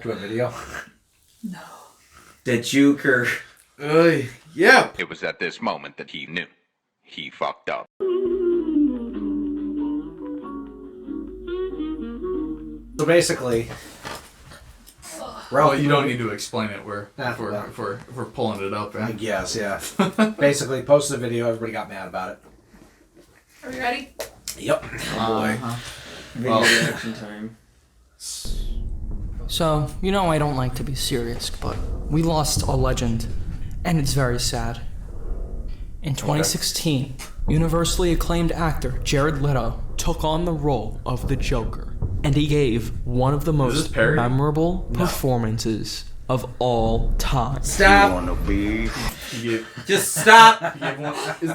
back to a video? No. The Joker. Yeah. It was at this moment that he knew. He fucked up. So basically, Well, you don't need to explain it. Nah, If we're pulling it up. I guess, yeah. Basically, posted a video. Everybody got mad about it. Are you ready? Yep. Oh boy. Video reaction time. So, I don't like to be serious, but we lost a legend, and it's very sad. In 2016, universally acclaimed actor Jared Leto took on the role of the Joker, and he gave one of the most memorable performances of all time. Stop. You Just stop.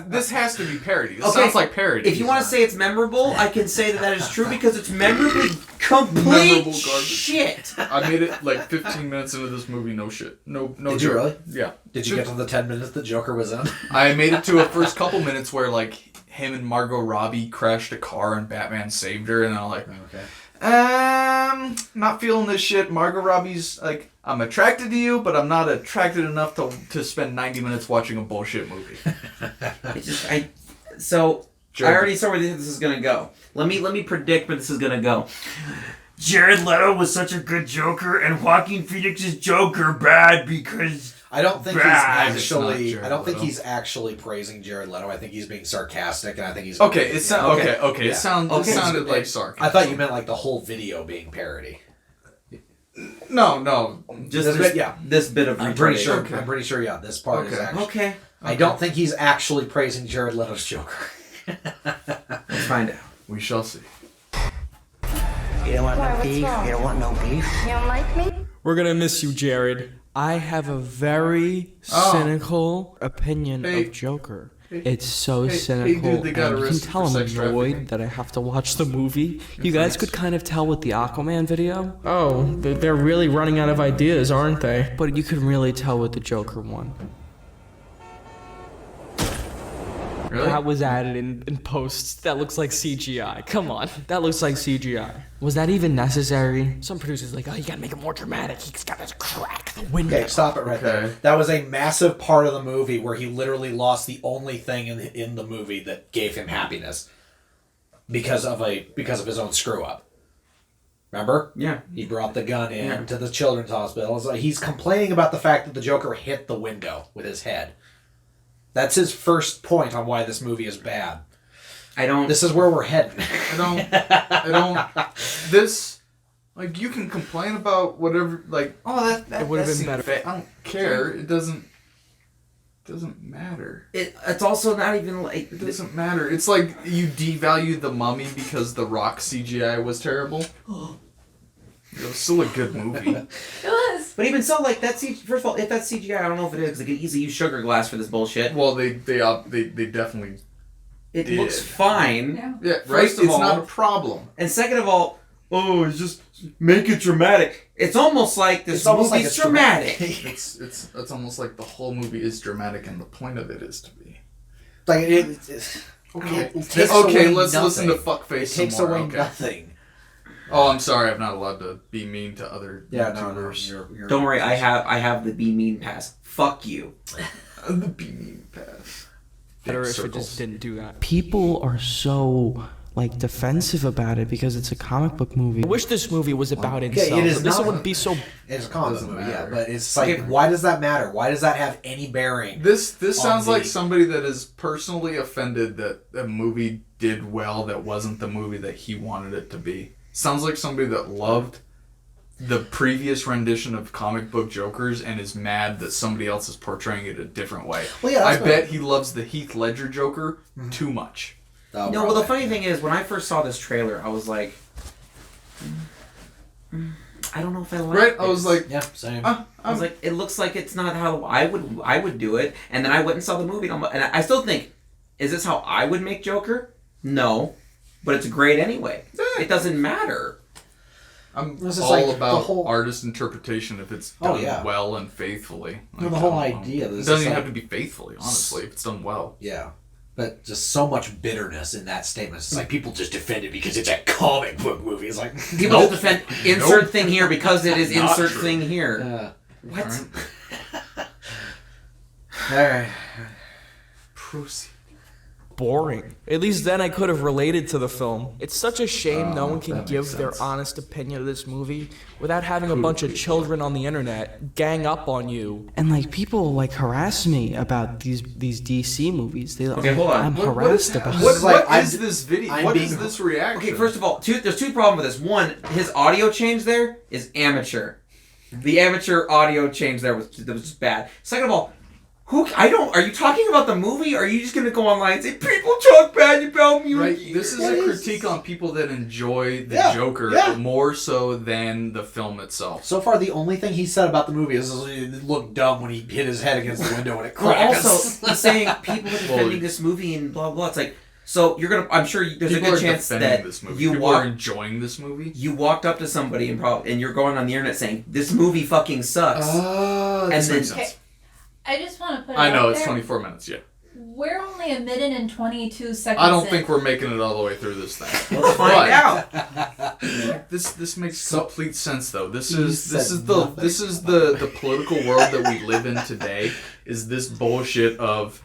this has to be parody. This sounds like parody. If you want to say it's memorable, I can say that is true because it's memorably complete Memorable garbage. shit. I made it like 15 minutes into this movie. No shit. No. Did joke. you really? Yeah. Did you get to the 10 minutes that Joker was in? I made it to a first couple minutes where like him and Margot Robbie crashed a car and Batman saved her, and I'm like, not feeling this shit. Margot Robbie's like, I'm attracted to you, but I'm not attracted enough to spend 90 minutes watching a bullshit movie. I already saw where this is gonna go. Let me predict where this is gonna go. Jared Leto was such a good Joker, and Joaquin Phoenix's Joker bad because I don't think Leto. he's actually praising Jared Leto. I think he's being sarcastic, and I think he's Okay. It sounded Yeah. sounded like sarcasm. I thought you meant like the whole video being parody. No. just This this, bit, yeah. this bit of I'm pretty retardation. sure. Okay. I'm pretty sure. Yeah, this part is Okay. actually. Okay, I don't think he's actually praising Jared Leto's Joker. let's find out. We shall see. You don't want no beef? You don't want no beef? You don't like me? We're gonna miss you, Jared. I have a very cynical opinion of Joker. It's so cynical, dude, they got and you can arrested tell for I'm sex annoyed trafficking. that I have to watch the movie. You guys could kind of tell with the Aquaman video. Oh, they're really running out of ideas, aren't they? But you can really tell with the Joker one. Really? That was added in post. That looks like CGI. Come on. That looks like CGI. Was that even necessary? Some producers like, oh, you gotta make it more dramatic. He's gotta crack the window. Okay, stop it right there. That was a massive part of the movie where he literally lost the only thing in the movie that gave him happiness because of his own screw up. Remember? Yeah. He brought the gun in to the children's hospital. It's like he's complaining about the fact that the Joker hit the window with his head. That's his first point on why this movie is bad. This is where we're heading. I don't. This, like, you can complain about whatever, like, oh, that It would have been seemed better. I don't care. It doesn't matter. It's also not even like It doesn't matter. It's like you devalue The Mummy because The Rock CGI was terrible. It was still a good movie. It was. But even so, like that's first of all, if that's CGI, I don't know if it is because they could easily use sugar glass for this bullshit. Well, they definitely. It did. looks fine. Yeah. Yeah, right. First of It's all- not a problem. And second of all, it's just make it dramatic. It's almost like this movie's dramatic. It's almost like the whole movie is dramatic, and the point of it is to be. Like Okay. it takes away Let's listen to nothing. Fuckface. It takes some more. away Okay. nothing. Oh, I'm sorry. I'm not allowed to be mean to other YouTubers. You're Don't worry, I have the Be Mean pass. Fuck you. The be mean pass. Better Big if it circles. just didn't do that. People are so defensive about it because it's a comic book movie. I wish this movie was about itself. it is This not. wouldn't be so. It's a comic Doesn't movie, matter. yeah, but it's like, why does that matter? Why does that have any bearing? This sounds the- like somebody that is personally offended that a movie did well that wasn't the movie that he wanted it to be. Sounds like somebody that loved the previous rendition of comic book Jokers and is mad that somebody else is portraying it a different way. Well, yeah, I that's bet he loves the Heath Ledger Joker too much. Oh, No, well, the funny thing is, when I first saw this trailer, I was like, I don't know if I like Right? this. I was like, yeah, same. I was like, it looks like it's not how I would do it. And then I went and saw the movie, and I still think, is this how I would make Joker? No, but it's great anyway. It doesn't matter. I'm This is all like the about whole- artist interpretation if it's Oh, done yeah. well and faithfully. No, Like, the whole I don't know. idea. It This doesn't is even like- have to be faithfully, honestly, if it's done well. Yeah. But just so much bitterness in that statement. It's like people just defend it because it's a comic book movie. It's like people just defend insert thing here because it is insert thing here. What? All right. Proceed. Boring. At least then I could have related to the film. It's such a shame no one can give their honest opinion of this movie without having a bunch of children on the internet gang up on you. And like people like harass me about these DC movies. Okay, hold on. I'm harassed about What is this video? What is this reaction? Okay, first of all, there's two problems with this. One, his audio change there is amateur. The amateur audio change there was just bad. Second of all, are you talking about the movie, or are you just going to go online and say, people talk bad about me? Right, this is a critique on people that enjoy the Joker more so than the film itself. So far, the only thing he said about the movie is it looked dumb when he hit his head against the window and it cracked. Well, also, he's saying people are defending this movie and blah, blah. It's like, so you're going to, I'm sure there's people a good chance that this movie. People are enjoying this movie. You walked up to somebody and you're going on the internet saying, this movie fucking sucks. Oh, and then... I just want to put it I know, out it's there. 24 minutes, yeah. We're only a minute and 22 seconds I don't think we're making it all the way through this thing. Let's find out. This makes complete sense though. This is the political world that we live in today. Is this bullshit of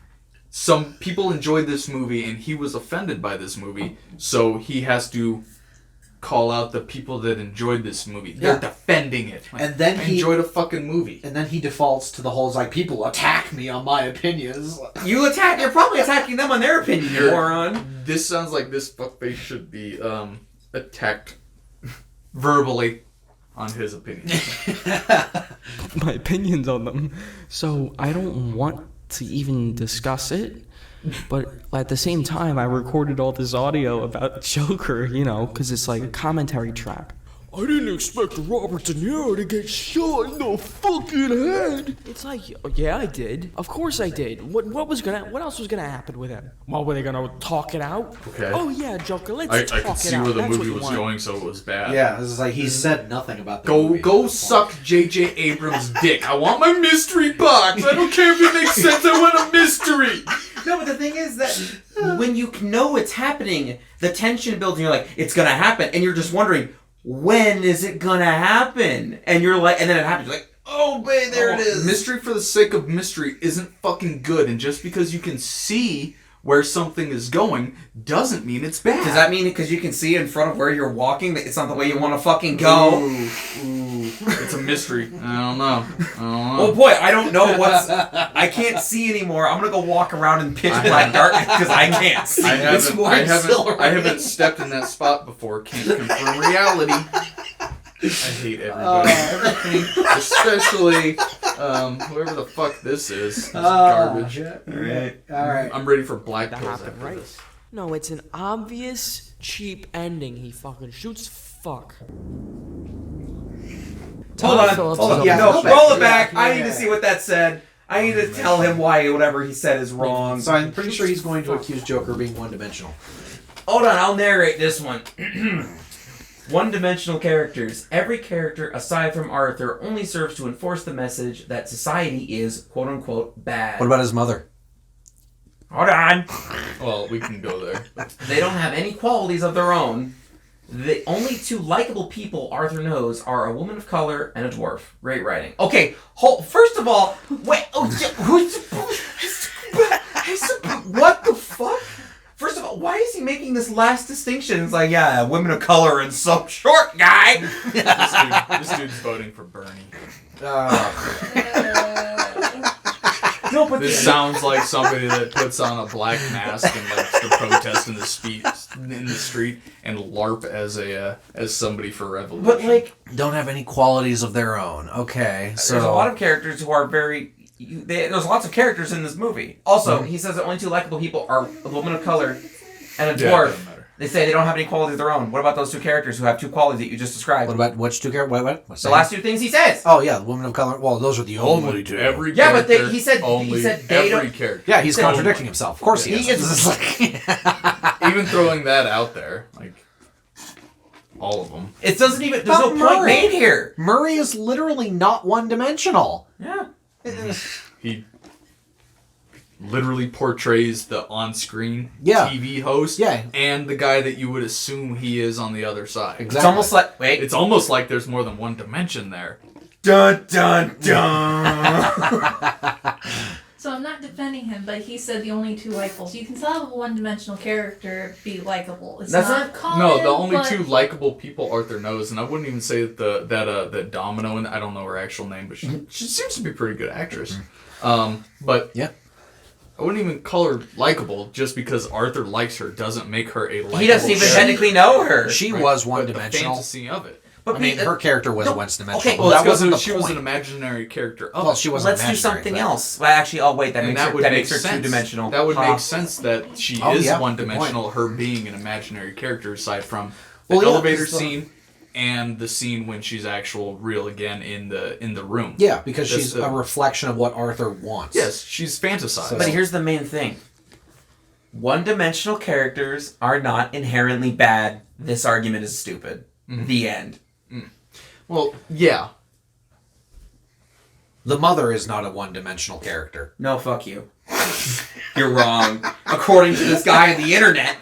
some people enjoyed this movie and he was offended by this movie, so he has to call out the people that enjoyed this movie. They're defending it. Like, and then he enjoyed a fucking movie. And then he defaults to the whole like people attack me on my opinions. You're probably attacking them on their opinion, you moron. This sounds like this fuckface should be attacked verbally on his opinions. my opinions on them. So I don't want to even discuss it. But at the same time, I recorded all this audio about Joker, because it's like a commentary track. I didn't expect Robert De Niro to get shot in the fucking head. It's like, yeah, I did. Of course I did. What else was gonna happen with him? Well, were they gonna talk it out? Okay. Oh yeah, Joker, let's talk it out. I could see where the movie was going, so it was bad. Yeah, it's like he said nothing about the movie. Go suck J.J. Abrams' dick. I want my mystery box. I don't care if it makes sense. I want a mystery. No, but the thing is that when you know it's happening, the tension builds and you're like, it's gonna happen, and you're just wondering, when is it gonna happen? And you're like, and then it happens, you're like, oh, babe, there it is. Mystery for the sake of mystery isn't fucking good, and just because you can see where something is going doesn't mean it's bad. Does that mean because you can see in front of where you're walking that it's not the way you want to fucking go? Ooh, it's a mystery. I don't know. Oh boy, I don't know I can't see anymore. I'm gonna go walk around in pitch black darkness because I can't see. I haven't stepped in that spot before. Can't confirm reality. I hate everybody. Especially whoever the fuck this is. This garbage. Alright. I'm ready for black pills happened, after right? this. No, it's an obvious, cheap ending. He fucking shoots fuck. Hold on. Yeah, No, go back. roll it back. Yeah, I need to see what that said. I need to tell him why whatever he said is wrong. So I'm pretty sure he's going to accuse Joker of being one-dimensional. Hold on, I'll narrate this one. One-dimensional characters. Every character, aside from Arthur, only serves to enforce the message that society is, quote-unquote, bad. What about his mother? Hold on. Well, we can go there. They don't have any qualities of their own. The only two likable people Arthur knows are a woman of color and a dwarf. Great writing. Okay, first of all, wait. What the fuck? First of all, why is he making this last distinction? It's like, yeah, women of color and some short guy. This dude's voting for Bernie. No, but this sounds like somebody that puts on a black mask and likes to protest in the street and LARP as somebody for revolution. But like, don't have any qualities of their own. Okay, so there's a lot of characters who are very. There's lots of characters in this movie. Also, he says the only two likable people are a woman of color and a dwarf. They say they don't have any qualities of their own. What about those two characters who have two qualities that you just described? What about which two characters? What's the last two things he says? Oh yeah, the woman of color. Well, those are the only two. Every yeah, but character, he said they every don't. Character. Yeah, he's contradicting himself. Of course he is. Even throwing that out there, like all of them. It doesn't even. There's no point made here. Murray is literally not one-dimensional. Yeah. literally portrays the on-screen Yeah. TV host Yeah. and the guy that you would assume he is on the other side. Exactly. It's almost like It's almost like there's more than one dimension there. dun dun dun. So I'm not defending him, but he said the only two likables. You can still have a one-dimensional character be likable. It's That's not common. No, the only but two likable people Arthur knows, and I wouldn't even say that Domino, and I don't know her actual name, but she seems to be a pretty good actress. But Yeah. I wouldn't even call her likable just because Arthur likes her doesn't make her a likable. He doesn't even character. technically know her. She Right? was But one-dimensional. The fantasy of it. But I mean, her character was no, one-dimensional. okay, but well, that that wasn't the she was point. an imaginary character. Of Well, it. she wasn't Let's do imaginary, something but- else. Well, actually, oh wait, that And makes that her, would that make makes her sense. two-dimensional. That would Huh. make sense that she Oh, is yeah, good one-dimensional, point. her being an imaginary character, aside from the Well, yeah, elevator 'cause the- scene and the scene when she's actual real again in the room. Yeah, because That's she's the- a reflection of what Arthur wants. Yes, she's fantasized. But here's the main thing. One-dimensional characters are not inherently bad. This argument is stupid. The end. Well, yeah. The mother is not a one-dimensional character. No, fuck you. You're wrong. According to this guy on the internet,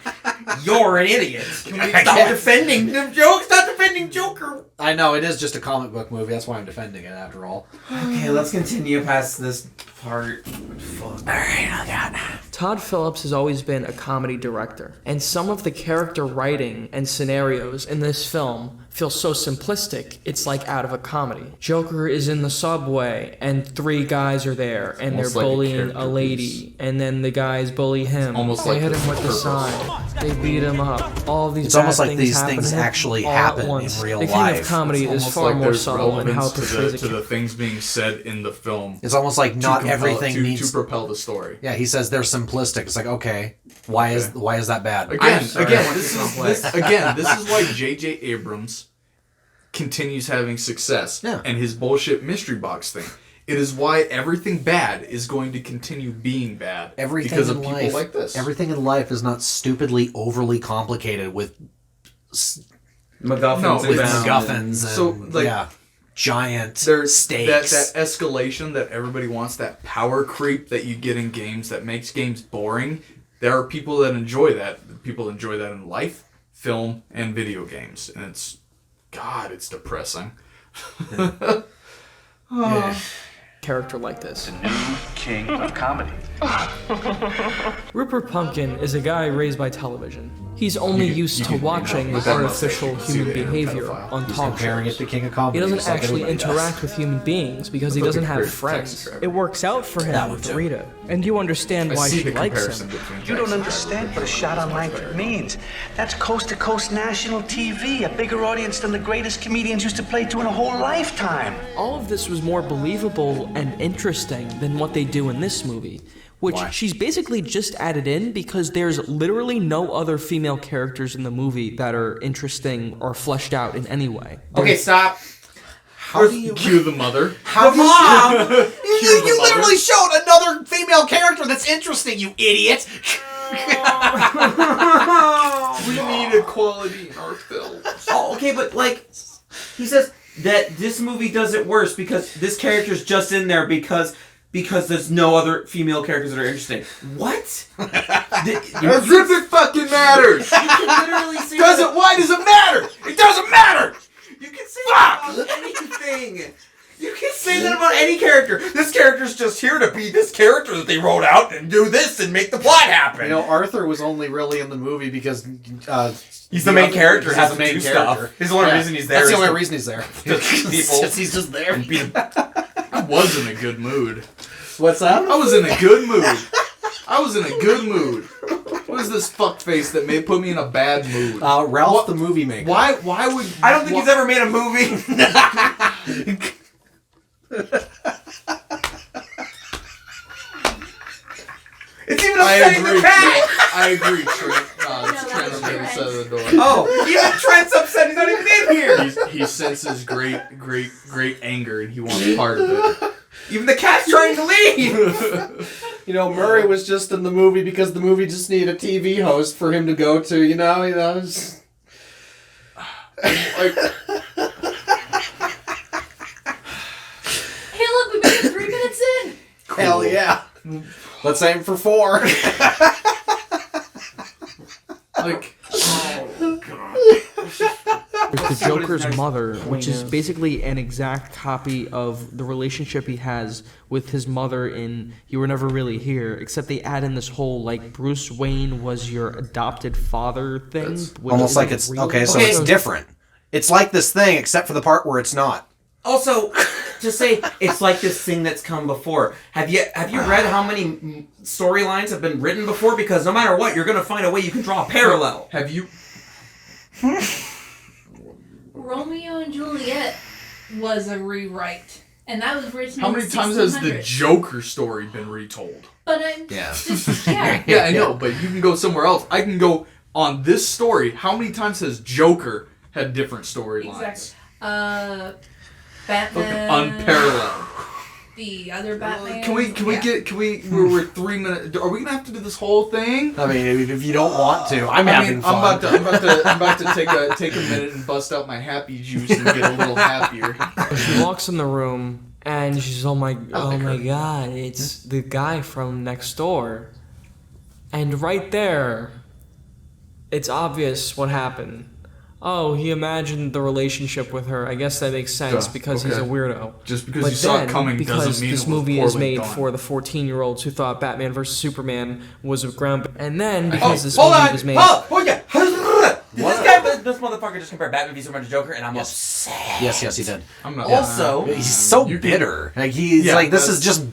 you're an idiot. Stop defending the joke. Stop defending Joker. I know, it is just a comic book movie. That's why I'm defending it, after all. Okay, let's continue past this part. Fuck. Alright, I got it. Todd Phillips has always been a comedy director, and some of the character writing and scenarios in this film feel so simplistic, it's like out of a comedy. Joker is in the subway, and three guys are there, and they're Almost like a bullying character a lady, and then the guys bully him. Almost they like hit the him with the purpose. sign. They beat him up. All these It's bad almost like things these happen things to him actually all happen at in once. real the king life. of comedy It's is almost far like more there's subtle in how it relevance portrays to the things being said in the film. It's almost like not everything to needs... to propel the story. Yeah, he says they're simplistic. It's like, okay, why is that bad? Again, sorry, I again, want this you is to this, again, this is why J.J. Abrams continues having success, Yeah. and his bullshit mystery box thing. It is why everything bad is going to continue being bad Everything because in of people life, like this. Everything in life is not stupidly overly complicated with MacGuffins No, and it's bounds. MacGuffins and So, like, giant There's stakes. that escalation that everybody wants, that power creep that you get in games that makes games boring. There are people that enjoy that. People enjoy that in life, film, and video games, and it's depressing. character like this. New king of comedy. Rupert Pumpkin is a guy raised by television. He's only used to watching look at him, artificial see human the behavior pedophile. on He's talk comparing it shows. to King of He Comedy. doesn't just like actually everybody does. interact with human beings because he Look doesn't at have Chris friends. Texas. It works out for That him one with too. Rita, and you understand I why see she the likes comparison him. between You don't Jackson understand and what a shot on life means. That's coast-to-coast national TV, a bigger audience than the greatest comedians used to play to in a whole lifetime. All of this was more believable and interesting than what they do in this movie, which Why? she's basically just added in because there's literally no other female characters in the movie that are interesting or fleshed out in any way. Okay, stop. How do you... Cue the mother. How do you... Mom! You literally showed another female character that's interesting, you idiot! We need equality in our films. Oh, okay, but like, he says that this movie does it worse because this character's just in there because there's no other female characters that are interesting. What? As if it fucking matters. You can literally say Why does it matter? It doesn't matter. You can say that about anything. You can say that about any character. This character's just here to be this character that they wrote out and do this and make the plot happen. You know, Arthur was only really in the movie because... he's the main character. He's Has the to main do character. stuff. He's the only reason he's there. That's the is only to reason he's there. people. He's just there. I was in a good mood. What's that? I was in a good mood. I was in a good mood. What is this fuckface that may put me in a bad mood? Ralph the Movie Maker. Why would... I don't think he's ever made a movie. It's even upsetting the cat. I agree, Trent. It's No, Trent that on was the other Trent. side of the door. Oh, even Trent's upset. He's not even in here. He senses great anger, and he wants part of it. Even the cat's trying to leave. You know, Murray was just in the movie because the movie just needed a TV host for him to go to, you know. It's... Like, Hey, look, we made it 3 minutes in. Hell yeah. Let's aim for 4. Like, Oh god. The Joker's mother, which is basically an exact copy of the relationship he has with his mother in You Were Never Really Here, except they add in this whole, like, Bruce Wayne was your adopted father thing. which Almost like isn't it's... real. Okay, so it's different. It's like this thing, except for the part where it's not. Also, to say it's like this thing that's come before. Have you read how many storylines have been written before? Because no matter what, you're going to find a way you can draw a parallel. have you... Romeo and Juliet was a rewrite, and that was written. How in many times has the 1600s. Joker story been retold? But I'm Yeah. just yeah. Yeah, I know, but you can go somewhere else. I can go on this story. How many times has Joker had different storylines? Exactly. Batman. Unparalleled. The other Batman. We're 3 minutes. Are we gonna have to do this whole thing? I mean, if you don't want to, I'm having fun. I'm about to take a minute and bust out my happy juice and get a little happier. She walks in the room and she's oh my god, it's the guy from next door. And right there, it's obvious what happened. Oh, he imagined the relationship with her. I guess that makes sense because he's a weirdo. Just because But you saw then, it coming because doesn't mean this it was movie is poorly made done. for the 14-year-olds who thought Batman vs Superman was a ground. And then Oh, because this hold movie on! was made. This motherfucker just compared Batman v Superman to Joker, and I'm upset. Yes, he did. I'm not. Also, He's so bitter. Like he's like, this is just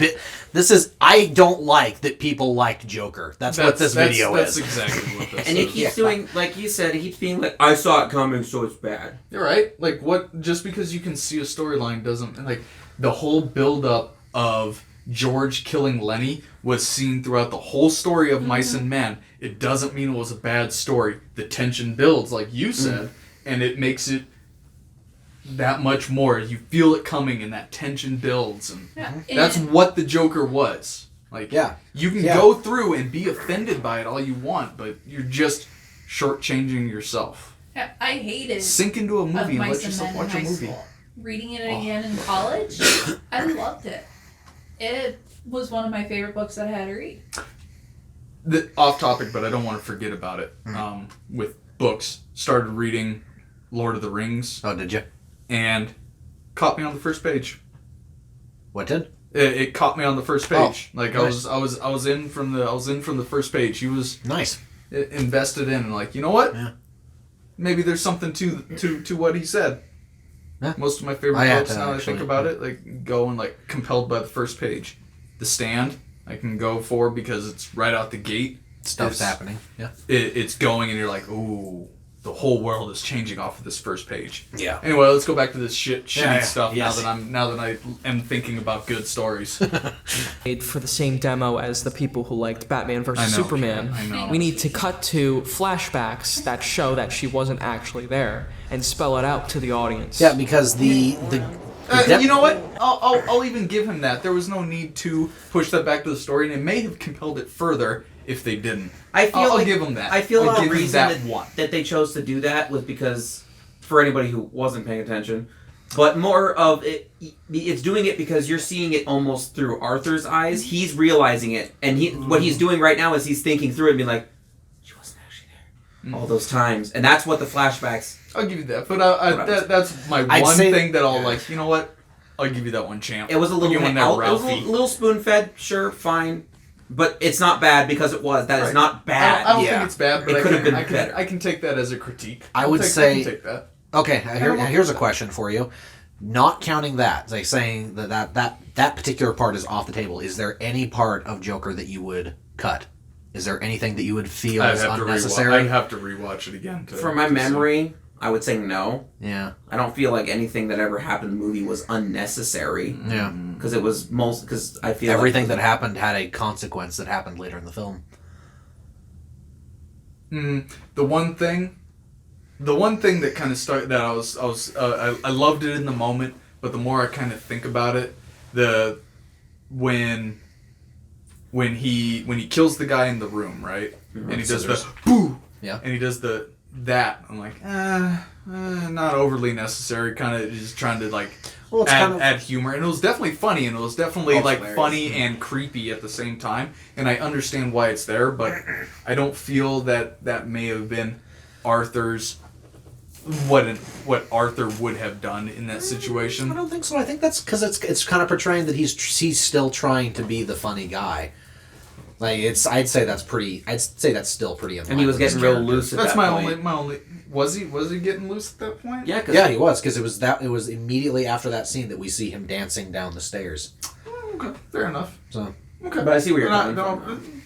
This is I don't like that people liked Joker. That's what this video is. is. That's exactly what this and is. he keeps doing, like you said, he keeps being like, I saw it coming, so it's bad. You're right. Like, what? Just because you can see a storyline doesn't like the whole build-up of George killing Lenny was seen throughout the whole story of Mice and Men. It doesn't mean it was a bad story. The tension builds, like you said, and it makes it that much more. You feel it coming, and that tension builds, and that's what the Joker was. Like, you can go through and be offended by it all you want, but you're just shortchanging yourself. Yeah, I hated. Sink into a movie and let Mice and yourself Men in watch a high movie. school. Reading it again in college, I loved it. It was one of my favorite books that I had to read. Off topic, but I don't want to forget about it. With books, started reading Lord of the Rings. Oh, did you? And caught me on the first page. What did? It caught me on the first page. Like nice. I was in from the first page. He was nice, invested in, and like, you know what? Yeah. Maybe there's something to what he said. Yeah. Most of my favorite books, now that I think about it, like go and like compelled by the first page. The Stand, I can go for because it's right out the gate. Stuff's happening. Yeah. It's going, and you're like, ooh, the whole world is changing off of this first page. Yeah. Anyway, let's go back to this shitty stuff. Yes. Now that I am thinking about good stories. Made for the same demo as the people who liked Batman vs Superman. I know. We need to cut to flashbacks that show that she wasn't actually there and spell it out to the audience. Yeah, because the you know what? I'll even give him that. There was no need to push that back to the story, and it may have compelled it further if they didn't. I'll give him that. I feel I'll the give him reason one. that they chose to do that was because, for anybody who wasn't paying attention, but more of it's doing it because you're seeing it almost through Arthur's eyes. He's realizing it, and what he's doing right now is he's thinking through it and being like, she wasn't actually there all those times, and that's what the flashbacks. I'll give you that, but that's my one thing that I'll like. You know what? I'll give you that one, champ. It was a little, Give him that, Ralphie. little spoon-fed, sure, fine, but it's not bad because it was. That is not bad. I don't think it's bad, but It could have been I better. I can take that as a critique. I would I say. can take that. Okay, here's a question for you. Not counting that, like saying that particular part is off the table. Is there any part of Joker that you would cut? Is there anything that you would feel is unnecessary? I'd have to rewatch it again. From my memory, I would say no. Yeah. I don't feel like anything that ever happened in the movie was unnecessary. Yeah. Because it was because I feel everything that happened had a consequence that happened later in the film. The one thing that kind of started that I loved it in the moment, but the more I kind of think about it, when he kills the guy in the room, right? And he does the boo. Yeah. And he does that. I'm like, not overly necessary. Kind of just trying to like add humor, and it was definitely funny, and it was definitely funny and creepy at the same time. And I understand why it's there, but I don't feel that may have been Arthur's what Arthur would have done in that situation. I don't think so. I think that's because it's kind of portraying that he's still trying to be the funny guy. Like I'd say that's still pretty. And he was getting real loose at that point. My only. Was he getting loose at that point? Yeah, he was, because it was immediately after that scene that we see him dancing down the stairs. Okay, fair enough. So, okay, but I see where you're coming from.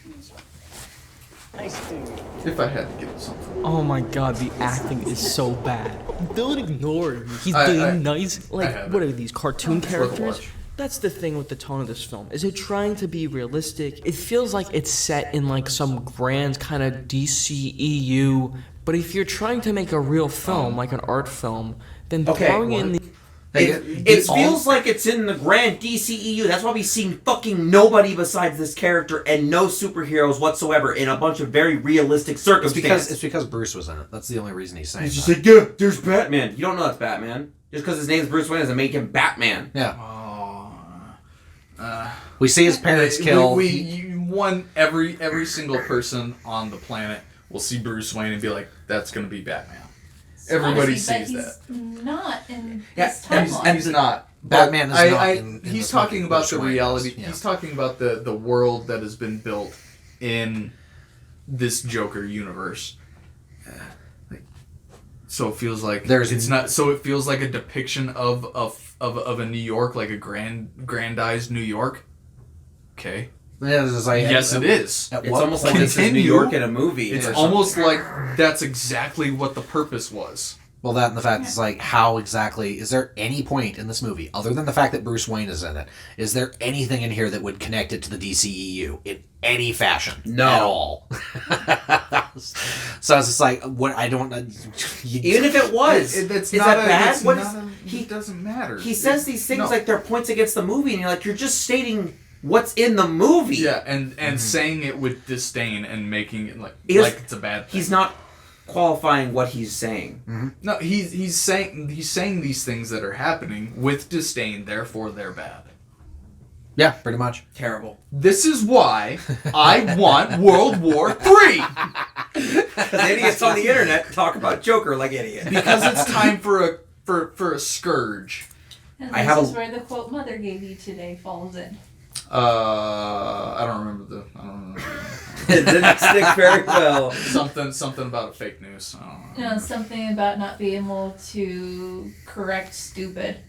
If I had to give it something. Oh my god, the acting is so bad. Don't ignore him. He's being nice. Like, what are these, cartoon characters? That's the thing with the tone of this film. Is it trying to be realistic? It feels like it's set in like some grand kind of DCEU, but if you're trying to make a real film, like an art film, then throwing in the... It feels like it's in the grand DCEU. That's why we've seen fucking nobody besides this character and no superheroes whatsoever in a bunch of very realistic circumstances. It's because Bruce was in it. That's the only reason he's saying He's just that. like, yeah, there's Batman. You don't know that's Batman. Just because his name's Bruce Wayne doesn't make him Batman. Yeah. We see his parents killed. Every single person on the planet will see Bruce Wayne and be like, that's going to be Batman. Everybody sees that. He's not in this timeline. And he's not. Batman is not. He's talking about the reality. Yeah. He's talking about the world that has been built in this Joker universe. So it feels like it's not. So it feels like a depiction of a New York, like a grandized New York. Okay. Yes, it is. It's almost like this is New York in a movie. It's almost like that's exactly what the purpose was. Well, that and the fact is like, how exactly, is there any point in this movie, other than the fact that Bruce Wayne is in it, is there anything in here that would connect it to the DCEU in any fashion? No. At all. So it's just like, what, I don't... Even if it was, is that bad? It doesn't matter. He says these things like they're points against the movie, and you're like, you're just stating what's in the movie. Yeah, and saying it with disdain and making it like it's a bad thing. He's not qualifying what he's saying. Mm-hmm. No, he's saying these things that are happening with disdain, therefore they're bad. Yeah, pretty much. Terrible. This is why I want World War III. Because idiots on the internet talk about Joker like idiots. Because it's time for a scourge. And this is where the quote Mother gave you today falls in. I don't remember It didn't stick very well. Something about a fake news. I don't know. No, something about not being able to correct stupid.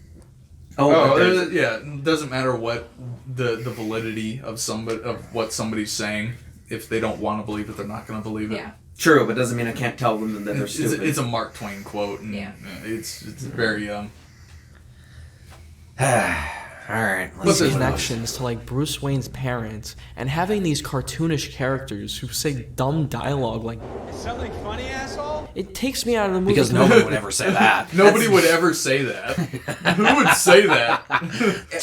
Yeah. It doesn't matter what the validity of what somebody's saying. If they don't want to believe it, they're not going to believe it. Yeah. True, but doesn't mean I can't tell them that they're stupid. It's a Mark Twain quote, and it's very Alright. These connections to like Bruce Wayne's parents and having these cartoonish characters who say dumb dialogue like, Something funny, asshole? it takes me out of the movie. Because nobody would ever say that. Nobody would ever say that. Who would say that?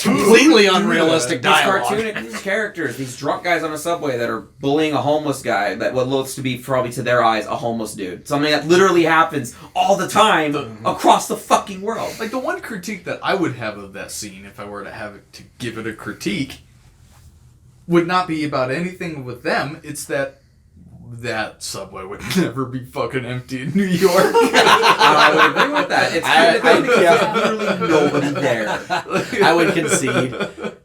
Completely unrealistic dialogue. These characters, these drunk guys on a subway that are bullying a homeless guy that what looks to be, probably to their eyes, a homeless dude. Something that literally happens all the time across the fucking world. Like, the one critique that I would have of that scene, if I were to have it to give it a critique, would not be about anything with them. It's that subway would never be fucking empty in New York. I would agree with that. It's kind of literally nobody there. I would concede.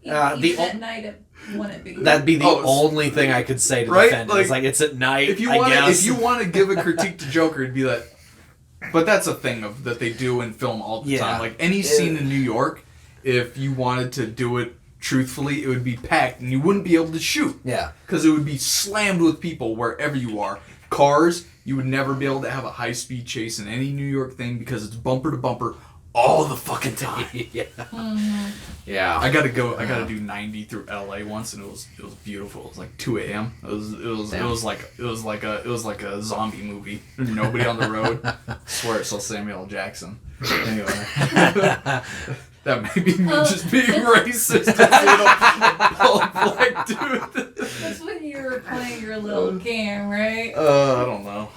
Even at night, it wouldn't be. That'd be the only thing I could say to defend it. It's like, it's at night, if you want to give a critique to Joker, it'd be like... But that's a thing that they do in film all the time. Like, any scene in New York, if you wanted to do it truthfully, it would be packed and you wouldn't be able to shoot. Yeah. Because it would be slammed with people wherever you are. Cars, you would never be able to have a high-speed chase in any New York thing because it's bumper to bumper all the fucking time. Yeah. I gotta do 90 through LA once, and it was beautiful. It was like 2 a.m. It was like a zombie movie. Nobody on the road. I swear it's all Samuel L. Jackson. Anyway. That may be me just being racist and seeing a black dude. That's when you were playing your little game, right? I don't know.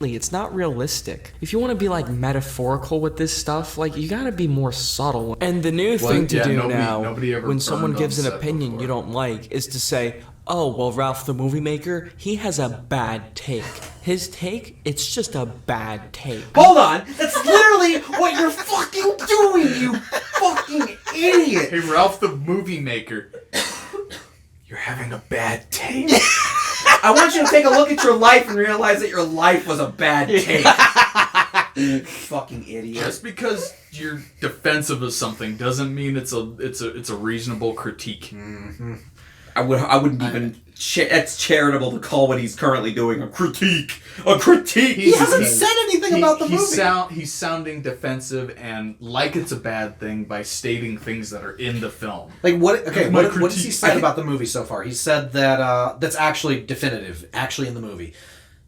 It's not realistic. If you want to be like metaphorical with this stuff, like you gotta be more subtle. And the new thing to do now, when someone gives an opinion you don't like, is to say, oh, well, Ralph the Movie Maker, he has a bad take. His take, it's just a bad take. Hold on! That's literally what you're fucking doing, you fucking idiot! Hey, Ralph the Movie Maker. You're having a bad take. I want you to take a look at your life and realize that your life was a bad take. Fucking idiot. Just because you're defensive of something doesn't mean it's a reasonable critique. Mm-hmm. I wouldn't even. That's charitable to call what he's currently doing a critique. A critique. He hasn't said anything about the movie. He's sounding defensive and like it's a bad thing by stating things that are in the film. Like what? Okay, what has he said about the movie so far? He said that that's actually definitive. Actually, in the movie,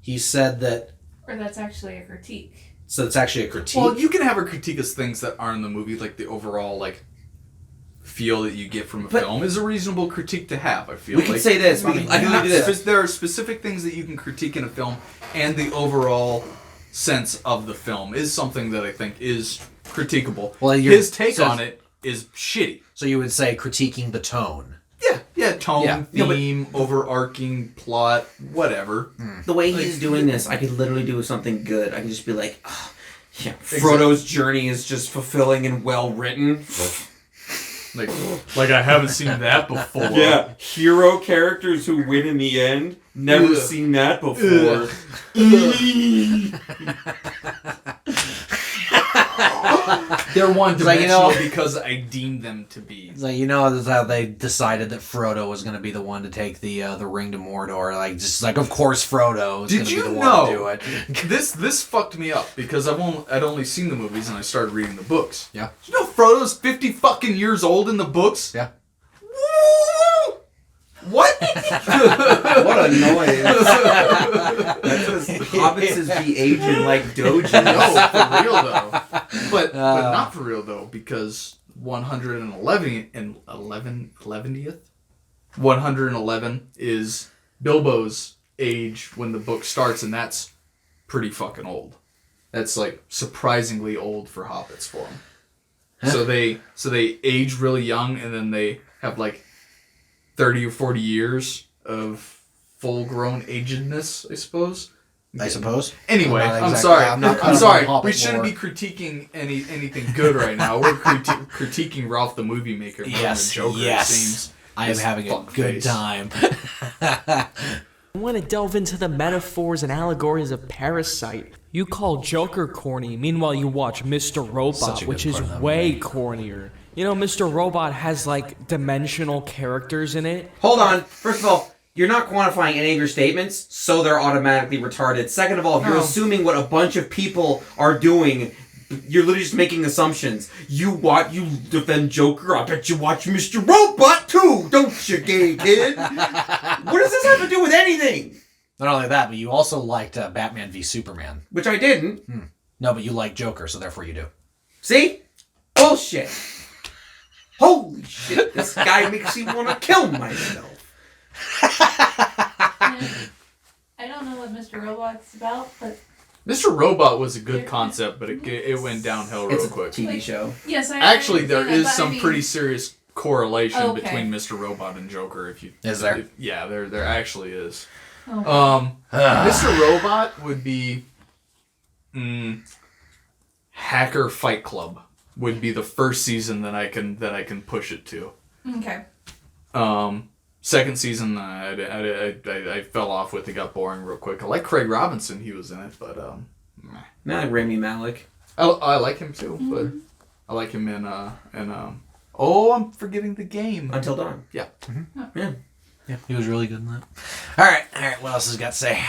he said that. Or that's actually a critique. So it's actually a critique. Well, you can have a critique of things that aren't in the movie, like the overall feel that you get from a film is a reasonable critique to have. I feel we can say this. I can do this. There are specific things that you can critique in a film, and the overall sense of the film is something that I think is critiquable. Well, his take on it is shitty. So you would say critiquing the tone. Yeah, tone, theme, overarching plot, whatever. The way he's doing this, I could literally do something good. I can just be like, oh, yeah, Frodo's journey is just fulfilling and well written. Like I haven't seen that before. Yeah, hero characters who win in the end. Never seen that before. They're one-dimensional because I deemed them to be. It's like, this is how they decided that Frodo was going to be the one to take the ring to Mordor. Like, just like, of course Frodo is going to be the one to do it. This fucked me up because I'd only seen the movies and I started reading the books. Yeah. You know Frodo's 50 fucking years old in the books? Yeah. Woo! What? What a noise. That's because hobbits is be aging like Doji. No, for real though. But not for real though, because 111 is Bilbo's age when the book starts, and that's pretty fucking old. That's like surprisingly old for hobbits for him. So they age really young, and then they have like 30 or 40 years of full-grown agedness, I suppose. Anyway, I'm sorry. I'm sorry. We shouldn't be critiquing anything good right now. We're critiquing Ralph the Movie Maker. Yes, the Joker, yes. It seems. I am having a good time. I want to delve into the metaphors and allegories of Parasite. You call Joker corny, meanwhile you watch Mr. Robot, which is way cornier. Mr. Robot has, dimensional characters in it. Hold on. First of all, you're not quantifying any of your statements, so they're automatically retarded. Second of all, if you're assuming what a bunch of people are doing, you're literally just making assumptions. You defend Joker, I bet you watch Mr. Robot too, don't you, gay kid? What does this have to do with anything? Not only that, but you also liked Batman v Superman. Which I didn't. No, but you like Joker, so therefore you do. See? Bullshit. Holy shit, this guy makes me want to kill myself. I don't know what Mr. Robot's about, but... Mr. Robot was a good concept, but it went downhill real quick. It's a TV show. Yes, Actually, there is some pretty serious correlation between Mr. Robot and Joker. Is there? Yeah, there actually is. Okay. Mr. Robot would be Hacker Fight Club would be the first season that I can push it to. Okay. Second season I fell off with. It got boring real quick. I like Craig Robinson. He was in it, but I like Rami Malek. I like him too, but I like him in I'm forgetting the game. Until Dawn. Yeah. Mm-hmm. Yeah. Yeah, he was really good in that. All right, what else has he got to say?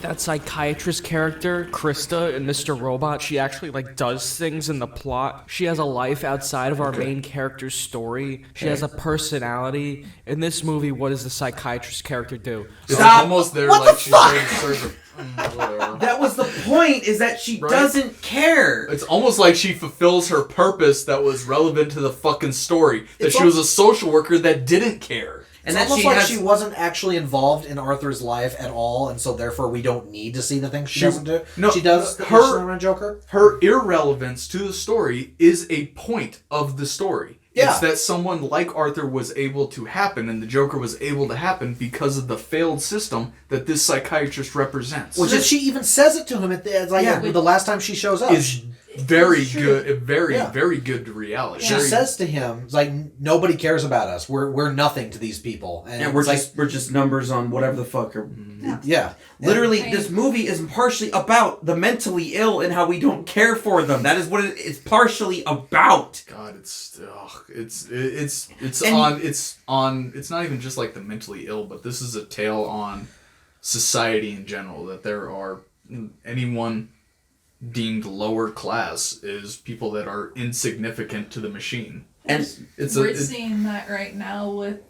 That psychiatrist character, Krista, in Mr. Robot, she actually, does things in the plot. She has a life outside of our main character's story. She has a personality. In this movie, what does the psychiatrist character do? It's almost there she's ready to serve That was the point, is that she doesn't care. It's almost like she fulfills her purpose that was relevant to the fucking story. That she was a social worker that didn't care. It's almost like she wasn't actually involved in Arthur's life at all, and so therefore we don't need to see the things she doesn't do. No, she does. Her Joker. Her irrelevance to the story is a point of the story. Yeah. It's that someone like Arthur was able to happen, and the Joker was able to happen because of the failed system that this psychiatrist represents. Which she even says it to him the last time she shows up. Is very good, very good to reality. She says to him, like, nobody cares about us. We're nothing to these people. And we're just numbers on whatever the fuck. Literally, this movie is partially about the mentally ill and how we don't care for them. That is what it's partially about. God, it's not even just like the mentally ill, but this is a tale on society in general, that there are anyone deemed lower class is people that are insignificant to the machine. And we're seeing that right now with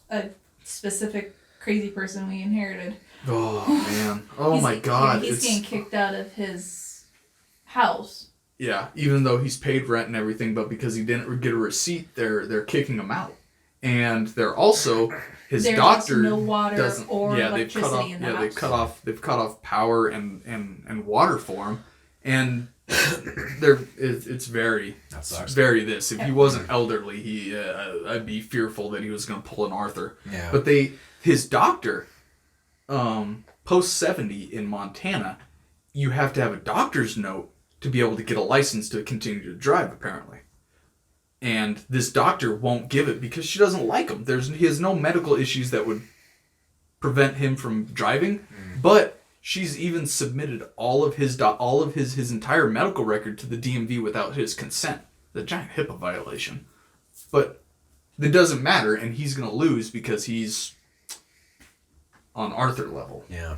a specific crazy person we inherited. Oh man! Oh my God! He's getting kicked out of his house. Yeah, even though he's paid rent and everything, but because he didn't get a receipt, they're kicking him out. And they're also his doctor no water doesn't. Or electricity in the house. They've cut off power and water for him. And it's very this. If he wasn't elderly, I'd be fearful that he was going to pull an Arthur. Yeah. But his doctor, post 70 in Montana, you have to have a doctor's note to be able to get a license to continue to drive, apparently. And this doctor won't give it because she doesn't like him. He has no medical issues that would prevent him from driving, but she's even submitted all of his entire medical record to the DMV without his consent. The giant HIPAA violation. But it doesn't matter, and he's going to lose because he's on Arthur level. Yeah.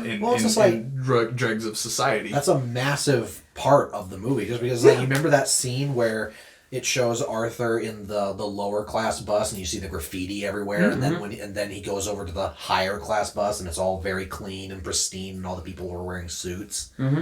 In dregs of society. That's a massive part of the movie, just because you remember that scene where it shows Arthur in the lower class bus, and you see the graffiti everywhere, and then he goes over to the higher class bus, and it's all very clean and pristine, and all the people are wearing suits. Mm-hmm.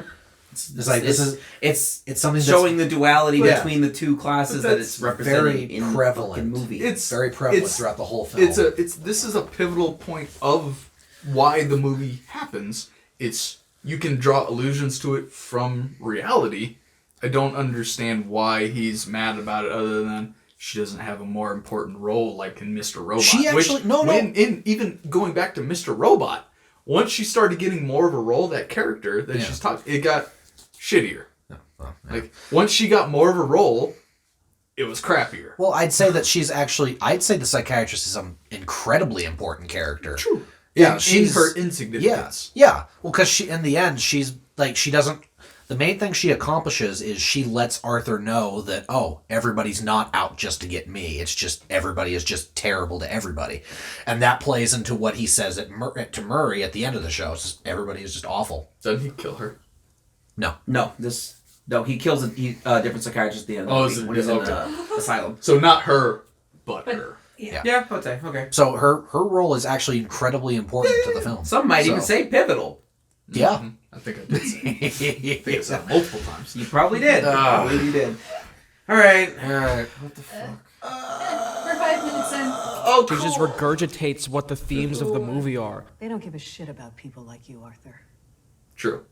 It's something showing the duality between the two classes that it's representing very prevalent in the movie. It's very prevalent throughout the whole film. This is a pivotal point of why the movie happens. You can draw allusions to it from reality. I don't understand why he's mad about it, other than she doesn't have a more important role, like in Mr. Robot. She actually even going back to Mr. Robot, once she started getting more of a role, that character that she's talking, it got shittier. Like once she got more of a role, it was crappier. Well, I'd say the psychiatrist is an incredibly important character. True. Yeah, she's her insignificance. Yeah. Well, because in the end, she's like, she doesn't. The main thing she accomplishes is she lets Arthur know that, everybody's not out just to get me. It's just everybody is just terrible to everybody. And that plays into what he says to Murray at the end of the show. It's just, everybody is just awful. Doesn't he kill her? No. He kills a different psychiatrist at the end of the movie when he's in the asylum. So not her, but her. Yeah, okay. So her role is actually incredibly important to the film. Some might even say pivotal. Yeah. Mm-hmm. I think I did say it. I think I said it multiple times. You probably did. Probably you did. All right. What the fuck? We're 5 minutes in. Oh, cool. He just regurgitates what the themes of the movie are. They don't give a shit about people like you, Arthur. True.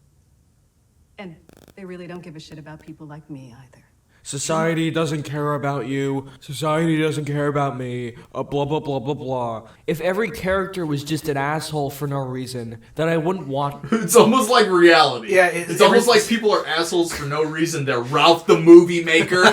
And they really don't give a shit about people like me either. Society doesn't care about you. Society doesn't care about me. Blah, blah, blah, blah, blah. If every character was just an asshole for no reason, then I wouldn't want... It's almost like reality. Yeah, it's almost like people are assholes for no reason. They're Ralph the Movie Maker.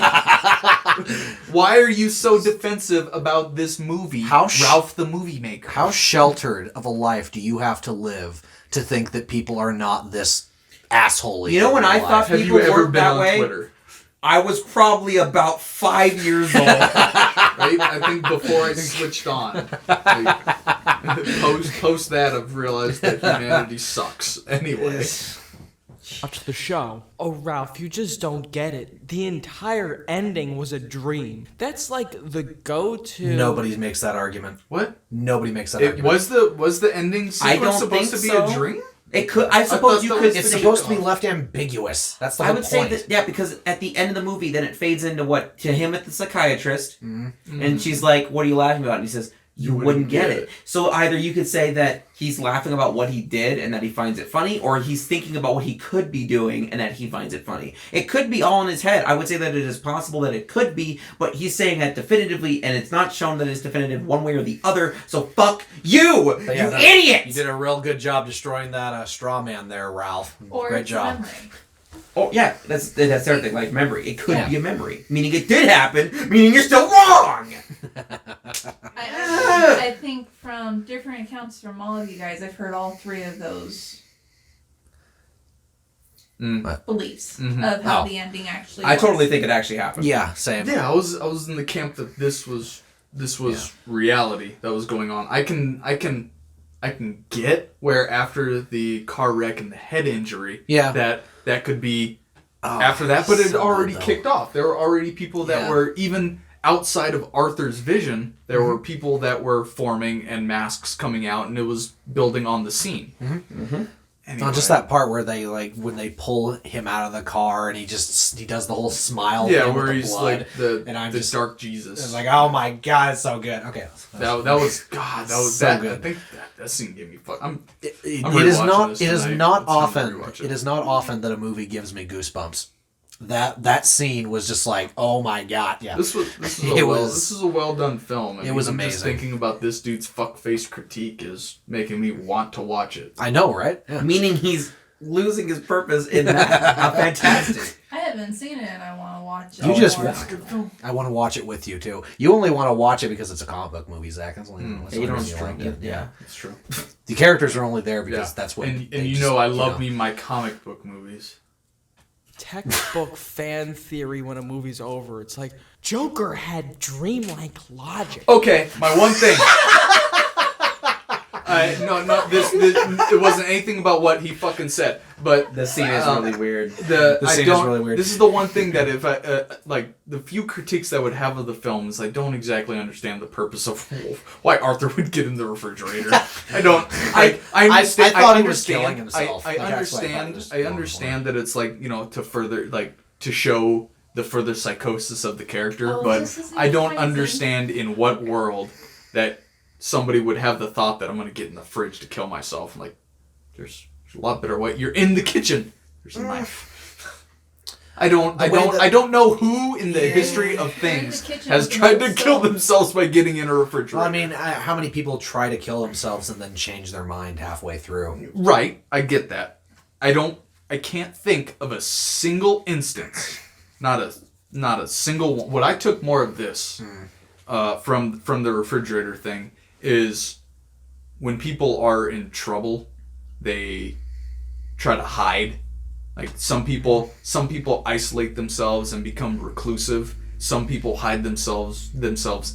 Why are you so defensive about this movie, Ralph the Movie Maker? How sheltered of a life do you have to live to think that people are not this asshole-y? You know when I thought people weren't that way? Twitter? I was probably about 5 years old. Right? I think before I switched on. Post that, I've realized that humanity sucks. Anyway. Watch the show. Oh, Ralph, you just don't get it. The entire ending was a dream. That's like the go-to... Nobody makes that argument. What? Nobody makes that argument. Was the ending sequence supposed to be a dream? It could. I suppose you could. It's supposed to be left ambiguous. That's the whole point. I would say that, because at the end of the movie, then it fades into to him at the psychiatrist, and she's like, "What are you laughing about?" And he says, you wouldn't get it. So either you could say that he's laughing about what he did and that he finds it funny, or he's thinking about what he could be doing and that he finds it funny. It could be all in his head. I would say that it is possible that it could be, but he's saying that definitively, and it's not shown that it's definitive one way or the other, so fuck you, idiot! You did a real good job destroying that straw man there, Ralph. Or Great job. Memory. Oh, yeah, that's the other thing, like memory. It could be a memory, meaning it did happen, meaning you're still wrong! I think from different accounts from all of you guys, I've heard all three of those beliefs of how the ending actually was. I totally think it actually happened. Yeah, same. Yeah, I was in the camp that this was reality that was going on. I can get where after the car wreck and the head injury, that could be after that, but it had already kicked off. There were already people that were even outside of Arthur's vision. There were people that were forming and masks coming out, and it was building on the scene. Anyway. Not just that part where they when they pull him out of the car and he does the whole smile. Yeah, thing where with he's blood, like the just dark Jesus. It's like, oh my god, it's so good. Okay, that was so good. I think that scene gave me fuck. It is not often that a movie gives me goosebumps. That scene was just like, oh my god, yeah. This is a well done film. It was amazing. Just thinking about this dude's fuckface critique is making me want to watch it. I know, right? Yeah. Meaning he's losing his purpose in that. Fantastic. I haven't seen it and I want to watch it. I want to watch it with you too. You only want to watch it because it's a comic book movie, Zach. That's only you don't like it. Yeah, it's true. The characters are only there because that's what. And you know, I love me my comic book movies. Textbook fan theory when a movie's over. It's like, Joker had dreamlike logic. Okay, my one thing. This it wasn't anything about what he fucking said, but the scene is really weird. The scene is really weird. This is the one thing that if I like the few critiques that I would have of the film is I don't exactly understand the purpose of why Arthur would get in the refrigerator. I don't. I understand. I thought he was killing himself. I understand that it's like, you know, to further to show the further psychosis of the character, but I don't understand in what world that somebody would have the thought that I'm going to get in the fridge to kill myself. I'm like, there's a lot better way. You're in the kitchen. There's a knife. I don't know who in the history of things has tried to kill themselves by getting in a refrigerator. Well, I mean, how many people try to kill themselves and then change their mind halfway through? Right, I get that. I can't think of a single instance. Not a single one. What I took more of this from the refrigerator thing is when people are in trouble, they try to hide. Like some people isolate themselves and become reclusive. Some people hide themselves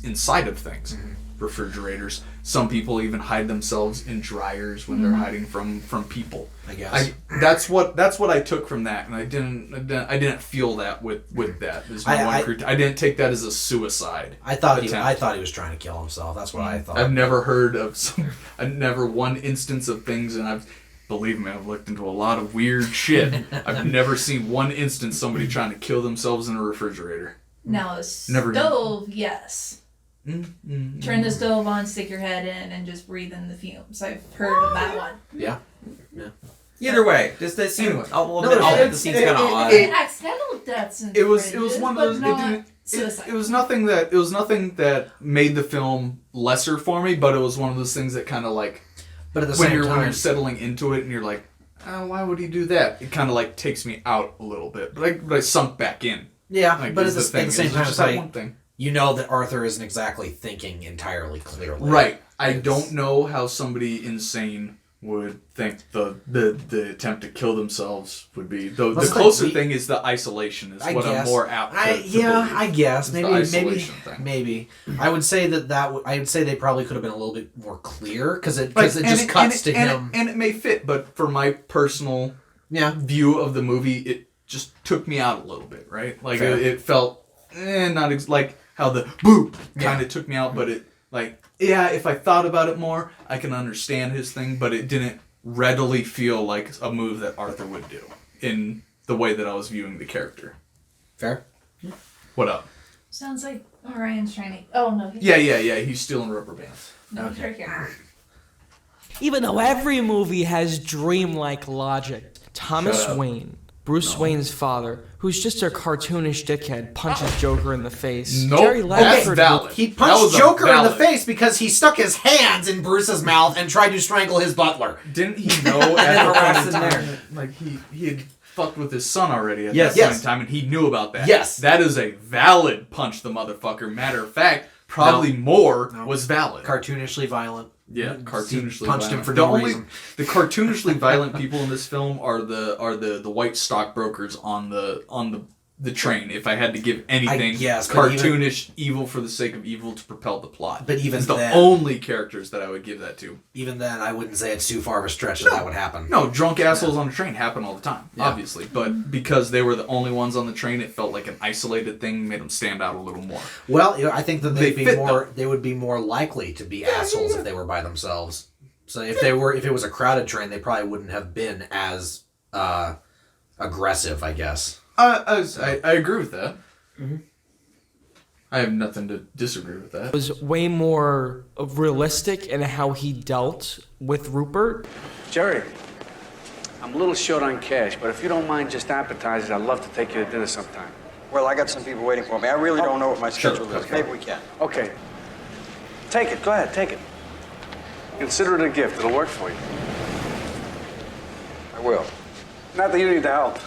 inside of things, refrigerators. Some people even hide themselves in dryers when they're hiding from people. I guess that's what I took from that, and I didn't feel that with that. I didn't take that as a suicide. I thought he was trying to kill himself. That's what I thought. I've never heard of one instance of things, and believe me, I've looked into a lot of weird shit. I've never seen one instance somebody trying to kill themselves in a refrigerator. Now a stove, yes. Turn the stove on, stick your head in, and just breathe in the fumes. I've heard of that one. Yeah. Either way, just the scene. The scene's kind of odd. Accidental deaths. It was one of those. It was nothing that made the film lesser for me, but it was one of those things that kind of like. But at the same time, when you're settling into it and you're like, why would he do that? It kind of like takes me out a little bit, but I sunk back in. Yeah, like, but at the same time, it's like one thing. You know that Arthur isn't exactly thinking entirely clearly. Right. I don't know how somebody insane would think the attempt to kill themselves would be. The closer thing is the isolation is what I'm more apt to believe. I guess. Maybe. I would say I would say they probably could have been a little bit more clear because it just cuts to him. And it may fit, but for my personal view of the movie, it just took me out a little bit, right? Like it felt not like how the boop kind of took me out, but it if I thought about it more, I can understand his thing, but it didn't readily feel like a move that Arthur would do in the way that I was viewing the character. Fair. What up? Sounds like Orion's trying to... Oh, no. Yeah. He's stealing rubber bands. No, he's right here. Even though every movie has dreamlike logic, Thomas Wayne, Bruce Wayne's father, who's just a cartoonish dickhead, punches Joker in the face. Nope, Jerry that's Langford valid. He punched Joker in the valid. face because he stuck his hands in Bruce's mouth and tried to strangle his butler. Didn't he know at the point in there. time, like he had fucked with his son already at Yes. that point in time, and he knew about that. Yes. That is a valid punch the motherfucker. Matter of fact, probably more was valid. Cartoonishly violent. Yeah, cartoonishly punched violent. him for no only, reason. The cartoonishly violent people in this film are the white stockbrokers on the train. If I had to give anything, cartoonish evil for the sake of evil to propel the plot. But even it's the then, only characters that I would give that to. Even then, I wouldn't say it's too far of a stretch that would happen. No, drunk assholes on the train happen all the time, obviously. But because they were the only ones on the train, it felt like an isolated thing, made them stand out a little more. Well, I think that they would be more likely to be assholes if they were by themselves. So if it was a crowded train, they probably wouldn't have been as aggressive, I guess. I agree with that. Mm-hmm. I have nothing to disagree with that. It was way more realistic in how he dealt with Rupert. Jerry, I'm a little short on cash, but if you don't mind just appetizers, I'd love to take you to dinner sometime. Well, I got some people waiting for me. I really don't know what my schedule is. Maybe we can. Okay. Take it. Go ahead. Take it. Consider it a gift. It'll work for you. I will. Not that you need the help.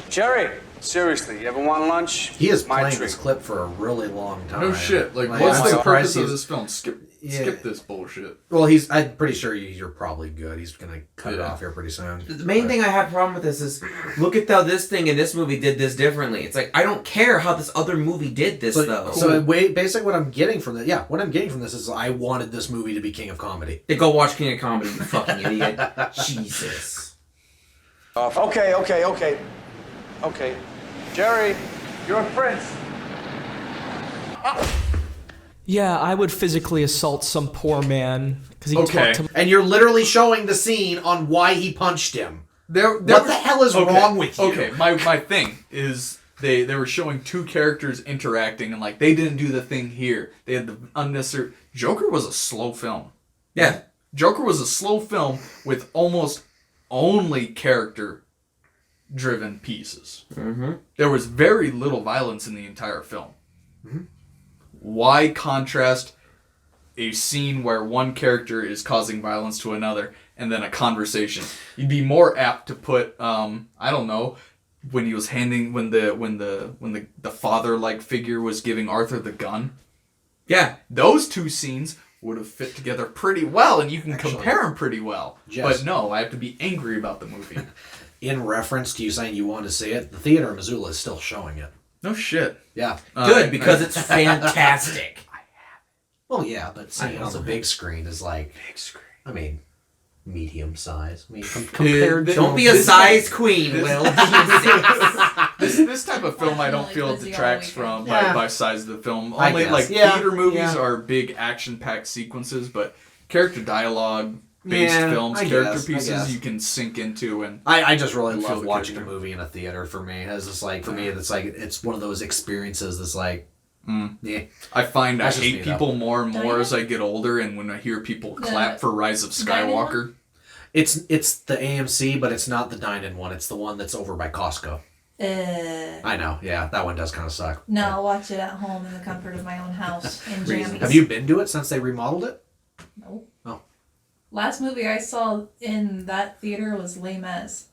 Jerry, seriously, you ever want lunch? He is My playing treat. this clip for a really long time. No shit. Like I'm what's the purpose surprised of this film? Skip this bullshit. Well, I'm pretty sure you're probably good. He's gonna cut it off here pretty soon. The main thing I have a problem with this is, look at how this thing in this movie did this differently. It's like, I don't care how this other movie did this, though. So basically what I'm getting from this is I wanted this movie to be King of Comedy. They go watch King of Comedy, you fucking idiot. Jesus. Okay. Jerry, you're a prince. Yeah, I would physically assault some poor man because he talked to. And you're literally showing the scene on why he punched him. What the hell is wrong with you? Okay, my thing is they were showing two characters interacting and like they didn't do the thing here. They had the unnecessary. Joker was a slow film. Yeah, Joker was a slow film with almost only character-driven pieces. Mm-hmm. There was very little violence in the entire film. Mm-hmm. Why contrast a scene where one character is causing violence to another and then a conversation? You'd be more apt to put, I don't know, when he was when the father-like figure was giving Arthur the gun. Yeah, those two scenes would have fit together pretty well, and you can compare them pretty well. But no, I have to be angry about the movie. In reference to you saying you want to see it, the theater in Missoula is still showing it. No shit. Yeah. Good, because it's fantastic. Well, yeah, but seeing it on the big screen is like... Big screen. I mean, medium size. I mean, compared to... Don't be a size queen, Will. This type of film I don't feel detracts from by size of the film. Only theater movies are big action-packed sequences, but character dialogue... based films, character pieces you can sink into, and I just really love watching a movie in a theater. For me, it's just like it's one of those experiences that's like, yeah. I find I hate people more and more as I get older, and when I hear people clap for Rise of Skywalker, it's the AMC, but it's not the dine-in one. It's the one that's over by Costco. I know, yeah, that one does kind of suck. No, I'll watch it at home in the comfort of my own house in jammies. Have you been to it since they remodeled it? No. Oh. Last movie I saw in that theater was Les Mis.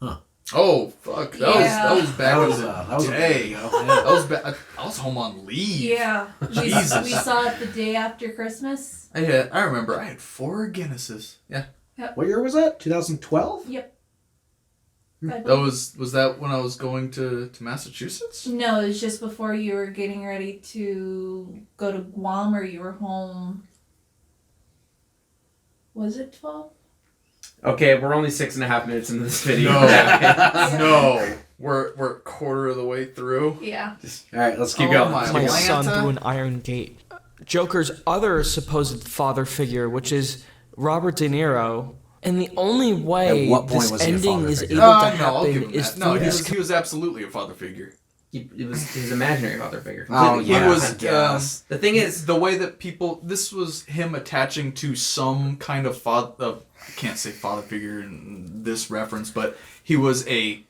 Huh. Oh fuck! That was back in the day. I was home on leave. Yeah, we saw it the day after Christmas. I remember I had 4 Guinnesses. Yeah. What year was that? 2012. Yep. Was that when I was going to Massachusetts? No, it was just before you were getting ready to go to Guam, or you were home. Was it 12? Okay, we're only 6.5 minutes into this video. No. We're a quarter of the way through. Yeah. All right, let's keep going. My son through an iron gate. Joker's other supposed father figure, which is Robert De Niro, and the only way this ending is able to happen is through this. He was absolutely a father figure. It was his imaginary father figure. Oh, It yeah. was. The thing is, the way that people. This was him attaching to some kind of father. I can't say father figure in this reference, but he was a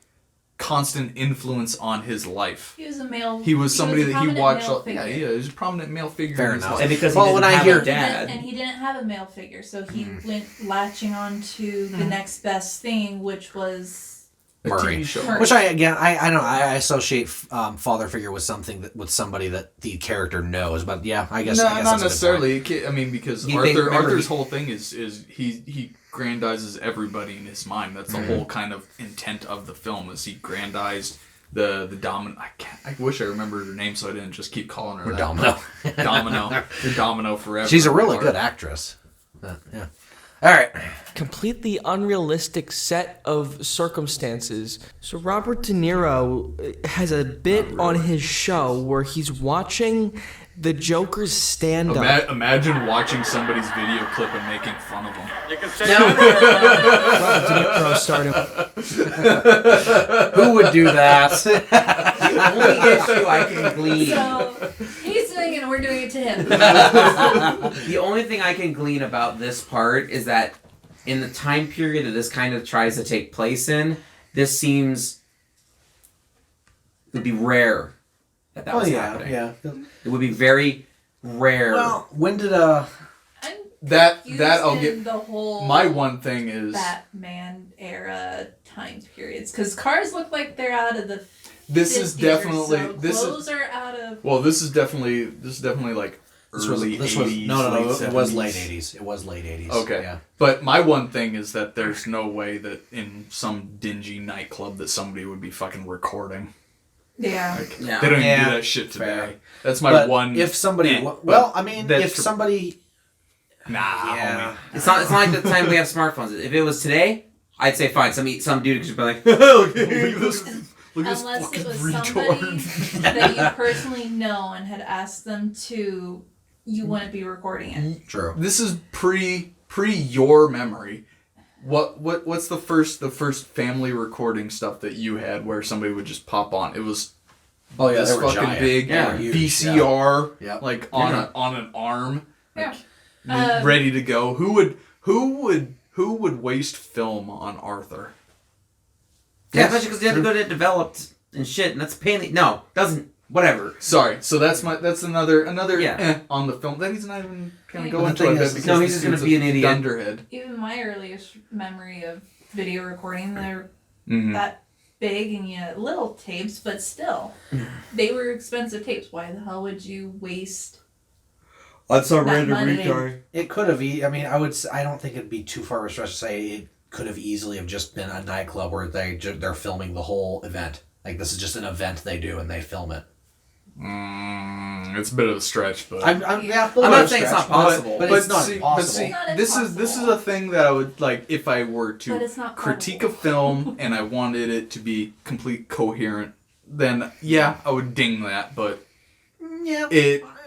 constant influence on his life. He was a male. He was somebody that he watched. Yeah, he was a prominent male figure. Fair in his enough. life. and because Well, he when didn't I have hear- a dad, and he didn't have a male figure, so he went latching on to the next best thing, which was A Murray. TV show. Murray. Which I know I associate father figure with somebody that the character knows, but yeah, I guess No, I guess not that's a good point. necessarily. I mean, because You think- remember Arthur's he- whole thing is he grandizes everybody in his mind. That's the whole kind of intent of the film. Is he grandized the dominant? I wish I remembered her name so I didn't just keep calling her that. Domino. Domino. The Domino forever. She's a really good actress. Yeah. All right. Completely unrealistic set of circumstances. So Robert De Niro has a bit on his show where he's watching the Joker's stand-up. Imagine watching somebody's video clip and making fun of them. Robert De Niro started. Who would do that? the only issue I can glean. so he's doing it and we're doing it to him. The only thing I can glean about this part is that in the time period that this kind of tries to take place in, this seems it would be rare that was happening. yeah. It would be very rare. Well, when did I'm That confused I'll in get. the whole My one thing is Batman era time periods because cars look like they're out of the. this is 50s or definitely so. this Clothes is are out of. well this is definitely like early this was 80s. no, late it was 70s. late 80s. It was late 80s. Okay. Yeah. But my one thing is that there's no way that in some dingy nightclub that somebody would be fucking recording. Yeah. Like, Yeah. they don't even Yeah, do that shit today. fair. That's my But one. if somebody But well, I mean, that's if somebody nah, yeah. homie. It's not like the time we have smartphones. If it was today, I'd say fine. Some dude could just be like, look at this. Look at this Unless fucking it was retard. somebody that you personally know and had asked them to, you wouldn't be recording it. True. This is pre your memory. What's the first family recording stuff that you had where somebody would just pop on? It was Oh yeah, this they were fucking giant. big They were huge, VCR, yeah. like on an arm, Yeah. ready to go. Who would waste film on Arthur? Yeah, especially because you have to go to it developed and shit, and that's a pain. No, doesn't. Whatever. Sorry, so that's another Yeah. on the film that he's not even gonna Yeah. go The into thing it is- because No, he's this just gonna dude's be a an idiot. dunderhead. Even my earliest memory of video recording, they're Mhm. that big and little tapes, but still, they were expensive tapes. Why the hell would you waste? That's a random money. retard. It could have. I mean, I don't think it'd be too far of a stretch to say it could have easily have just been a nightclub where they're filming the whole event. Like this is just an event they do and they film it. It's a bit of a stretch, but I'm not saying it's not possible, but it's not see, impossible. But see, It's not this is a thing that I would like if I were But to it's not critique probable. a film and I wanted it to be complete coherent. Then yeah, I would ding that, but yeah,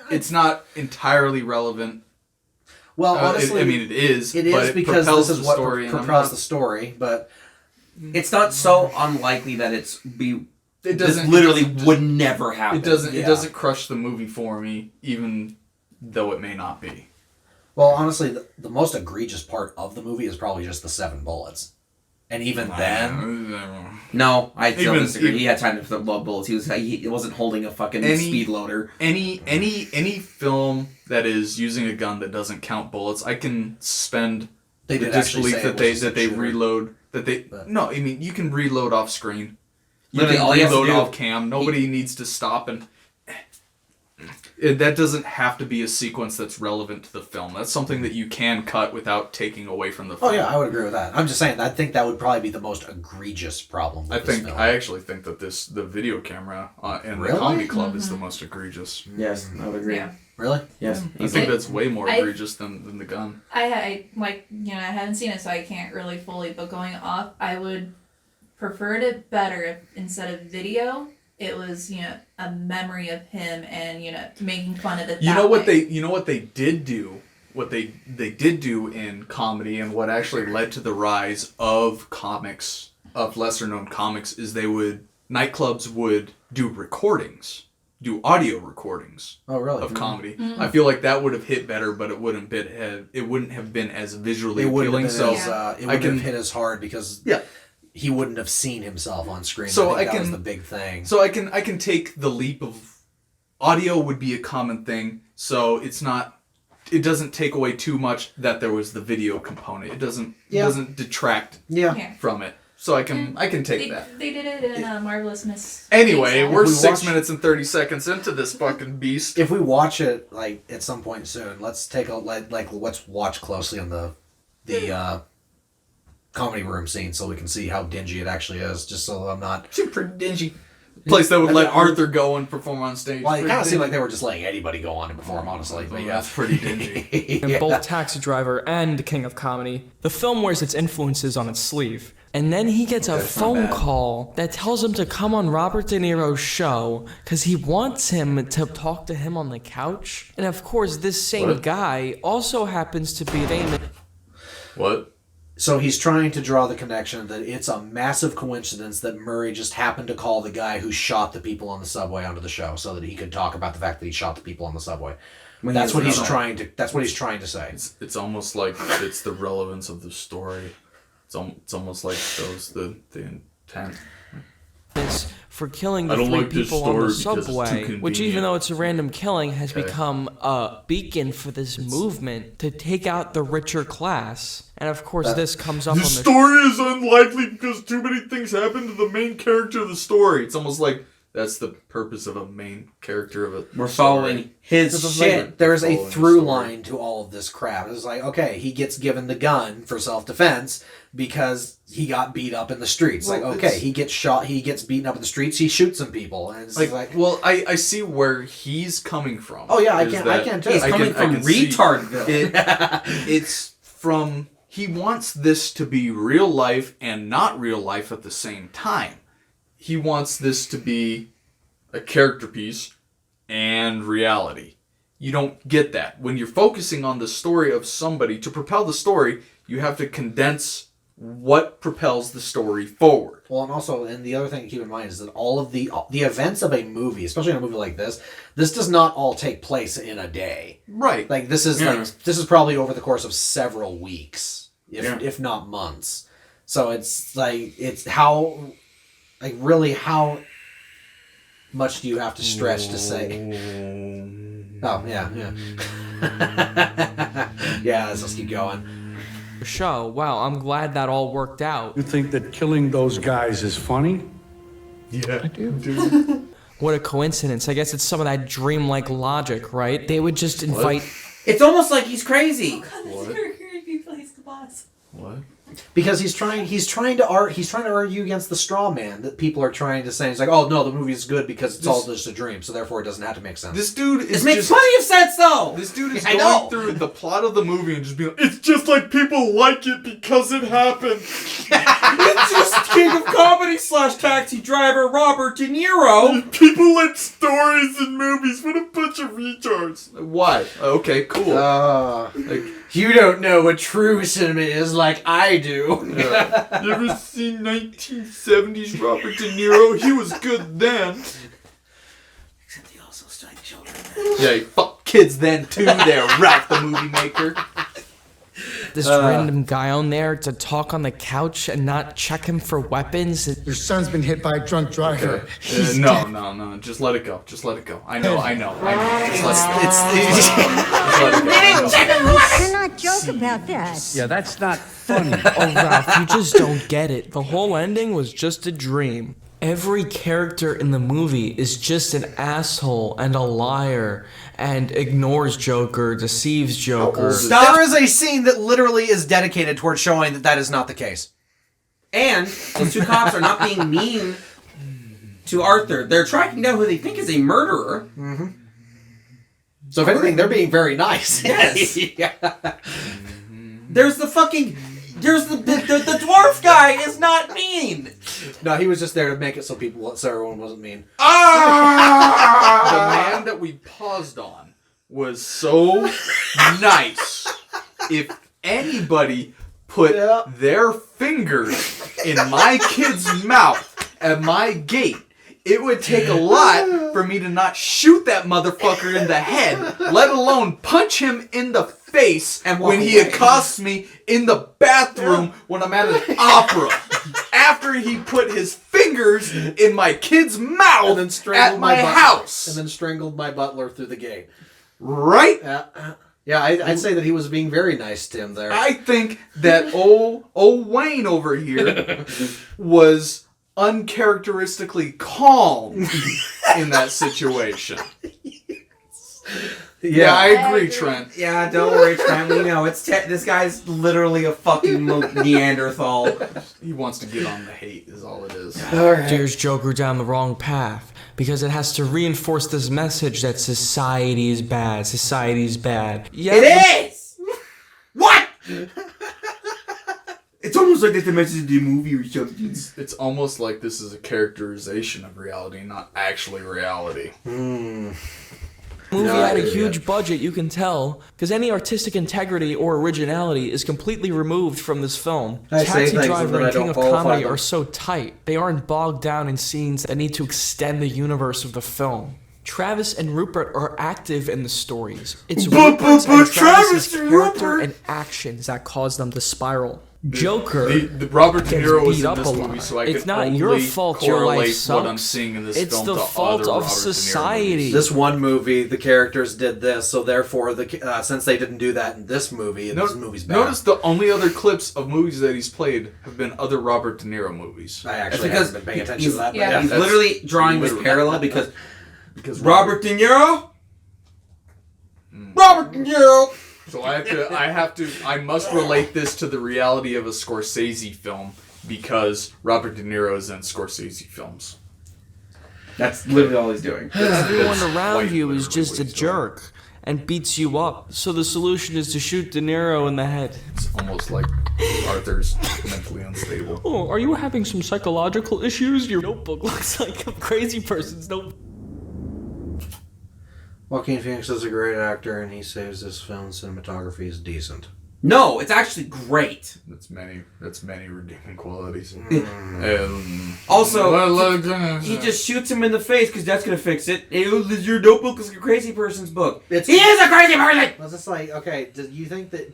it's not entirely relevant. Well, honestly, I mean it is. It but is because propels this is the what story, and I'm propels not- the story. But it's not so unlikely that it doesn't literally it doesn't would never happen. It doesn't. Yeah. It doesn't crush the movie for me, even though it may not be. well, honestly, the most egregious part of the movie is probably just the 7 bullets, and even then, No, I still Even- disagree. He had time to load bullets. He wasn't holding a fucking speed loader. Any film that is using a gun that doesn't count bullets, I can suspend They the did actually disbelief say that it they was a that they shooter. reload no. I mean you can reload off screen. You Literally, can all you have to reload do- off cam. Nobody needs to stop and. That doesn't have to be a sequence that's relevant to the film. That's something that you can cut without taking away from the film. oh yeah, I would agree with that. I'm just saying, I think that would probably be the most egregious problem. With this film. I actually think that the video camera in Really? the comedy club is the most egregious. Yes, I would agree. Yeah. Really? Yes, I think that's way more egregious than the gun. I I haven't seen it, so I can't really fully. But going off, I would prefer it better if instead of video, it was a memory of him and making fun of it. You know what they did do? What they did do in comedy and what actually led to the rise of comics, of lesser known comics, is they would nightclubs would do audio recordings. Oh, really? Of comedy. I feel like that would have hit better, but it wouldn't have been as visually appealing. It wouldn't have hit as hard because he wouldn't have seen himself on screen. So that was the big thing. So I can take the leap of audio would be a common thing. So it doesn't take away too much that there was the video component. It doesn't detract from it. So I can take that. They did it in Marvelous Miss. Anyway, we're 6 minutes and 30 seconds into this fucking beast. If we watch it like at some point soon, let's watch closely on the comedy room scene so we can see how dingy it actually is. Just so I'm not pretty dingy. Place that would let Arthur go and perform on stage. Well, it kind of seemed like they were just letting anybody go on and perform, honestly. But yeah, that's pretty dingy. In both Taxi Driver and King of Comedy, the film wears its influences on its sleeve. And then he gets a phone call that tells him to come on Robert De Niro's show because he wants him to talk to him on the couch. And of course, this same guy also happens to be famous. What? So he's trying to draw the connection that it's a massive coincidence that Murray just happened to call the guy who shot the people on the subway onto the show so that he could talk about the fact that he shot the people on the subway. That's what he's trying to say. It's almost like it's the relevance of the story. It's almost like shows the intent. For killing the three people on the subway, which even though it's a random killing, has become a beacon for this movement to take out the richer class. And of course, this comes up on the story is unlikely because too many things happen to the main character of the story. It's almost like that's the purpose of a main character of it. We're following his shit. Like, there's a through line to all of this crap. It's like, okay, he gets given the gun for self-defense because he got beat up in the streets. Well, like, okay, he gets shot, he gets beaten up in the streets, he shoots some people. And it's like well, I see where he's coming from. Oh yeah, I can too. He's coming from retardville. It's from, he wants this to be real life and not real life at the same time. He wants this to be a character piece and reality. You don't get that. When you're focusing on the story of somebody, to propel the story, you have to condense what propels the story forward. Well, and the other thing to keep in mind is that all of the events of a movie, especially in a movie like this does not all take place in a day. Right. Like this is probably over the course of several weeks, if not months. So it's how. Like, really, how much do you have to stretch to say? Oh, yeah. Yeah, let's keep going. Show. Wow, I'm glad that all worked out. You think that killing those guys is funny? Yeah, I do. What a coincidence. I guess it's some of that dreamlike logic, right? They would just invite... It's almost like he's crazy. Oh, God, that's very creepy. Plays the boss. What? Because he's trying to argue against the straw man that people are trying to say. He's like, oh no, the movie is good because it's all just a dream, so therefore it doesn't have to make sense. This dude is. This makes plenty of sense though. This dude is going through the plot of the movie and just being like, it's just like people like it because it happened. It's just King of Comedy / Taxi Driver Robert De Niro. People like stories and movies. What a bunch of retards. Why? Okay, cool. You don't know what true cinema is like I do. Yeah. You ever seen 1970s Robert De Niro? He was good then. Except he also studied children. Yeah, he fucked kids then too there, Ralph the movie maker. This random guy on there to talk on the couch and not check him for weapons. Your son's been hit by a drunk driver. No. Just let it go. I know. Cannot joke about that. Yeah, that's not funny. Oh, Ralph, you just don't get it. The whole ending was just a dream. Every character in the movie is just an asshole and a liar and ignores Joker, deceives Joker. There is a scene that literally is dedicated towards showing that is not the case. And those two cops are not being mean to Arthur. They're tracking down who they think is a murderer. Mm-hmm. So if anything, they're being very nice. Yes. Yeah. There's the dwarf guy is not mean. No, he was just there to make it so everyone wasn't mean. The man that we paused on was so nice. If anybody put their fingers in my kid's mouth at my gate, it would take a lot for me to not shoot that motherfucker in the head, let alone punch him in the face and when he accosts me in the bathroom when I'm at an opera. After he put his fingers in my kid's mouth at my house. And then strangled my butler through the gate. Right? Yeah, I'd say that he was being very nice to him there. I think that old Wayne over here was uncharacteristically calm in that situation. Yeah, I agree, Trent. Yeah, don't worry, Trent. We know this guy's literally a fucking Neanderthal. He wants to get on the hate, is all it is. Steers Joker down the wrong path because it has to reinforce this message that society is bad. Society is bad. Yeah, it is. What? It's almost like that's the message of the movie or something. It's almost like this is a characterization of reality, not actually reality. Movie had a huge budget, you can tell, because any artistic integrity or originality is completely removed from this film. Taxi Driver and King of Comedy are so tight, they aren't bogged down in scenes that need to extend the universe of the film. Travis and Rupert are active in the stories. It's Rupert's and Travis's character and actions that cause them to spiral. Joker the Robert De Niro was beat in up this a movie, lot. so I It's can not only your fault your life correlate sucks. what I'm seeing in this It's film the to fault other of Robert De Niro society. movies. This one movie, the characters did this, so therefore, since they didn't do that in this movie, this movie's bad. Notice the only other clips of movies that he's played have been other Robert De Niro movies. I actually haven't been paying attention to that. He's literally drawing this parallel because Robert De Niro. Robert De Niro. So I must relate this to the reality of a Scorsese film because Robert De Niro is in Scorsese films. That's literally all he's doing. Everyone around you is just a jerk and beats you up. So the solution is to shoot De Niro in the head. It's almost like Arthur's mentally unstable. Oh, are you having some psychological issues? Your notebook looks like a crazy person's notebook. Joaquin Phoenix is a great actor, and he says this film's cinematography is decent. No, it's actually great. That's many redeeming qualities. Also, he just shoots him in the face because that's gonna fix it. Your notebook is like a crazy person's book. He is a crazy person. Well, it's like, okay, do you think that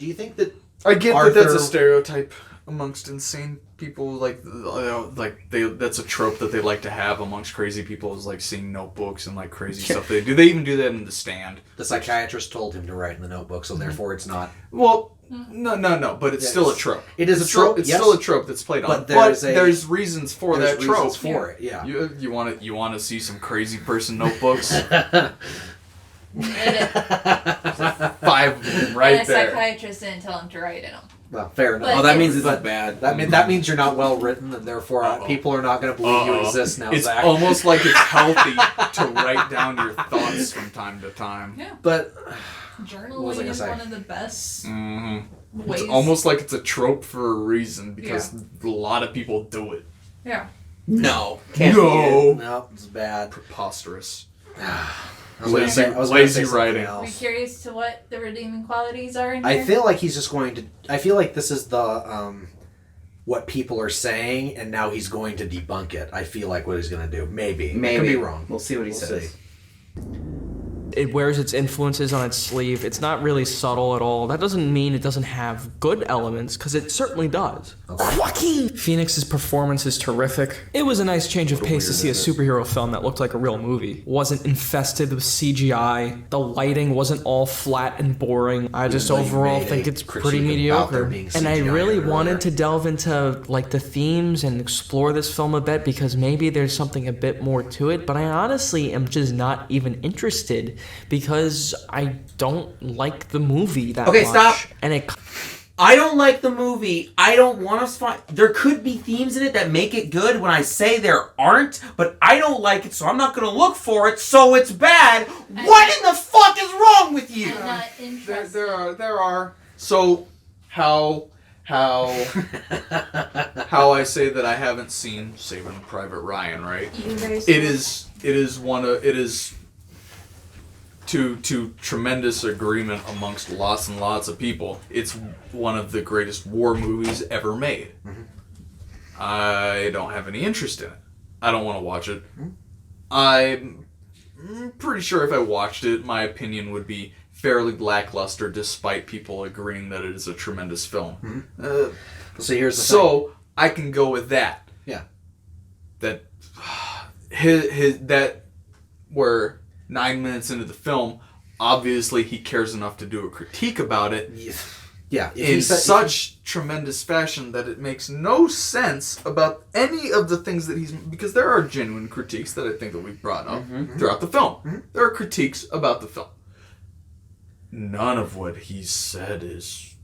I get Arthur, that that's a stereotype amongst insane people, like that's a trope that they like to have amongst crazy people, is like seeing notebooks and like crazy stuff. They even do that in The Stand. The psychiatrist told him to write in the notebook, so therefore it's not. Well, no, but it's still a trope. It is a trope. It's still a trope that's played on. But there's reasons for that trope. Reasons for it, yeah. You want to see some crazy person notebooks? 5 of them right and a there. psychiatrist didn't tell him to write in them. Well, fair enough. But that means it's bad. That means you're not well written, and therefore people are not going to believe you exist now. It's Zach. almost like it's healthy to write down your thoughts from time to time. Yeah. But journaling is one of the best ways. It's almost like it's a trope for a reason because a lot of people do it. Yeah. No. No, it's bad. Preposterous. Lazy writing. Are you curious to what the redeeming qualities are in here? I feel like he's just going to. I feel like this is the what people are saying, and now he's going to debunk it. I feel like what he's going to do. Maybe. I could be wrong. We'll see what he says. See. It wears its influences on its sleeve. It's not really subtle at all. That doesn't mean it doesn't have good elements, because it certainly does. Okay. Joaquin Phoenix's performance is terrific. It was a nice change of pace to see a superhero film that looked like a real movie. Wasn't infested with CGI. The lighting wasn't all flat and boring. I just overall think it's pretty mediocre. And I really wanted to delve into like the themes and explore this film a bit because maybe there's something a bit more to it, but I honestly am just not even interested because I don't like the movie that much. Okay, stop. And I don't like the movie. I don't want to find... There could be themes in it that make it good when I say there aren't, but I don't like it, so I'm not going to look for it, so it's bad. What in the fuck is wrong with you? I'm not interested. There are. So, how I say that I haven't seen Saving Private Ryan, right? It is to tremendous agreement amongst lots and lots of people. It's one of the greatest war movies ever made. I don't have any interest in it. I don't want to watch it. I'm pretty sure if I watched it, my opinion would be fairly lackluster, despite people agreeing that it is a tremendous film. So here's the thing. I can go with that. Yeah. That that we're 9 minutes into the film. Obviously, he cares enough to do a critique about it. Yeah. In such tremendous fashion that it makes no sense about any of the things that he's... Because there are genuine critiques that I think that we've brought up throughout the film. There are critiques about the film. None of what he's said is...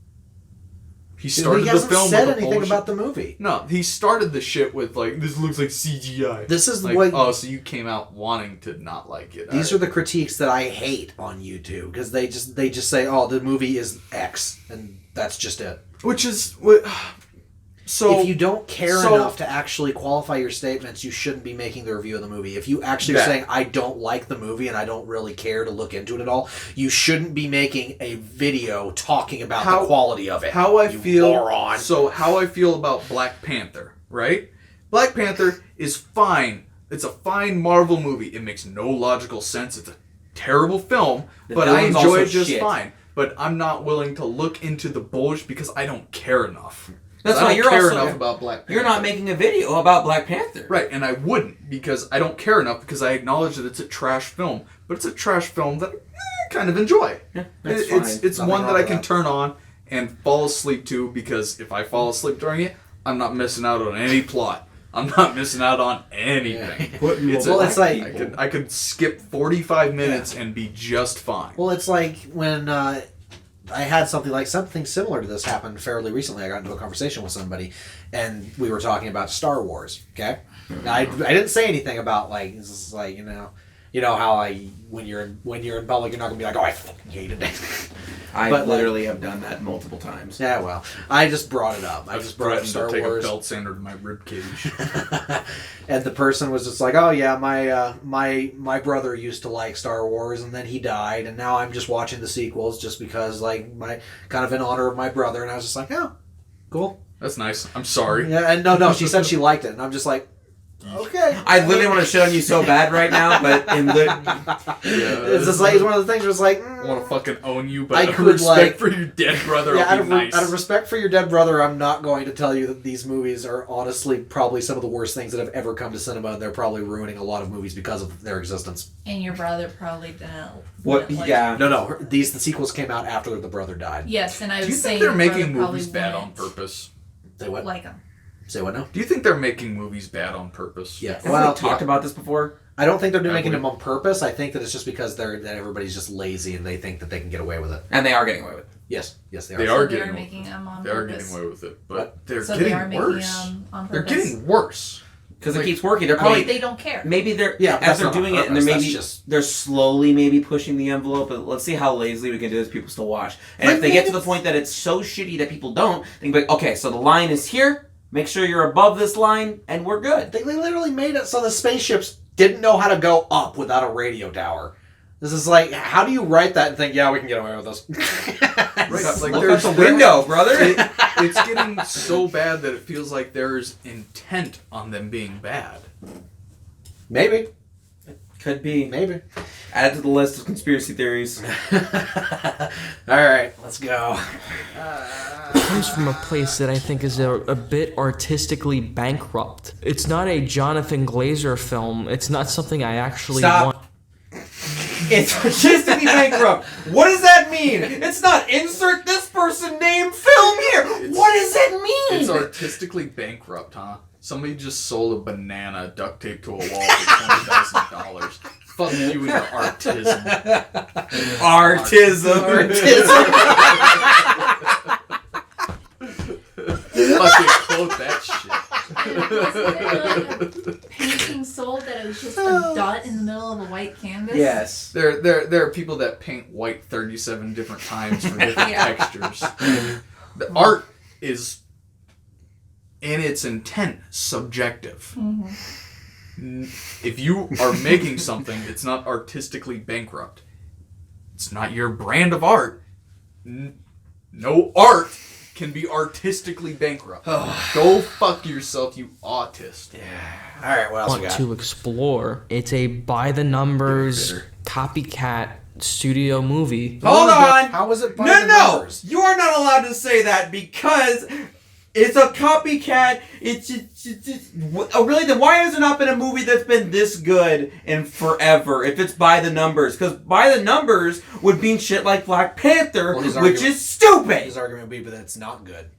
He started the film said with anything about the movie. No, he started the shit with like, this looks like CGI. This is like, what... Oh, so you came out wanting to not like it. These are the critiques that I hate on YouTube, because they just say, oh, the movie is X, and that's just it. Which is... what. So if you don't care enough to actually qualify your statements, you shouldn't be making the review of the movie. If you actually are saying, I don't like the movie and I don't really care to look into it at all, you shouldn't be making a video talking about the quality of it. How I feel... moron. So how I feel about Black Panther, right? Black Panther is fine. It's a fine Marvel movie. It makes no logical sense. It's a terrible film, but I enjoy it just fine. But I'm not willing to look into the bullshit because I don't care enough. That's why you're care also enough about Black Panther. You're not making a video about Black Panther. Right, and I wouldn't because I don't care enough because I acknowledge that it's a trash film. But it's a trash film that I kind of enjoy. Yeah, that's fine. It's one that I can turn on and fall asleep to because if I fall asleep during it, I'm not missing out on any plot. I'm not missing out on anything. Yeah. I could skip 45 minutes and be just fine. Well, it's like when... I had something similar to this happen fairly recently. I got into a conversation with somebody, and we were talking about Star Wars. Okay, now, I didn't say anything about this is like you know how when you're in public you're not gonna be like, oh, I fucking hated it. I literally have done that multiple times. Yeah, well, I just brought it up. I just brought up Star Wars. Take a belt sander to my rib cage. And the person was just like, oh yeah, my brother used to like Star Wars, and then he died, and now I'm just watching the sequels just because my kind of in honor of my brother. And I was just like, oh, cool. That's nice. I'm sorry. Yeah, and no, she said she liked it, and I'm just like, okay. I literally want to shit on you so bad right now, but it's just like, it's one of the things where it's like, I want to fucking own you, but I out of could, respect for your dead brother, yeah, I'll be nice. Out of respect for your dead brother, I'm not going to tell you that these movies are honestly probably some of the worst things that have ever come to cinema, and they're probably ruining a lot of movies because of their existence. And your brother probably didn't. What? Yeah. No. The sequels came out after the brother died. Yes, and I was Do you saying think they're making brother movies probably bad on wouldn't purpose? Say what? like them. Say what now? Do you think they're making movies bad on purpose? Yeah. Have we talked about this before? I don't think they're making them on purpose. I think that it's just because that everybody's just lazy and they think that they can get away with it. And they are getting away with it. Yes, they are. They are They're making them on They are purpose. getting away with it, but they're So getting they are making worse. them on They're purpose. getting worse. Because it keeps working. They're probably... they don't care. Maybe they're... Yeah, as they're not on doing it, and purpose, they're slowly maybe pushing the envelope, but let's see how lazily we can do this, people still watch. And if they get to the point that it's so shitty that people don't, they can be like, okay, so the line is here, make sure you're above this line, and we're good. They literally made it so the spaceships didn't know how to go up without a radio tower. This is like, how do you write that and think, yeah, we can get away with this? Right, like Look out the window, brother. It's getting so bad that it feels like there's intent on them being bad. Maybe. Could be. Maybe. Add it to the list of conspiracy theories. Alright, let's go. It comes from a place that I think is a bit artistically bankrupt. It's not a Jonathan Glazer film. It's not something I actually want. It's artistically bankrupt. What does that mean? It's not insert this person name film here. What does it mean? It's artistically bankrupt, huh? Somebody just sold a banana duct taped to a wall for $20,000. Fuck you and your artism. Fucking quote that shit. Painting sold that it was just a dot in the middle of a white canvas. Yes. There are people that paint white 37 different times for different textures. The art is, in its intent, subjective. Mm-hmm. If you are making something, it's not artistically bankrupt. It's not your brand of art. No art can be artistically bankrupt. Go fuck yourself, you autist. Yeah. All right, what else we Want got? to explore. It's a by the numbers copycat studio movie. Hold on. How was it by No, the no. numbers? You are not allowed to say that because it's a copycat. It's really, then why has there not been a movie that's been this good in forever if it's by the numbers? Because by the numbers would mean shit like Black Panther, which is stupid. His argument would be that it's not good.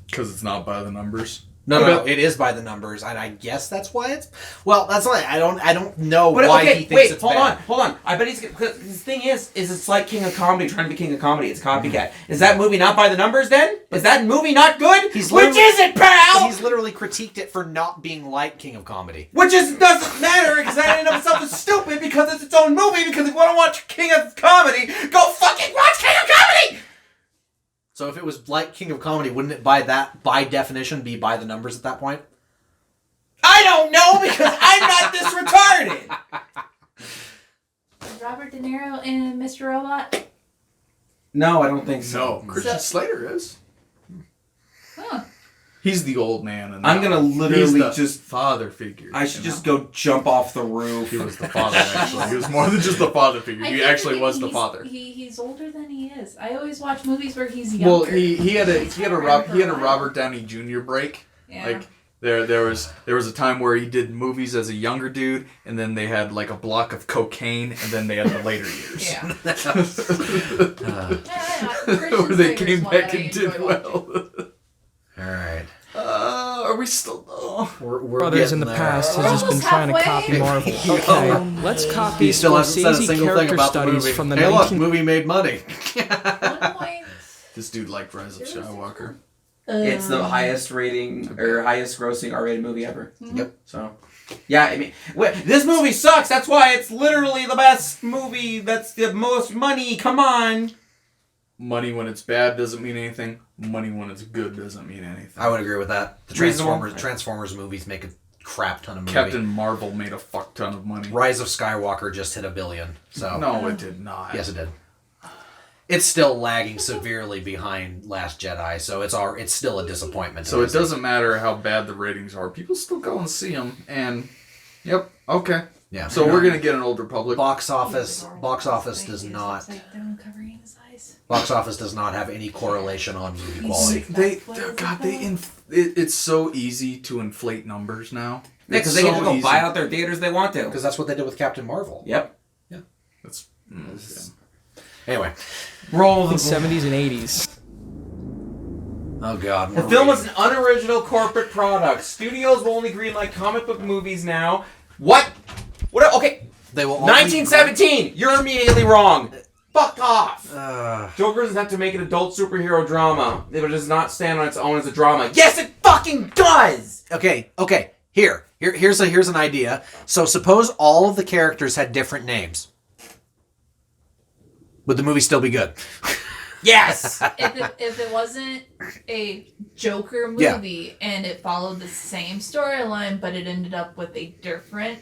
Because it's not by the numbers. No, it is by the numbers, and I guess that's why it's. Well, that's why I don't know why he thinks it's bad. Hold on. I bet because the thing is it's like King of Comedy trying to be King of Comedy. It's copycat. Is that movie not by the numbers then? Is that movie not good? Which is it, pal? He's literally critiqued it for not being like King of Comedy. Which doesn't matter because that in and of itself is stupid because it's its own movie. Because if you want to watch King of Comedy, go fucking watch King of Comedy. So if it was like King of Comedy, wouldn't it by definition be by the numbers at that point? I don't know because I'm not this retarded. Is Robert De Niro in Mr. Robot? No, I don't think so. No, Christian Slater is. Huh. He's the old man. And I'm gonna literally he's the just father figure. I should just go jump off the roof. He was the father, actually. He was more than just the father figure. He actually was the father. He's older than he is. I always watch movies where he's younger. Well, he had a Robert Downey Jr. break. Yeah. Like there was a time where he did movies as a younger dude, and then they had like a block of cocaine, and then they had the later years. Yeah. Where they came back and did well. All right. Are we still? We're Brothers in the there. past has just been trying to copy Marvel. Okay, let's copy He still hasn't said a Scorsese single thing character about the studies movie. from the Hey, look, 19... movie made money. This dude liked Rise of Skywalker. It's the highest rating or highest grossing R-rated movie ever. Yep. So, yeah, I mean, this movie sucks. That's why it's literally the best movie. That's the most money. Come on. Money when it's bad doesn't mean anything. Money when it's good doesn't mean anything. I would agree with that. The Transformers movies make a crap ton of money. Captain Marvel made a fuck ton of money. Rise of Skywalker just hit $1 billion. So no, it did not. Yes, it did. It's still lagging severely behind Last Jedi, so it's still a disappointment. So it doesn't matter how bad the ratings are. People still go and see them, and yep, okay. Yeah. So we're gonna get an Old Republic. Box office does not. Box office does not have any correlation on movie quality. It's so easy to inflate numbers now. Yeah, because they can just go buy out their theaters they want to. Because that's what they did with Captain Marvel. Yep. Yeah. That's. Anyway, roll the 70s and 80s. Oh God. The film is an unoriginal corporate product. Studios will only greenlight comic book movies now. What? What? Okay. They will. 1917. You're immediately wrong. Fuck off. Joker doesn't have to make an adult superhero drama. It does not stand on its own as a drama. Yes, it fucking does. Okay. Here's an idea. So suppose all of the characters had different names. Would the movie still be good? Yes. If it wasn't a Joker movie and it followed the same storyline, but it ended up with a different.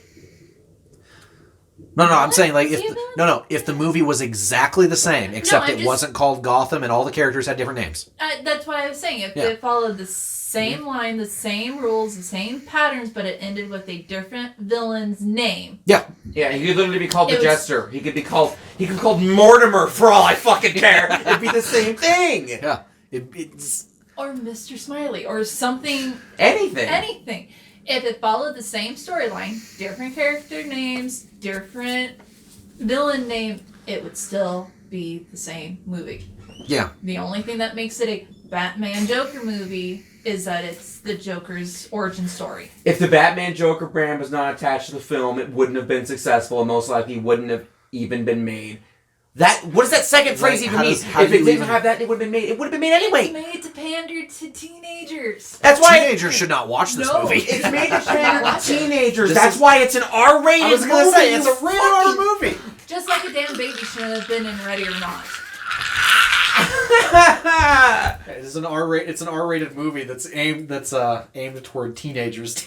No, I'm saying like if the movie was exactly the same except it wasn't called Gotham and all the characters had different names. That's what I was saying. If it followed the same line, the same rules, the same patterns, but it ended with a different villain's name. Yeah. Yeah, he could literally be called the Jester. He could be called Mortimer for all I fucking care. It'd be the same thing. Yeah. It's or Mr. Smiley or something. Anything. If it followed the same storyline, different character names, different villain name, it would still be the same movie. Yeah. The only thing that makes it a Batman Joker movie is that it's the Joker's origin story. If the Batman Joker brand was not attached to the film, it wouldn't have been successful and most likely wouldn't have even been made. What does that second phrase even mean? If it didn't have that, it would have been made. It would have been made anyway. It's made to pander to teenagers. That's why teenagers should not watch this movie. It's made to pander to teenagers. That's why it's an R-rated movie. I was going to say, it's a rated R movie. Just like a damn baby shouldn't have been in Ready or Not. It's an R-rated movie that's aimed toward teenagers.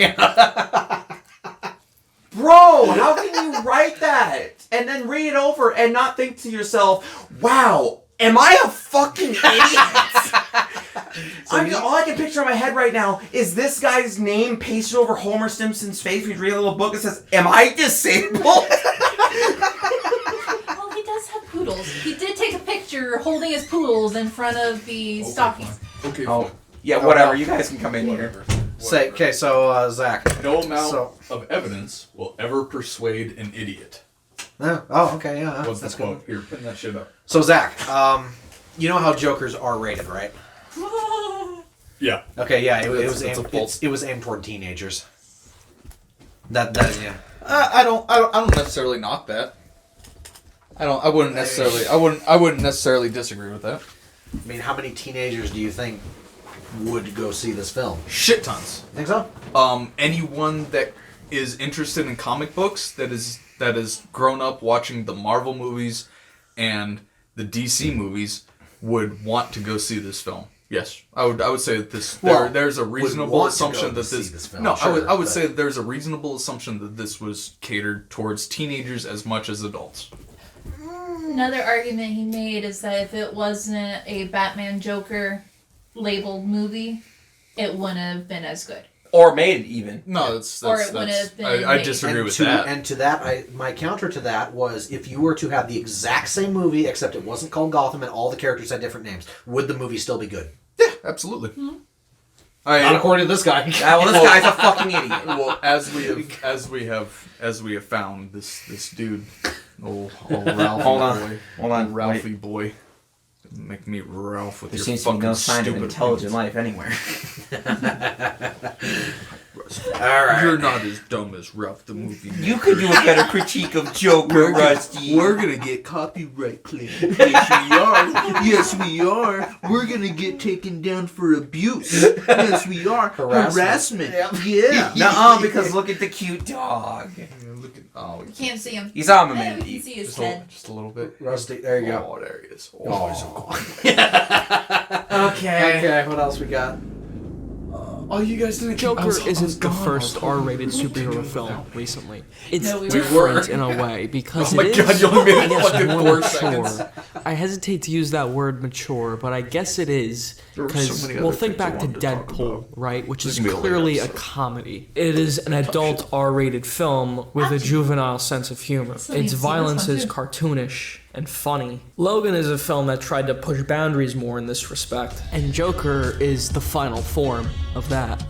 Bro, how can you write that and then read it over and not think to yourself, wow, Am I a fucking idiot? All I can picture in my head right now is this guy's name pasted over Homer Simpson's face when he's reading a little book that says, "Am I disabled?" Well, he does have poodles. He did take a picture holding his poodles in front of the stockings. Okay. Oh, yeah, whatever. You guys can come in here. Say, okay, so Zach. No amount of evidence will ever persuade an idiot. Okay, yeah. What's that's the quote? good. Here, pin that shit up. So Zach, you know how Joker's R-rated, right? Yeah. Okay, yeah. It was aimed toward teenagers. That yeah. I don't necessarily knock that. I wouldn't necessarily disagree with that. I mean, how many teenagers do you think would go see this film? Shit tons. Think so? Anyone that is interested in comic books that is grown up watching the Marvel movies and the DC movies would want to go see this film. Yes, I would say that this there's a reasonable assumption that this film, no, sure, I would say that there's a reasonable assumption that this was catered towards teenagers as much as adults. Another argument he made is that if it wasn't a Batman Joker labeled movie, it wouldn't have been as good. Or made even. No, I disagree with that. And to that, my counter to that was, if you were to have the exact same movie, except it wasn't called Gotham and all the characters had different names, would the movie still be good? Yeah, absolutely. Mm-hmm. Not according to this guy. This guy's a fucking idiot. Well, as we have found this dude, old Ralphie Hold on, Ralphie boy. Make me Ralph with there your seems to be fucking no sign of stupid intelligent life anywhere. All right. You're not as dumb as Ralph the movie. You could do a better critique of Joker, Rusty. We're gonna get copyright claim. Yes, we are. Yes, we are. We're gonna get taken down for abuse. Yes, we are. Harassment. Yeah. Nuh-uh, because look at the cute dog. Look at You can't see him. You saw him a Yeah, minute. we can see his just head. just a little bit. Rusty, there you go. Oh, there he is. Oh, he's so cool. Okay, what else we got? Oh, you guys didn't. Joker isn't the first R-rated superhero film recently. It's No, we different in a way because Oh my it God, is, you only made I it guess, fucking more 4 mature. seconds. I hesitate to use that word mature, but I guess it is There were so because many we'll other think things I back to wanted to talk Deadpool, about. right, which This is is gonna be a late clearly a episode. comedy. It is an adult R-rated film with a juvenile sense of humor. Its violence is cartoonish and funny. Logan is a film that tried to push boundaries more in this respect, and Joker is the final form of that.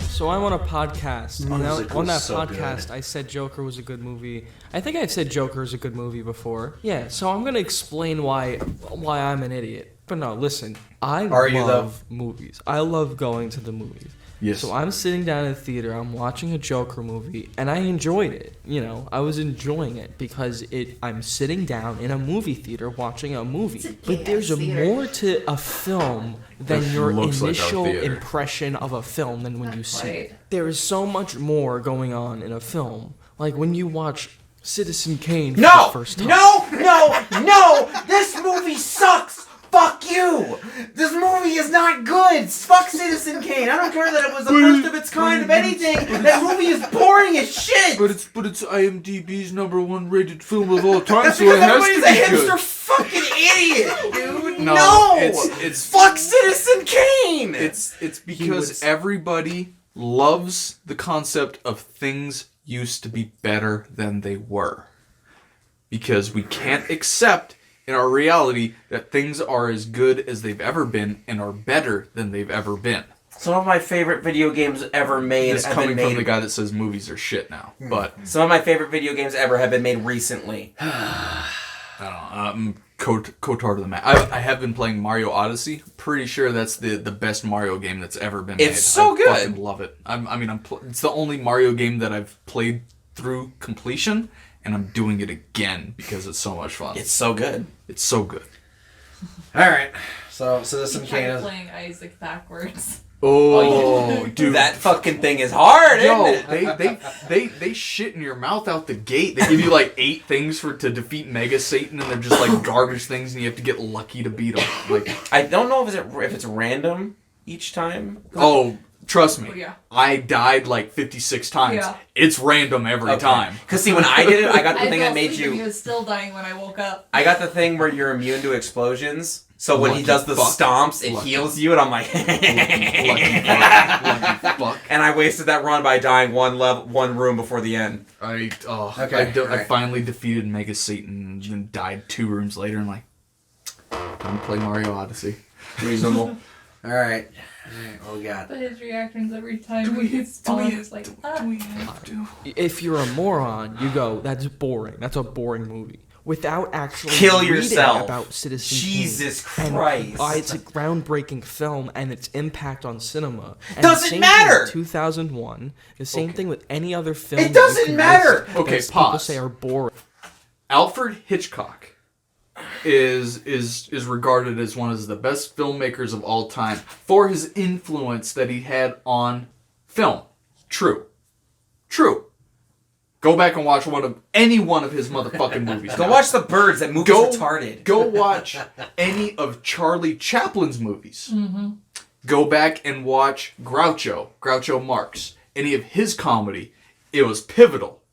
So I'm on a podcast. On that podcast, I said Joker was a good movie. I think I've said Joker is a good movie before. Yeah, so I'm gonna explain why I'm an idiot. But no, listen, I love movies. I love going to the movies. Yes. So I'm sitting down in the theater, I'm watching a Joker movie, and I enjoyed it. You know, I was enjoying it because I'm sitting down in a movie theater watching a movie. But there's more to a film than your initial impression of a film than when you see it. There is so much more going on in a film. Like when you watch Citizen Kane for the first time. No! This movie sucks! Fuck you! This movie is not good! Fuck Citizen Kane! I don't care that it was the first of its kind of anything! That movie is boring as shit! But it's IMDb's #1 rated film of all time, That's so it because has to everybody's be a hipster good. fucking idiot, dude! No, No! it's Fuck Citizen Kane! It's because everybody loves the concept of things used to be better than they were. Because we can't accept in our reality that things are as good as they've ever been and are better than they've ever been. Some of my favorite video games ever made It's coming from the guy that says movies are shit now. But some of my favorite video games ever have been made recently. I don't know. Kotar to the Max. I have been playing Mario Odyssey. Pretty sure that's the best Mario game that's ever been made. It's so good. I fucking love it. It's the only Mario game that I've played through completion, and I'm doing it again because it's so much fun. It's so good. It's so good. All right. So Citizen He Kane tried is... playing Isaac backwards. Oh, dude, that fucking thing is hard, Yo, isn't it? they shit in your mouth out the gate. They give you like 8 things to defeat Mega Satan, and they're just like garbage things, and you have to get lucky to beat them. Like, I don't know if it's random each time. oh, Trust me. Oh, yeah. I died like 56 times. Yeah. It's random every time. Because see, when I did it, I got the thing that made asleep you... and he was still dying when I woke up. I got the thing where you're immune to explosions. So when he does the stomps, it heals you, and I'm like... lucky fuck. And I wasted that run by dying one room before the end. I Right. finally defeated Mega Satan and then died 2 rooms later and like, I'm play Mario Odyssey. Reasonable. All right. What we got? But his reactions every time he spawned was like, If you're a moron, you go, that's boring. That's a boring movie. Without actually Kill reading yourself. about Citizen Jesus Kane. Christ. And, it's a groundbreaking film and its impact on cinema. And Doesn't the same matter! Thing with 2001. The same thing with any other film. It that you doesn't can matter! list Okay, that people pause. say are boring. Alfred Hitchcock is regarded as one of the best filmmakers of all time for his influence that he had on film. True. Go back and watch any one of his motherfucking movies. Go watch The Birds. That movie's retarded. Go watch any of Charlie Chaplin's movies. Mm-hmm. Go back and watch Groucho Marx. Any of his comedy. It was pivotal.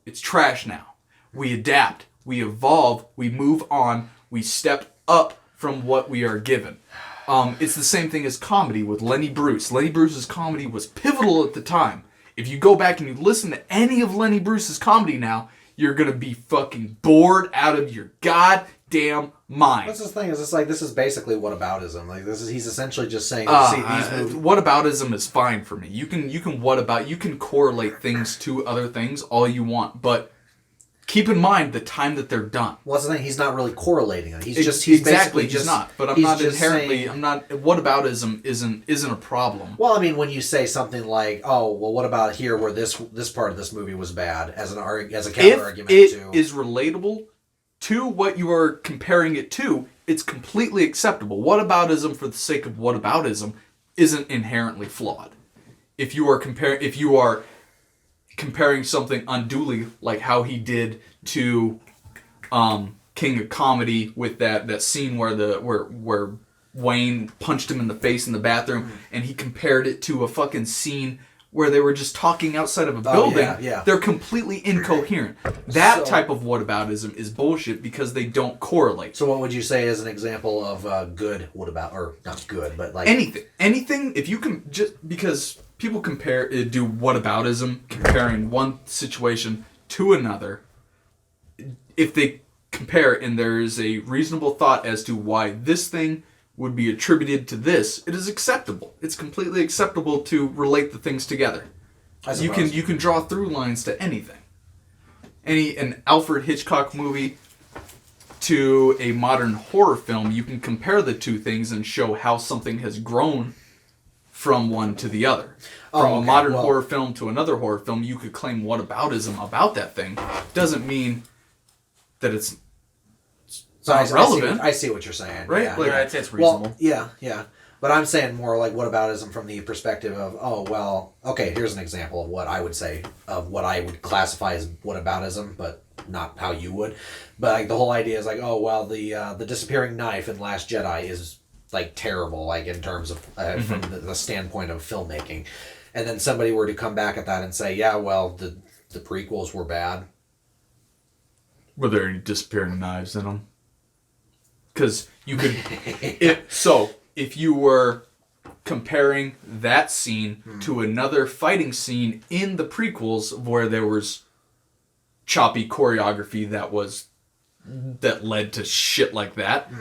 It's trash now. We adapt. We evolve. We move on. We step up from what we are given. It's the same thing as comedy with Lenny Bruce. Lenny Bruce's comedy was pivotal at the time. If you go back and you listen to any of Lenny Bruce's comedy now, you're going to be fucking bored out of your goddamn mind. What's this thing? Is this like, this is basically whataboutism. Like, he's essentially just saying, See, these movies. Whataboutism is fine for me. You can correlate things to other things all you want, but keep in mind the time that they're done. Well, that's the thing. He's not really correlating it. He's exactly just not. But I'm he's not just inherently. saying, I'm not. Whataboutism isn't a problem. Well, I mean, when you say something like, "Oh, well, what about here where this part of this movie was bad?" as a counter argument if to it is relatable to what you are comparing it to, it's completely acceptable. Whataboutism for the sake of whataboutism isn't inherently flawed. If you are comparing something unduly, like how he did to King of Comedy with that scene where Wayne punched him in the face in the bathroom, and he compared it to a fucking scene where they were just talking outside of a building. Yeah. They're completely incoherent. That type of whataboutism is bullshit because they don't correlate. So what would you say is an example of good whatabout, or not good, but like anything? If you can, just because people do whataboutism, comparing one situation to another. If they compare and there is a reasonable thought as to why this thing would be attributed to this, it is acceptable. It's completely acceptable to relate the things together. You can draw through lines to anything. An Alfred Hitchcock movie to a modern horror film, you can compare the two things and show how something has grown from one to the other. From a modern horror film to another horror film, you could claim whataboutism about that thing. Doesn't mean that it's not relevant. I see what you're saying. Right? Yeah. Like, I'd say it's reasonable. Well, yeah. But I'm saying more like whataboutism from the perspective of, here's an example of what I would say, of what I would classify as whataboutism, but not how you would. But like the whole idea is like, the disappearing knife in Last Jedi is like terrible, like in terms of from the standpoint of filmmaking. And then somebody were to come back at that and say, the prequels were bad. Were there any disappearing knives in them? Because you could... if you were comparing that scene to another fighting scene in the prequels where there was choppy choreography that led to shit like that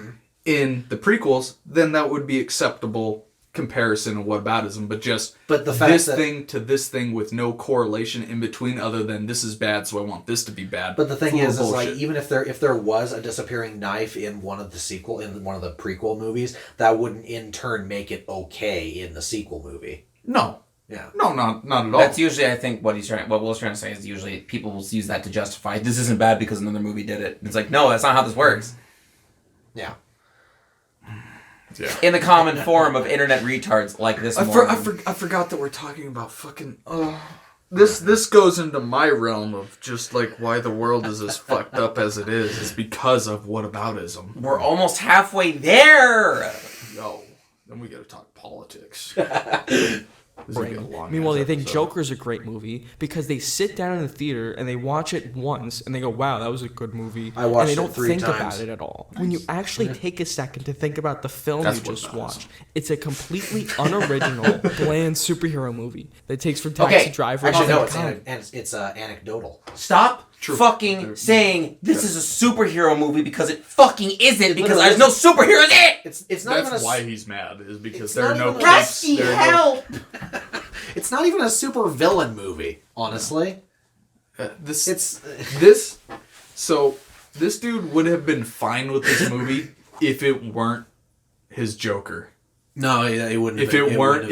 in the prequels, then that would be acceptable comparison of whataboutism. But the fact this thing to this thing with no correlation in between other than this is bad, so I want this to be bad. But the thing is like, even if there was a disappearing knife in one of the prequel movies, that wouldn't in turn make it okay in the sequel movie. No. Yeah. No, not at all. That's usually, I think, what Will's trying to say is usually people will use that to justify this isn't bad because another movie did it. It's like, no, that's not how this works. Yeah. Yeah. In the common form of internet retards like this I forgot that we're talking about fucking... This goes into my realm of just like why the world is as fucked up as it is because of whataboutism. We're almost halfway there! No. Then we gotta talk politics. Meanwhile, they think Joker's a great movie because they sit down in the theater and they watch it once and they go, "Wow, that was a good movie." I watched and they it don't 3 think times. about it at all. When you actually take a second to think about the film That's you what just matters. watched, it's a completely unoriginal, bland superhero movie that takes from Taxi Okay, Driver. actually, no, to it's anecdotal. Stop fucking saying this is a superhero movie because it fucking isn't because there's no superheroes in it! It's not That's even why he's mad, is because it's there are not no even Rusty, there are help! It's not even a super villain movie, honestly. This dude would have been fine with this movie if it weren't his Joker. No, it wouldn't. If it wasn't a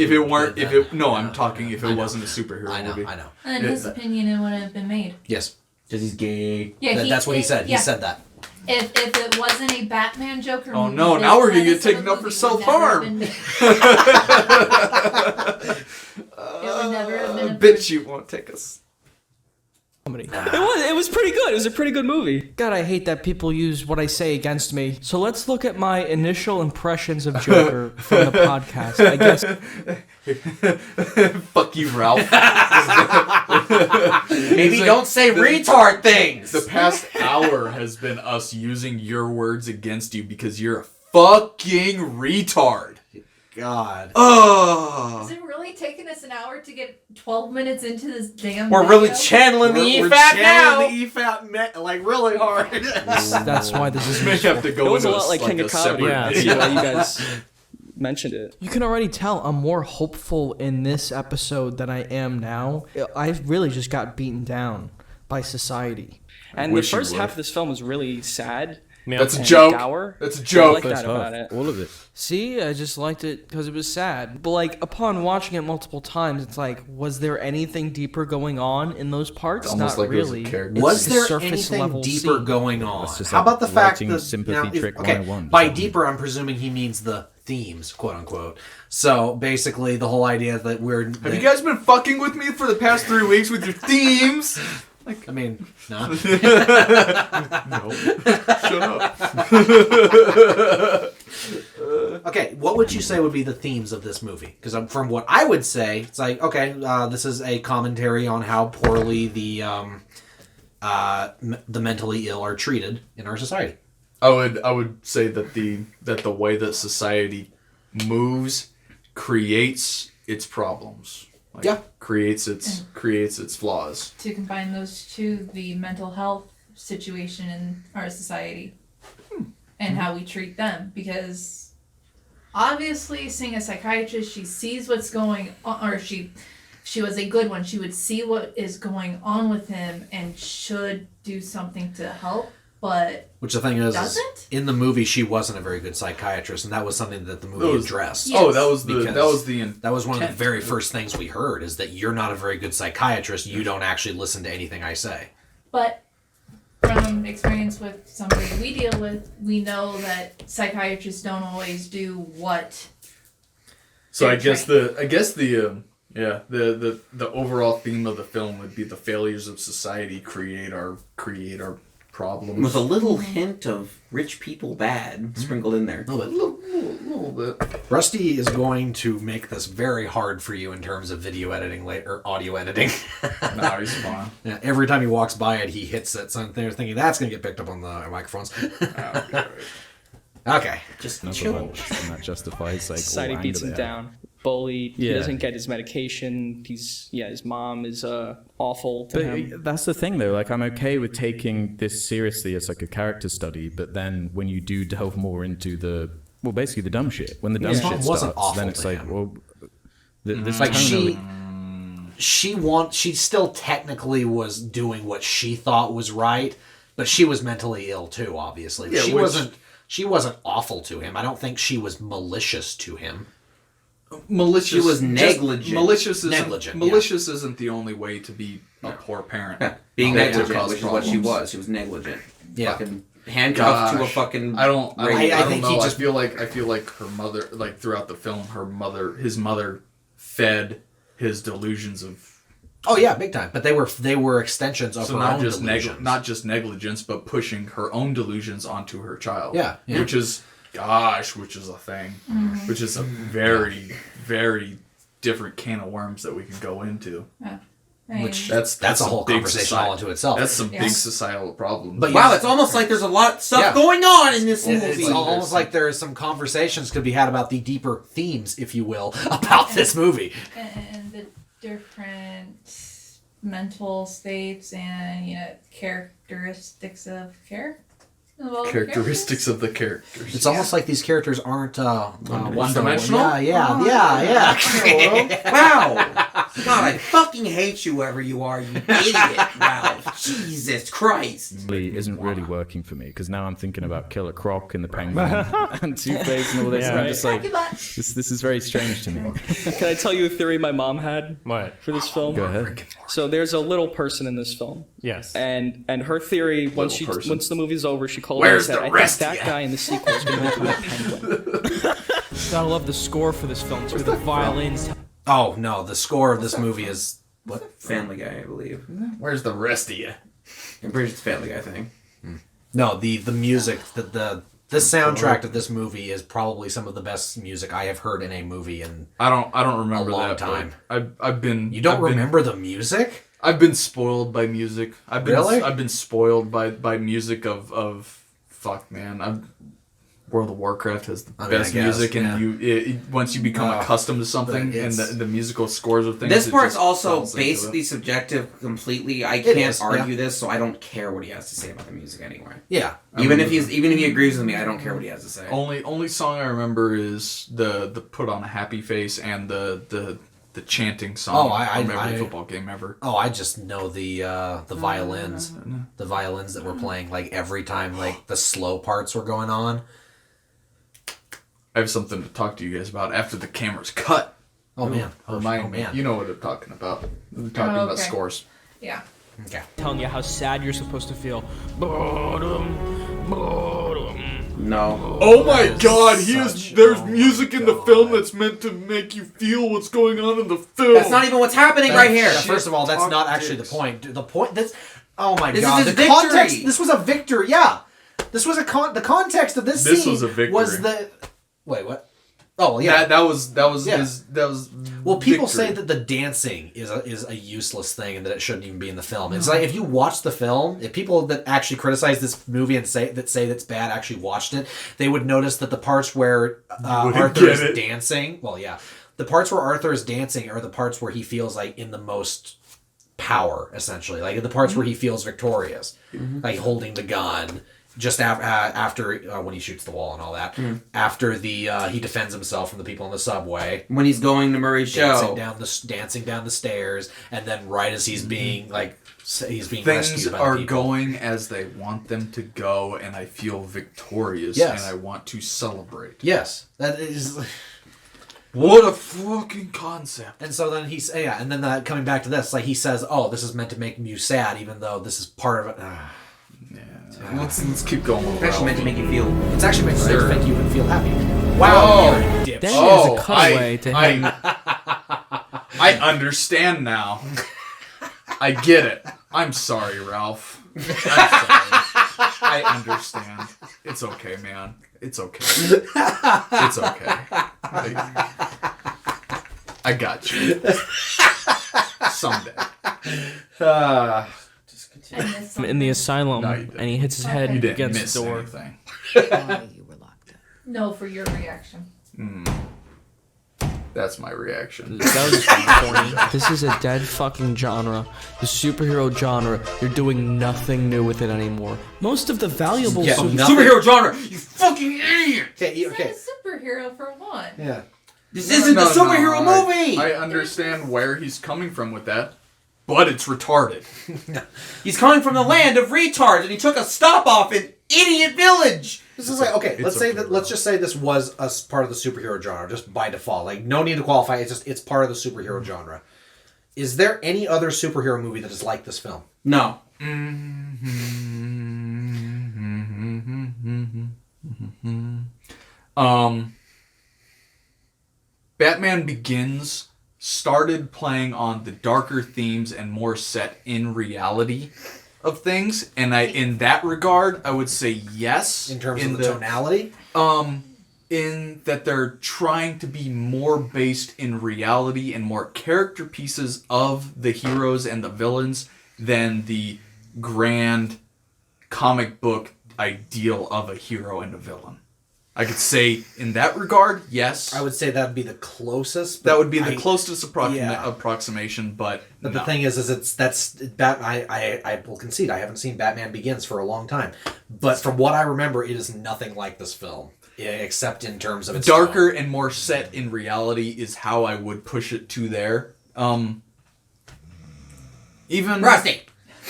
superhero movie. I know. And in his opinion, it would have been made. Yes. Because he's gay. Yeah, That's what he said. yeah. He said that. If it wasn't a Batman Joker Oh movie, no, this now we're gonna premise get of taken a up for movie self-harm. would never have been a Bitch, you won't take us. comedy. It was pretty good. It was a pretty good movie. God, I hate that people use what I say against me. So let's look at my initial impressions of Joker from the podcast. I guess. Fuck you, Ralph. Maybe don't say retard things! The past hour has been us using your words against you because you're a fucking retard. God. Is it really taking us an hour to get 12 minutes into this damn We're video? really channeling the We're EFAT now! channeling the EFAT like really hard. That's why this is. May have to go It was a into lot like King of Comedy. separate Yeah, that's video. why you guys mentioned it. You can already tell I'm more hopeful in this episode than I am now. I really just got beaten down by society. And the wish you first half would. of this film was really sad. That's a and joke. dour. That's a joke. I like that about it. All of it. See, I just liked it because it was sad. But like upon watching it multiple times, it's like, was there anything deeper going on in those parts? Almost Not like it was a really. character. It's Was a there surface anything level deeper scene. going on? That's just How like about the fact writing that sympathy trick okay, 101, by something. deeper, I'm presuming he means the themes, quote unquote. So basically, the whole idea that Have you guys been fucking with me for the past 3 weeks with your themes? I mean, no. No. Shut up. Okay, what would you say would be the themes of this movie? Because from what I would say, it's like, okay, this is a commentary on how poorly the mentally ill are treated in our society. I would say that the way that society moves creates its problems. Creates its flaws. To combine those two, the mental health situation in our society and how we treat them. Because obviously, seeing a psychiatrist, she sees what's going on, or she was a good one. She would see what is going on with him and should do something to help. But which the thing is, doesn't? In the movie, she wasn't a very good psychiatrist, and that was something that the movie addressed. Yes. Oh, that was one of the very first things we heard is that you're not a very good psychiatrist. You don't actually listen to anything I say. But from experience with somebody we deal with, we know that psychiatrists don't always do what. So I guess the overall theme of the film would be the failures of society create our problems. With a little hint of rich people bad sprinkled in there. A little bit. Rusty is going to make this very hard for you in terms of video editing or audio editing. No, he's fine. Yeah, every time he walks by it, he hits it. So they're thinking that's going to get picked up on the microphones. Okay. Just Not chill. so much, and that justifies like Society all beats anger him they down. Bullied. He Yeah. doesn't get his medication. His mom is awful to But him. that's the thing, though. Like, I'm okay with taking this seriously as like a character study, but then when you do delve more into basically the dumb shit. When the dumb His shit mom wasn't starts, then awful it's to like, him. well, this Like tonally- she still technically was doing what she thought was right, but she was mentally ill too. Obviously, Yeah, she wasn't awful to him. I don't think she was malicious to him. Malicious. She was negligent. Malicious Negligent, isn't the only way to be a poor parent. Being To negligent, cause which is what she problems. was. She was negligent. Yeah. Fucking handcuffed to a fucking. I don't know. he just- I feel like her mother, like throughout the film, his mother fed his delusions of. Oh yeah, big time. But they were extensions of So her not own just delusions. not just negligence, but pushing her own delusions onto her child. Yeah. Which is a thing. Which is a very, very different can of worms that we could go into. Yeah. Which that's a whole conversation all into itself. That's some big societal problems. But wow, it's almost like there's a lot of stuff going on in this movie. It's almost like there is some conversations could be had about the deeper themes, if you will, about this movie. And the different mental states and characteristics of characteristics of the characters. It's almost like these characters aren't one-dimensional. Yeah. Wow. God, I fucking hate you, whoever you are, you idiot, Ralph. Jesus Christ. Isn't really working for me because now I'm thinking about Killer Croc and the Penguin and Two-Face and all this. Yeah, And I'm right. just like, this is very strange to me. Can I tell you a theory my mom had? What? For this film? Go ahead. So there's a little person in this film. Yes. And her theory, once the movie's over, she called Where's me and the said, rest I think that guy in the sequel is going to become a penguin. Gotta love the score for this film, too. The violins. Oh, no. The score of this movie is... What? Family Guy, I believe. Where's the rest of you? I'm pretty sure it's Family Guy thing. No, the music, the soundtrack of this movie is probably some of the best music I have heard in a movie in I don't remember a long that time. I've been. You don't remember the music? I've been spoiled by music. I've been spoiled by music of fuck, man. World of Warcraft has the best music, and once you become accustomed to something and the musical scores of things. This part's also basically subjective completely. I can't argue this, so I don't care what he has to say about the music anyway. Yeah, even if he agrees with me, I don't care what he has to say. Only song I remember is the Put on a Happy Face and the chanting song from every football game ever. Oh, I just know the violins, the violins that were playing like every time like the slow parts were going on. I have something to talk to you guys about after the camera's cut. Oh man, remind me. You know what I'm talking about. I'm talking about scores. Yeah. Okay. Telling you how sad you're supposed to feel. No. Oh my God! There's music in the film that's meant to make you feel what's going on in the film. That's not even what's happening right here. First of all, that's not actually the point. The point that's oh my This God! is his The victory. context. This was a victory. Yeah. This was the context of this scene was a victory. was the wait what? Oh yeah, that was his Well, people victory. say that the dancing is a useless thing and that it shouldn't even be in the film. It's like if you watch the film, if people that actually criticize this movie and say that's bad actually watched it, they would notice that the parts where Arthur is dancing, the parts where Arthur is dancing are the parts where he feels like in the most power, essentially, like the parts where he feels victorious, like holding the gun. Just after when he shoots the wall and all that, after he defends himself from the people in the subway, when he's going to Murray's show, dancing down the stairs, and then right as he's being rescued things by are the people. going as they want them to go, and I feel victorious, Yes. and I want to celebrate. Yes, that is. What a fucking concept! And so then and then coming back to this, like he says, "Oh, this is meant to make you sad, even though this is part of it." Let's keep going. It's actually meant to make you feel. It's actually meant to make you feel happy. Wow, you're a dipshit. Then there's a cutaway to him. I understand now. I get it. I'm sorry, Ralph. I'm sorry. I understand. It's okay, man. It's okay. It's okay. I got you. Someday. In the asylum, and he hits his head against the door. Anything. No, for your reaction. That's my reaction. That was funny. This is a dead fucking genre. The superhero genre. You're doing nothing new with it anymore. Most of the valuable superhero genre. You fucking idiot. Okay. It's a superhero for one. Yeah. This isn't a superhero movie. I understand where he's coming from with that, but it's retarded. He's coming from the land of retards, and he took a stop off in Idiot Village. This is like let's just say this was a part of the superhero genre, just by default. Like no need to qualify. It's part of the superhero genre. Is there any other superhero movie that is like this film? No. Batman Begins started playing on the darker themes and more set in reality of things, and in that regard I would say yes. In terms of the tonality? in that they're trying to be more based in reality and more character pieces of the heroes and the villains than the grand comic book ideal of a hero and a villain. I could say in that regard, yes. I would say that would be the closest. That would be the closest approximation, but the no. thing is I will concede I haven't seen Batman Begins for a long time, but from what I remember, it is nothing like this film, except in terms of its darker and more set in reality is how I would push it to there. Even Rusty.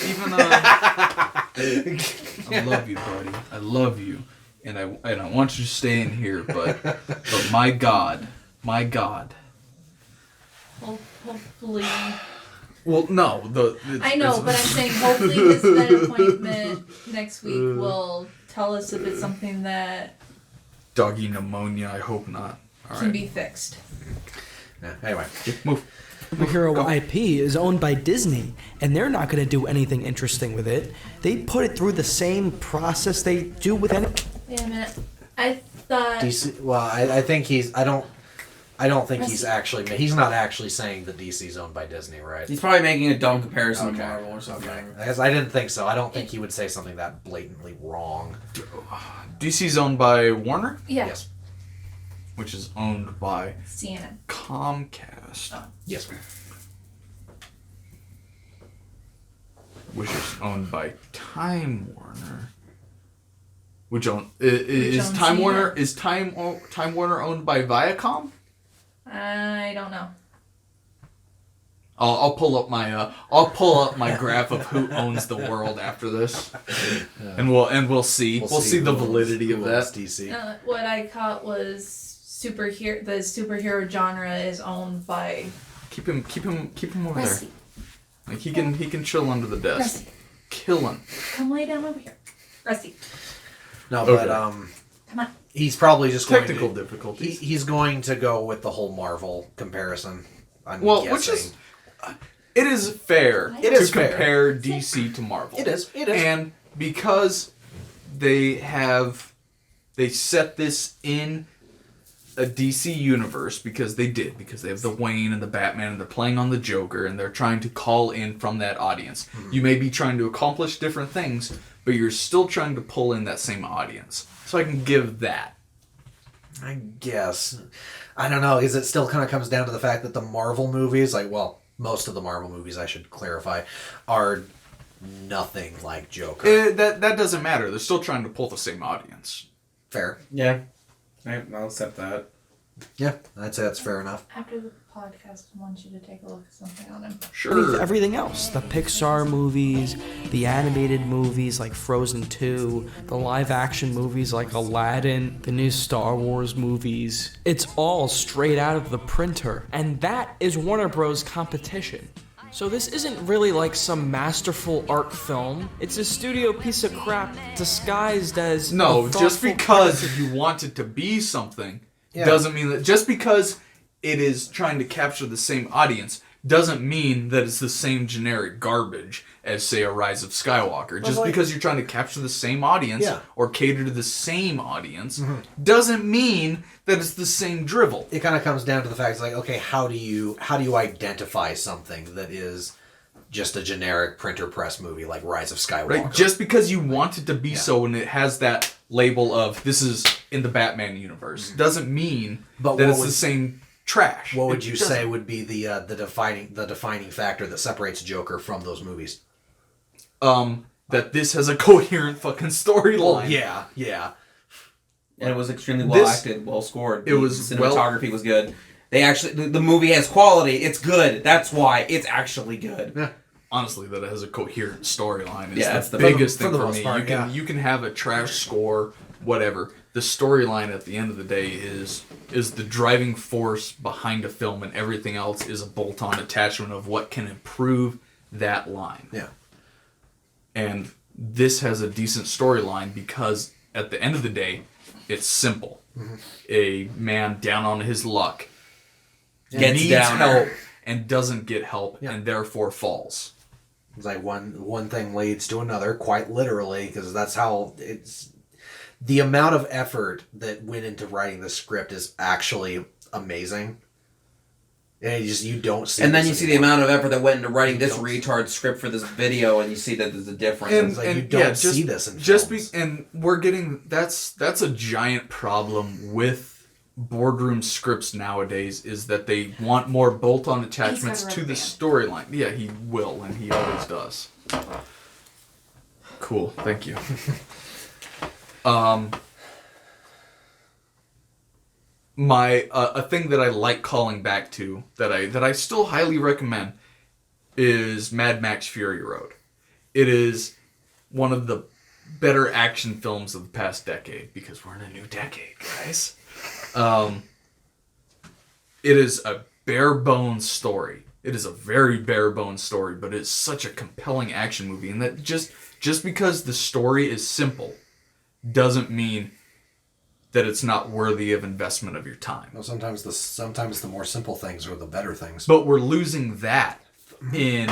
Even I love you, buddy. I love you. And I want you to stay in here, but my God. Hopefully. Well, no, I know, but I'm saying hopefully his vet appointment next week will tell us if it's something that doggy pneumonia. I hope not. All can right. be fixed. Yeah, anyway, move. Superhero IP is owned by Disney, and they're not going to do anything interesting with it. They put it through the same process they do with any. Wait a minute. I thought DC. Well, I think he's. I don't think he's actually. He's not actually saying that DC's owned by Disney, right? He's probably making a dumb comparison to Marvel or something. Okay. I guess I didn't think so. I don't think he would say something that blatantly wrong. DC's owned by Warner? Yeah. Yes. Which is owned by CNN. Comcast. Oh. Yes. Which is owned by Time Warner. Which is owns Time CNN? Warner? Is Time Warner owned by Viacom? I don't know. I'll pull up my graph of who owns the world after this, and we'll see the validity of that. DC. What I caught was the superhero genre is owned by. Keep him over Rusty. there. Like he can chill under the desk. Rusty. Kill him. Come lay down over here, Rusty. No, Okay. but Come on. he's probably just Technical going to, difficulties. He's going to go with the whole Marvel comparison. I'm guessing. Which is it is fair to compare DC to Marvel. It is. And because they set this in a DC universe because they have the Wayne and the Batman and they're playing on the Joker and they're trying to call in from that audience. Mm-hmm. You may be trying to accomplish different things, but you're still trying to pull in that same audience. So I can give that. I guess. I don't know. Is it still kind of comes down to the fact that the Marvel movies, most of the Marvel movies, I should clarify, are nothing like Joker. That doesn't matter. They're still trying to pull the same audience. Fair. Yeah. I'll accept that. Yeah, I'd say that's fair enough. After the podcast, I want you to take a look at something on him. With everything else, the Pixar movies, the animated movies like Frozen 2, the live-action movies like Aladdin, the new Star Wars movies, it's all straight out of the printer, and that is Warner Bros. Competition. So this isn't really like some masterful art film. It's a studio piece of crap disguised as no. Just because you want it to be something doesn't mean that. Just because it is trying to capture the same audience doesn't mean that it's the same generic garbage as, say, a Rise of Skywalker. Just because you're trying to capture the same audience or cater to the same audience doesn't mean that it's the same drivel. It kind of comes down to the fact, okay, how do you identify something that is just a generic printer press movie like Rise of Skywalker? Right? Just because you want it to be so and it has that label of this is in the Batman universe doesn't mean that it's the same trash. What would you say would be the defining factor that separates Joker from those movies? That this has a coherent fucking storyline. Yeah. And it was extremely well acted, well scored. The cinematography was good. They actually the movie has quality. It's good. That's why it's actually good. Yeah. Honestly, that it has a coherent storyline is the biggest thing for for most me. part, You can have a trash score, whatever. The storyline at the end of the day is the driving force behind a film, and everything else is a bolt-on attachment of what can improve that line. Yeah. And this has a decent storyline because at the end of the day, it's simple. Mm-hmm. A man down on his luck needs help and doesn't get help and therefore falls. It's like one thing leads to another, quite literally, because that's how it's. the amount of effort that went into writing the script is actually amazing. And you don't see. And then you see the amount of effort that went into writing this retard script for this video, and you see that there's a difference. And you don't see this in films. And we're getting that's a giant problem with boardroom scripts nowadays, is that they want more bolt-on attachments to the storyline. Yeah, he will, and he always does. Cool, thank you. A thing that I like calling back to, that I still highly recommend, is Mad Max Fury Road. It is one of the better action films of the past decade, because we're in a new decade, guys. It is a bare bones story. It is a very bare bones story, but it's such a compelling action movie, and that just because the story is simple doesn't mean that it's not worthy of investment of your time. Well, sometimes the more simple things are the better things. But we're losing that in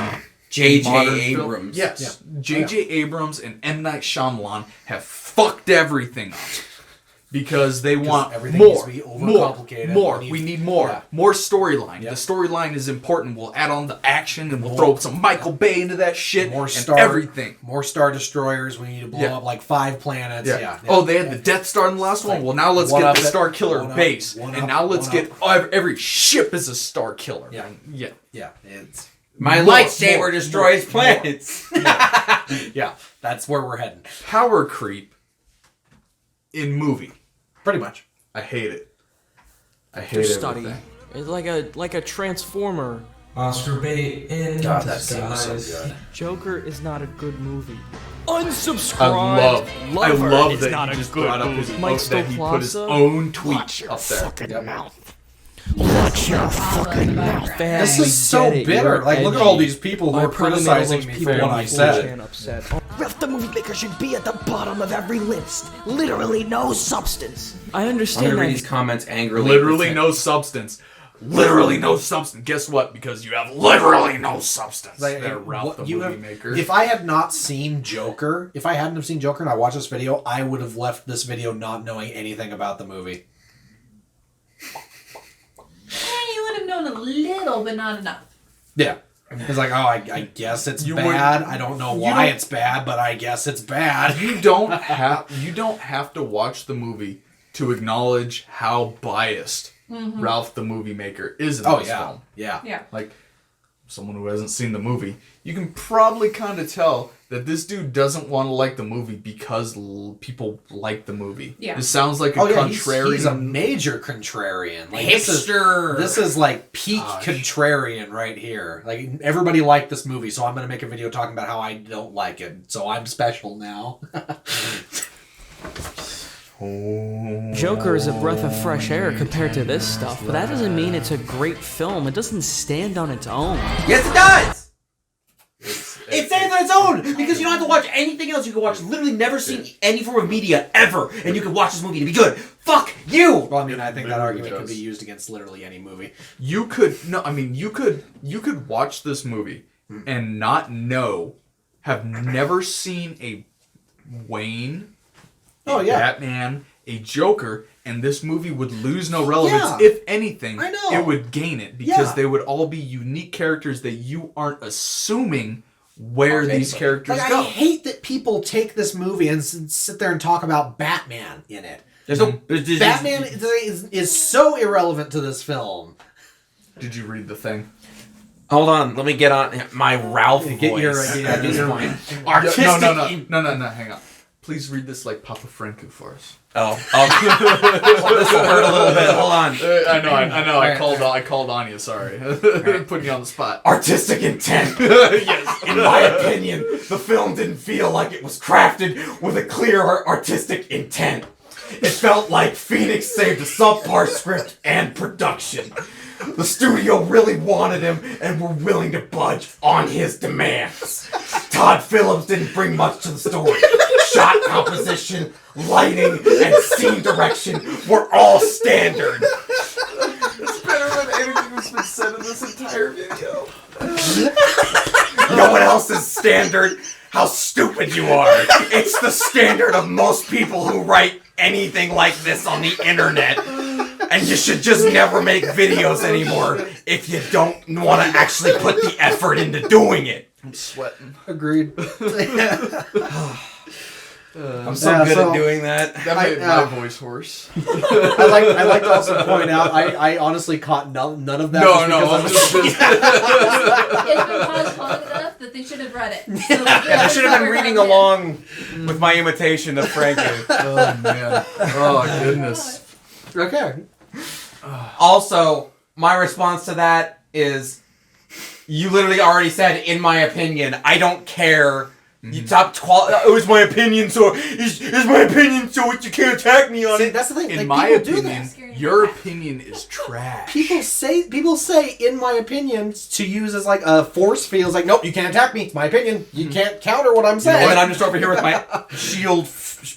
J.J. Abrams. Yes. Yeah. J.J. Abrams and M. Night Shyamalan have fucked everything up. Because they want more. We need more. Yeah. More storyline. Yep. The storyline is important. We'll add on the action, and we'll throw some Michael Bay into that shit. Everything. More Star Destroyers. We need to blow up like 5 planets. Yeah. Oh, they had the Death Star in the last one? Well, now let's get the Star Killer base. And now let's get every ship is a Star Killer. Yeah. It's my lightsaber destroys planets. Yeah, that's where we're heading. Power creep in movie. Pretty much. I hate it. I hate it. Study. It's like a transformer. Oscar bait in God, that scene was so good. Joker is not a good movie. Unsubscribe. I love that he just brought up that he put his own tweet up there. Mouth. Watch your fucking mouth. This is so bitter. Like, look at all these people who are criticizing me for what I said. Ralph the Movie Maker should be at the bottom of every list. Literally no substance. I understand I'm gonna read these comments angrily. Literally no substance. Literally no substance. Guess what? Because you have literally no substance. Like, there, Ralph the Movie Maker. If I had not seen Joker, and I watched this video, I would have left this video not knowing anything about the movie. You would have known a little, but not enough. Yeah. It's like, I guess it's bad. I don't know why it's bad, but I guess it's bad. You don't have to watch the movie to acknowledge how biased Ralph the Movie Maker is in this film. Yeah. Like, someone who hasn't seen the movie, you can probably kind of tell that this dude doesn't want to like the movie because people like the movie. Yeah. It sounds like a contrarian. He's a major contrarian. Like, hipster. This is like peak contrarian right here. Like, everybody liked this movie, so I'm going to make a video talking about how I don't like it. So I'm special now. Joker is a breath of fresh air compared to this stuff, but that doesn't mean it's a great film. It doesn't stand on its own. Yes, it does! It stands on its own! Because you don't have to watch anything else. You can watch literally never seen any form of media ever, and you can watch this movie to be good. Fuck you! Well, I mean, I think that argument could be used against literally any movie. You could watch this movie and not have never seen a Wayne, Batman, a Joker, and this movie would lose no relevance. Yeah. If anything, I know. it would gain it because they would all be unique characters that you aren't assuming where these characters go. I hate that people take this movie and sit there and talk about Batman in it. Batman is so irrelevant to this film. Did you read the thing? Hold on, let me get on my Ralph voice. Get your at this point. No, hang on. Please read this like Papa Franco for us. Oh, this will hurt a little bit. Hold on. I know. I called Anya. Sorry, putting you on the spot. Artistic intent. Yes. In my opinion, the film didn't feel like it was crafted with a clear artistic intent. It felt like Phoenix saved a subpar script and production. The studio really wanted him and were willing to budge on his demands. Todd Phillips didn't bring much to the story. Shot composition, lighting, and scene direction were all standard. It's better than anything that's been said in this entire video. You know what else is standard? how stupid you are. It's the standard of most people who write anything like this on the internet. And you should just never make videos anymore if you don't want to actually put the effort into doing it. I'm sweating. Agreed. I'm so good at doing that. That made my voice hoarse. I like to also point out, I honestly caught none of that. No. It's been paused long enough that they should have read it. So I should have been reading along with my imitation of Frankie. Oh, man. Oh, goodness. Okay. Also, my response to that is, you literally already said, in my opinion. I don't care. You stopped it was my opinion, so it's my opinion, so you can't attack me on See, it. that's the thing. In my opinion, your opinion is trash. People say, in my opinion, to use as like a force field. It's like, nope, you can't attack me. It's my opinion. You can't counter what I'm saying. And then I'm just over here with my shield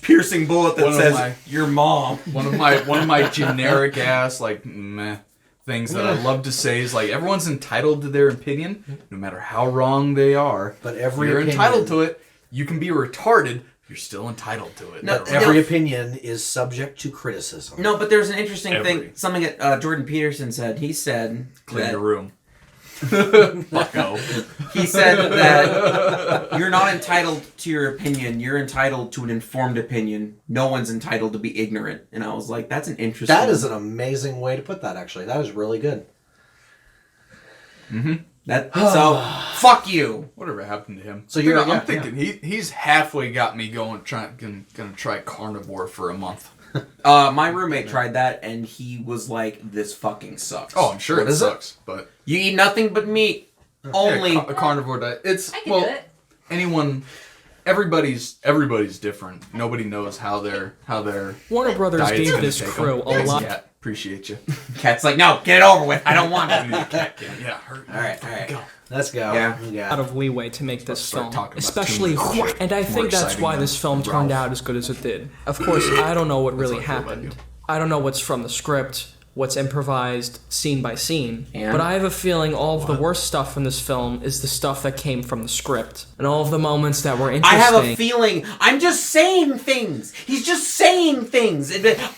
piercing bullet that says your mom. One of my generic ass like meh things that I love to say is like everyone's entitled to their opinion, no matter how wrong they are. But every you're opinion, entitled to it. You can be retarded. You're still entitled to it. But every opinion is subject to criticism. No, but there's an interesting thing. Something that Jordan Peterson said. He said, "Clean your room." Bucko. He said that you're not entitled to your opinion. You're entitled to an informed opinion. No one's entitled to be ignorant. And I was like, that's an interesting... That is an amazing way to put that, actually. That is really good. So, fuck you. Whatever happened to him? So I'm thinking he's halfway got me gonna try carnivore for a month. My roommate tried that, and he was like, "This fucking sucks." Oh, I'm sure it sucks, but you eat nothing but meat. Only a carnivore diet. It's I can do it. Everybody's different. Nobody knows how their Warner Brothers diet's gave gonna this take crew them. a lot. Cat, appreciate you. Cat's like, no, get it over with. I don't want it. Cat, yeah, hurt. All right. Go. Let's go. Yeah. Out of leeway to make this film, talking about especially, too much. and I think that's exciting why than this film turned out as good as it did. Of course, I don't know what really how I feel about happened. I don't know what's from the script, what's improvised scene by scene, but I have a feeling all of the worst stuff in this film is the stuff that came from the script, and all of the moments that were interesting. I have a feeling. I'm just saying things. He's just saying things.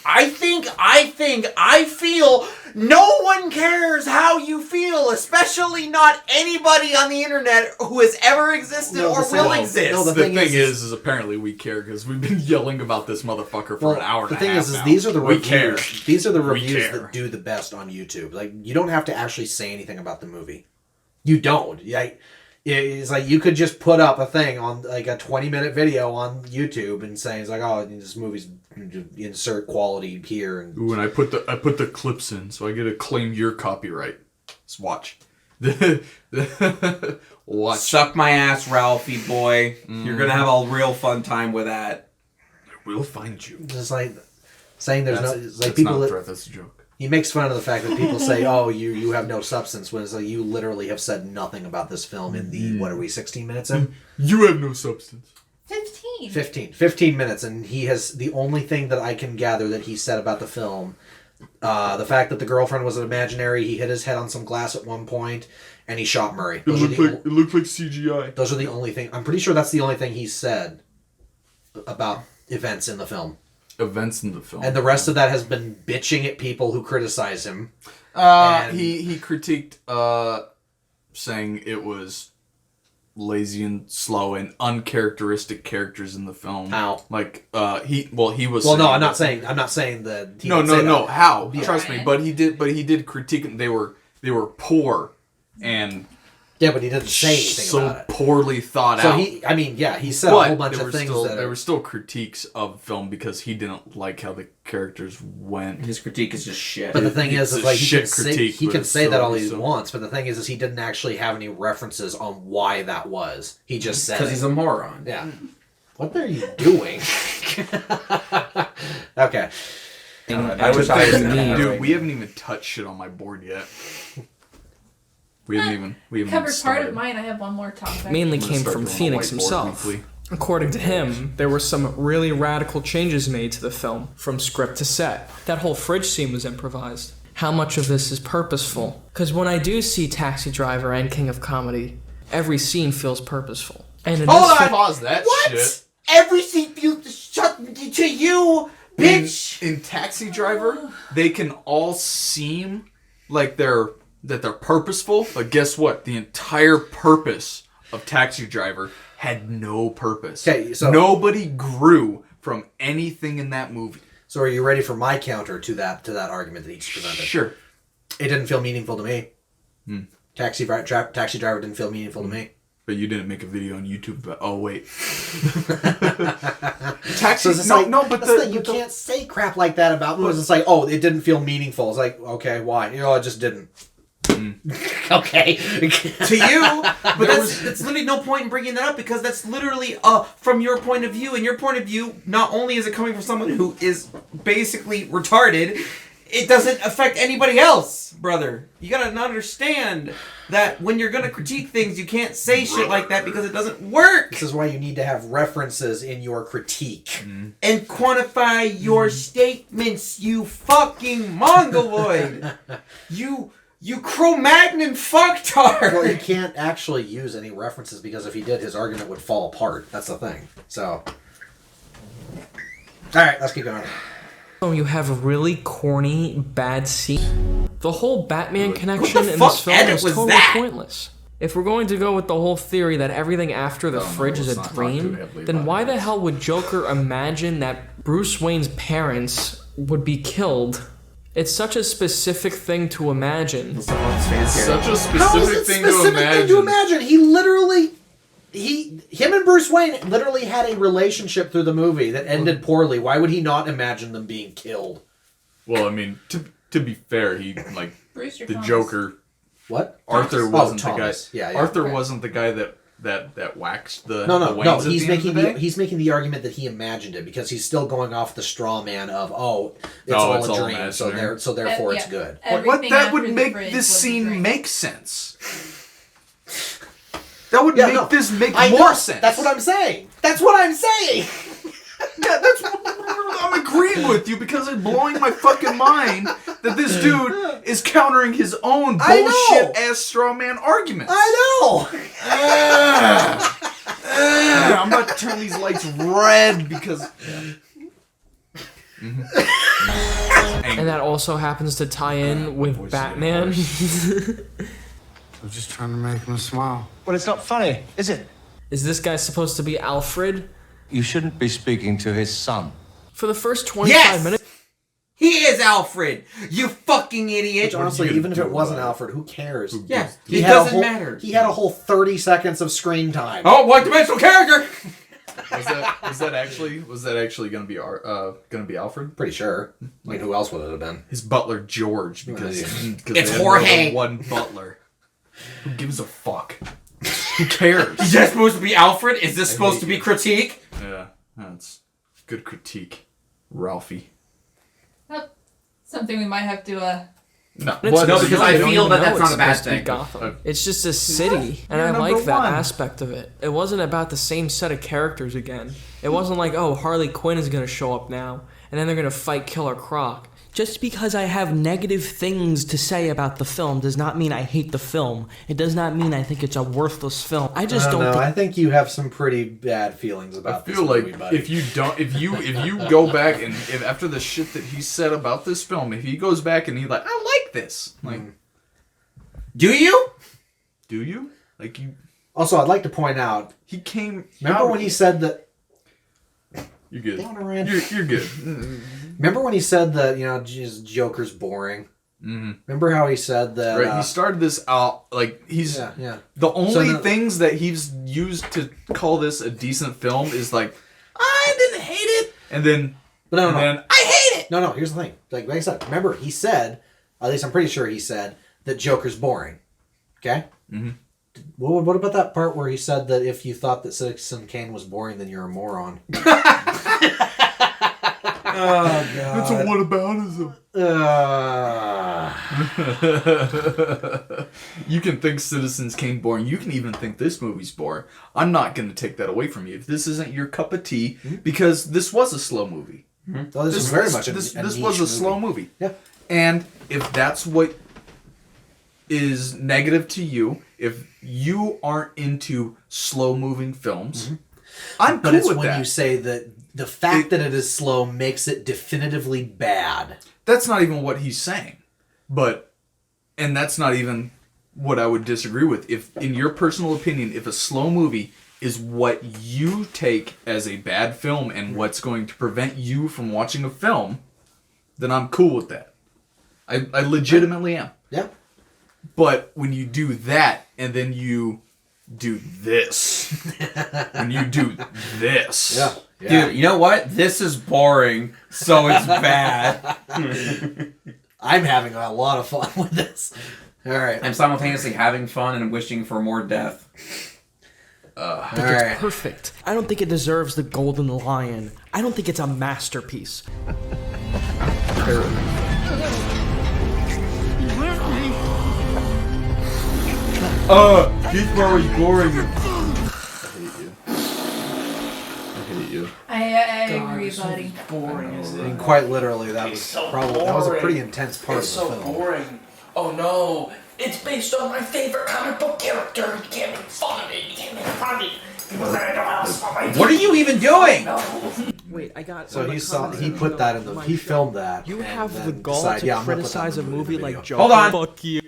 I feel. No one cares how you feel, especially not anybody on the internet who has ever existed or will exist. No, the thing is apparently we care because we've been yelling about this motherfucker for an hour and a half. The thing is now. these are the we reviews. care. These are the reviews that do the best on YouTube. Like, you don't have to actually say anything about the movie. You don't. It's like you could just put up a thing on like a 20-minute video on YouTube and say it's like, oh, this movie's insert quality here. And ooh, and I put the clips in, so I get to claim your copyright. Just watch. Watch. Suck my ass, Ralphie boy. You're gonna have a real fun time with that. I will find you. Just like saying there's That's like people. Not threat, that's a joke. He makes fun of the fact that people say, "Oh, you have no substance," when it's like you literally have said nothing about this film in the what are we 16 minutes in? You have no substance. 15 minutes, and he has the only thing that I can gather that he said about the film, the fact that the girlfriend was an imaginary. He hit his head on some glass at one point, and he shot Murray. It looked like CGI. Those are the only thing. I'm pretty sure that's the only thing he said about events in the film. Events in the film. And the rest of that has been bitching at people who criticize him. He critiqued saying it was lazy and slow and uncharacteristic characters in the film. How? Like he was. Well, no, I'm not saying that. No. How? Yeah. Trust me, but he did critique it. They were poor and. Yeah, but he didn't say anything about it. So poorly thought so out. He said a whole bunch of things. There were still critiques of film because he didn't like how the characters went. His critique is just shit. But the thing is like he can say that all he so. wants. But the thing is he didn't actually have any references on why that was. He just said because he's a moron. Yeah. What are you doing? Okay. I wish I was dude. We haven't even touched shit on my board yet. We haven't covered started. part of mine. I have one more topic. Mainly came from Phoenix himself. According to him, there were some really radical changes made to the film, from script to set. That whole fridge scene was improvised. How much of this is purposeful? Because when I do see Taxi Driver and King of Comedy, every scene feels purposeful. And in Hold this on! Pause that What? shit. Everything feels shut to you, bitch! In Taxi Driver, they can all seem like they're purposeful, but guess what? The entire purpose of Taxi Driver had no purpose. Okay, so nobody grew from anything in that movie. So are you ready for my counter to that argument that he presented? Sure. It didn't feel meaningful to me. Taxi Driver didn't feel meaningful to me. But you didn't make a video on YouTube about. Oh wait. Taxi. So you can't say crap like that about movies. It's like, oh, it didn't feel meaningful. It's like, okay, why? It just didn't. Okay. To you, but that's literally no point in bringing that up because that's literally from your point of view. And your point of view, not only is it coming from someone who is basically retarded, it doesn't affect anybody else, brother. You gotta understand that when you're gonna critique things, you can't say shit like that because it doesn't work. This is why you need to have references in your critique. And quantify your statements, you fucking mongoloid. You Cro-Magnon fucktard! Well, you can't actually use any references because if he did, his argument would fall apart. That's the thing. So, alright, let's keep going. Oh, you have a really corny, bad scene. The whole Batman connection in fuck this film edit is was totally that? pointless. If we're going to go with the whole theory that everything after the fridge is a dream, then why the hell would Joker imagine that Bruce Wayne's parents would be killed? It's such a specific thing to imagine. Such a specific How is it thing specific to imagine? He literally... Him and Bruce Wayne literally had a relationship through the movie that ended poorly. Why would he not imagine them being killed? Well, I mean, to be fair, he like Brewster the Thomas. Joker. What? Arthur wasn't the guy. Thomas. Yeah. Arthur wasn't the guy that waxed the No. Waynes at He's the end of the day? he's making the argument that he imagined it because he's still going off the straw man of it's all a dream, so therefore it's good. What that would make this scene make sense. That would make this make more sense. That's what I'm saying. That's what I'm saying. Yeah, that's what I'm agreeing with you because it's blowing my fucking mind that this dude is countering his own bullshit ass straw man arguments. I know. I'm about to turn these lights red because. And that also happens to tie in with Batman. I'm just trying to make him smile. Well, it's not funny, is it? Is this guy supposed to be Alfred? You shouldn't be speaking to his son. For the first 25 minutes... He is Alfred! You fucking idiot! Which honestly, even if it wasn't Alfred, who cares? Yeah, it doesn't matter. He had a whole 30 seconds of screen time. Oh, one-dimensional character! Was that actually gonna be Alfred? Pretty sure. I mean, who else would it have been? His butler George, because It's Jorge. One butler. Who gives a fuck? Who cares? Is that supposed to be Alfred? Is this supposed to be critique? Yeah, that's good critique, Ralphie. Oh, something we might have to No, because I feel that's not a bad thing. Gotham. It's just a city, and I like that aspect of it. It wasn't about the same set of characters again. It wasn't like, oh, Harley Quinn is going to show up now, and then they're going to fight Killer Croc. Just because I have negative things to say about the film does not mean I hate the film. It does not mean I think it's a worthless film. I just don't think... I think you have some pretty bad feelings about this movie, buddy. if you go back and if after the shit that he said about this film, if he goes back and he's like, I like this. Like, do you? Like you? Also, I'd like to point out he came. Remember when he said that? You're good. You're good. Remember when he said that, Joker's boring? Mm-hmm. Remember how he said that... Right, he started this out, like, he's... Yeah. The only things that he's used to call this a decent film is like, I didn't hate it! And then... But no. I hate it! No, here's the thing. Like I said, remember, he said, at least I'm pretty sure he said, that Joker's boring. Okay? Mm-hmm. What about that part where he said that if you thought that Citizen Kane was boring, then you're a moron? Oh, God. That's a whataboutism. You can think Citizens Kane boring. You can even think this movie's boring. I'm not going to take that away from you. If this isn't your cup of tea, because this was a slow movie. Mm-hmm. Well, this was very much this was a slow movie. Yeah. And if that's what is negative to you, if you aren't into slow-moving films, I'm cool with that. But it's when you say that the fact that it is slow makes it definitively bad. That's not even what he's saying. And that's not even what I would disagree with. If, in your personal opinion, if a slow movie is what you take as a bad film and what's going to prevent you from watching a film, then I'm cool with that. I legitimately am. Yeah. But when you do that and then you do this, when you do this, dude, you know what? This is boring, so it's bad. I'm having a lot of fun with this. All right. I'm simultaneously having fun and wishing for more death. But it's perfect. I don't think it deserves the Golden Lion. I don't think it's a masterpiece. This part was boring. I hate you. I agree, buddy. Boring, isn't And it? quite literally, that was so that was a boring. pretty intense part It's of the so film. boring. Oh no, it's based on my favorite comic book character. You can't make fun of it. You can't make fun of it. People that I know else on my What are you even doing? Wait, I got. So he put that in the he filmed that. You and have then the gall decided, to yeah, I'm gonna put that criticize a in the movie video. like Joker. Hold on. Fuck you.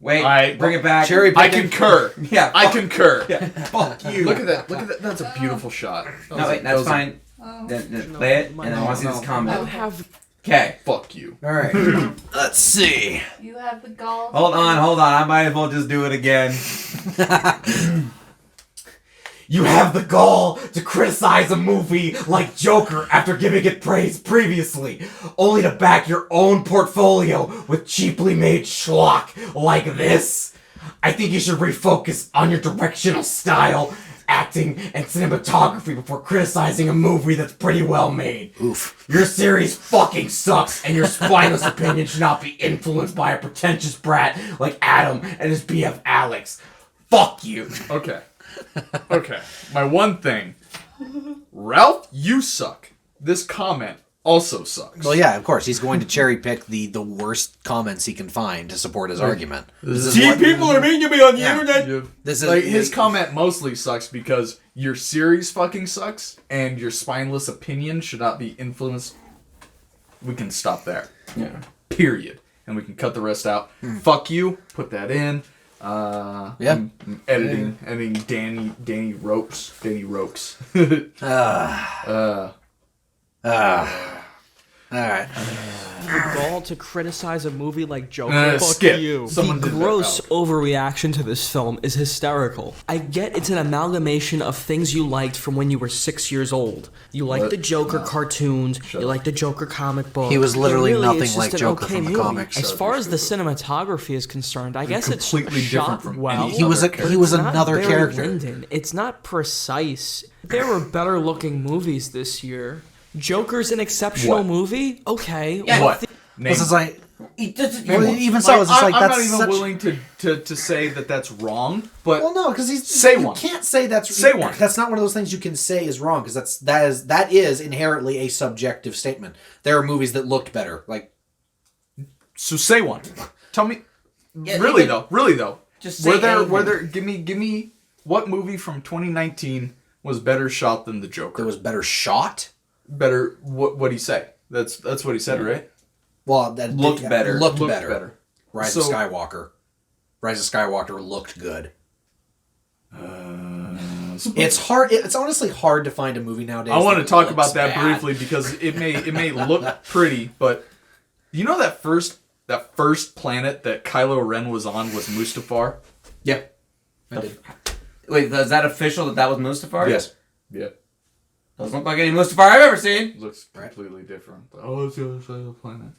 Wait, bring it back. Cherry I picking. concur. Yeah, I concur. Yeah, fuck you. Look at that. Look at that. That's a beautiful shot. No, wait, that's fine. Then play it, and then I want to see this I comment. have. Okay. Fuck you. All right. Let's see. You have the gall. Hold on. I might as well just do it again. You have the gall to criticize a movie like Joker after giving it praise previously, only to back your own portfolio with cheaply made schlock like this. I think you should refocus on your directional style, acting, and cinematography before criticizing a movie that's pretty well made. Oof. Your series fucking sucks, and your spineless opinion should not be influenced by a pretentious brat like Adam and his BF Alex. Fuck you. Okay. Okay. My one thing. Ralph, you suck. This comment also sucks. Well, yeah, of course. He's going to cherry pick the worst comments he can find to support his argument. People are mean to me on the internet. This is Like, his comment mostly sucks because your series fucking sucks and your spineless opinion should not be influenced. We can stop there. Yeah. Period. And we can cut the rest out. Fuck you. Put that in. Yeah. Editing Danny Ropes. All right. The gall to criticize a movie like Joker. Fuck skip. you. Someone The did that. gross overreaction to this film is hysterical. I get it's an amalgamation of things you liked from when you were 6 years old. You liked the Joker cartoons. You liked the Joker comic book. He was literally But nothing it's just like an Joker okay from the movie. comics. As far as the cinematography is concerned, I guess it's completely shot different from well. any He was but he was it's not another Barry character. Lyndon. It's not precise. There were better looking movies this year. Joker's an exceptional What? movie? Okay. What? This is like Well, even so, it's just like I'm that's not even such... willing to say that that's wrong, but Well, no, because he's Say you one. can't say that's Say one. That's not one of those things you can say is wrong because that is inherently a subjective statement. There are movies that looked better, like so say one. Tell me, Yeah, really even- though. Just say Were there? anything. Give me what movie from 2019 was better shot than the Joker? there was better shot. Better. What he say? That's what he said, right? Well, that Looked better. Looked Looked better. better. Rise So- of Skywalker. Rise of Skywalker looked good. It's hard. It's honestly hard to find a movie nowadays. I want to that talk looks about that bad. briefly because it may look pretty, but you know that first planet that Kylo Ren was on was Mustafar. Yeah, I did. Wait, is that official that was Mustafar? Yes. Yeah. Doesn't look like any Mustafar I've ever seen. Looks completely different. Oh, it's the other side of the planet.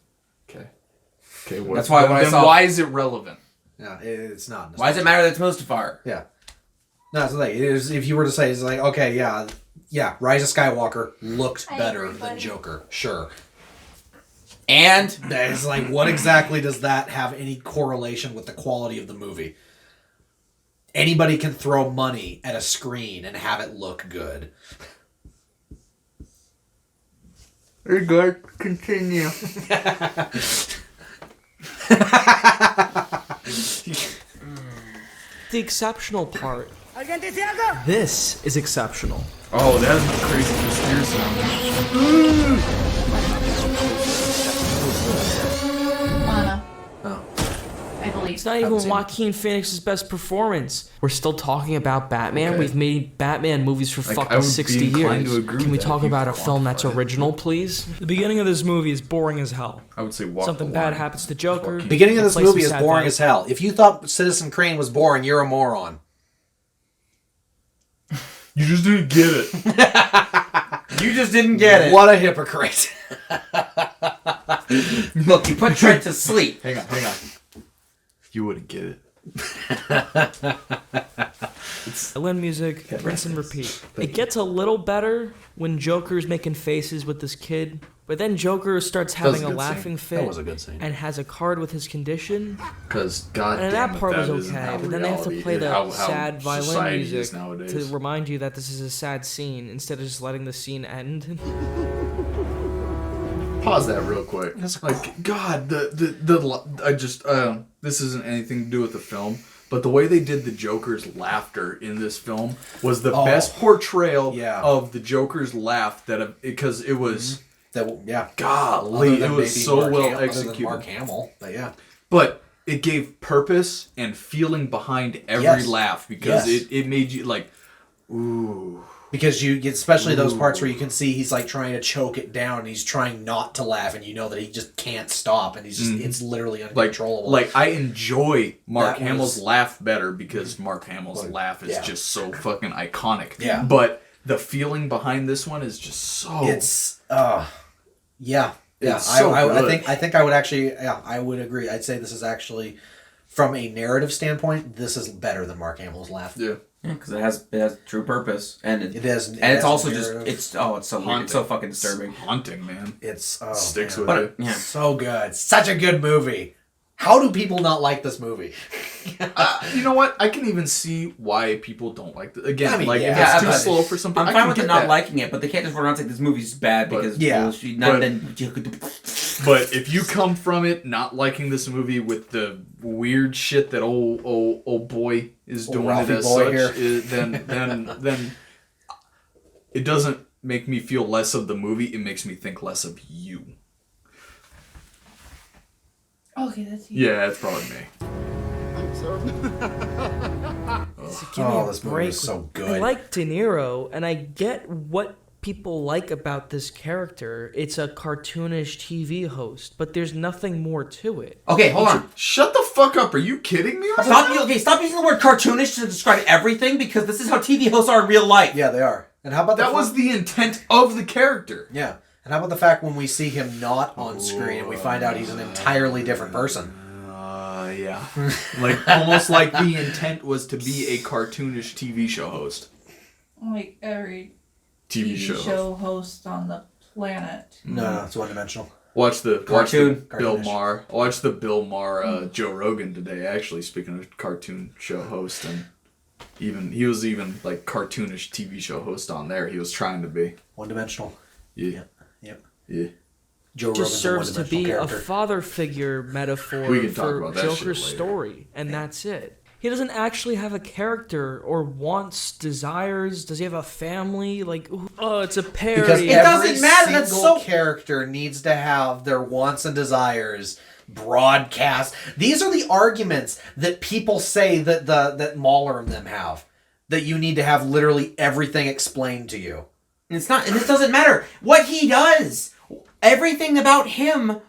Okay. Okay. That's why when I then saw- why is it relevant? Yeah, it's not. Why does it matter that it's Mustafar? Yeah. No, that's the thing. It is, if you were to say, it's like, okay, yeah, Rise of Skywalker looked better than Joker. Sure. And that is like, what exactly does that have any correlation with the quality of the movie? Anybody can throw money at a screen and have it look good. Very good. Continue. The exceptional part. This is exceptional. Oh, that's a crazy conspiracy. Anna. Oh. I believe. It's not even Joaquin Phoenix's best performance. We're still talking about Batman. Okay. We've made Batman movies for I fucking would 60 be inclined years. to agree Can we with that talk if you about a film that's quantified it. original, please? The beginning of this movie is boring as hell. I would say walk Something the bad line. happens to Joker. The beginning of They this play movie some is sad boring vibe. as hell. If you thought Citizen Crane was boring, you're a moron. You just didn't get it. You just didn't get it. What a hypocrite. Look, you put Trent to sleep. Hang on. You wouldn't get it. Violin music, rinse and repeat. It gets a little better when Joker's making faces with this kid, but then Joker starts having a laughing fit. That was a good scene. And has a card with his condition. Because God And damn that it, part that was isn't okay, how but then they have to reality play is, the how sad violin society is music nowadays. to remind you that this is a sad scene instead of just letting the scene end. Pause that real quick. Like, God, I just, this isn't anything to do with the film, but the way they did the Joker's laughter in this film was the best portrayal of the Joker's laugh because it was, golly, it was so well executed. Mark Hamill, but yeah. But it gave purpose and feeling behind every laugh because it made you like, ooh. Because you get, especially those parts where you can see he's like trying to choke it down and he's trying not to laugh and you know that he just can't stop and he's just, it's literally uncontrollable. Like I enjoy Mark Hamill's laugh better because Mark Hamill's laugh is just so fucking iconic. Yeah. But the feeling behind this one is just so... It's, yeah. It's so good. I think I would actually, I would agree. I'd say this is actually, from a narrative standpoint, this is better than Mark Hamill's laugh. Yeah. Yeah, because it has true purpose, and it is, and it's also just it's so weird. It's so fucking disturbing. It's haunting, man. It's sticks man. with it. Yeah, so good, such a good movie. How do people not like this movie? You know what? I can even see why people don't like it. Again, I mean, if it's too slow for some people, I'm fine with them not liking it, but they can't just run around and say this movie's bad because But if you come from it not liking this movie with the weird shit that old boy is doing it as such, then it doesn't make me feel less of the movie. It makes me think less of you. Okay, that's you. Yeah, it's probably me. This movie is so good. I like De Niro, and I get what people like about this character. It's a cartoonish TV host, but there's nothing more to it. Okay, hold on. Shut the fuck up. Are you kidding me? Stop using the word cartoonish to describe everything because this is how TV hosts are in real life. Yeah, they are. And how about that was the intent of the character. Yeah. And how about the fact when we see him not on screen and we find out he's an entirely different person? Yeah. Like, almost like the intent was to be a cartoonish TV show host. Like every TV show host on the planet. No, it's one-dimensional. Watch the Bill Cartoonish. Maher. Watch the Bill Maher Joe Rogan today. Actually, speaking of cartoon show host, and he was even like cartoonish TV show host on there. He was trying to be one-dimensional. Yeah. Yeah. Joe Just serves to be a father figure metaphor We can talk for about that Joker's shit later. story, and that's it. He doesn't actually have a character or wants, desires. Does he have a family? Like, oh, it's a parody. Because every single character needs to have their wants and desires broadcast. These are the arguments that people say that Mahler and them have. That you need to have literally everything explained to you. And it's not, and it doesn't matter what he does. Everything about him,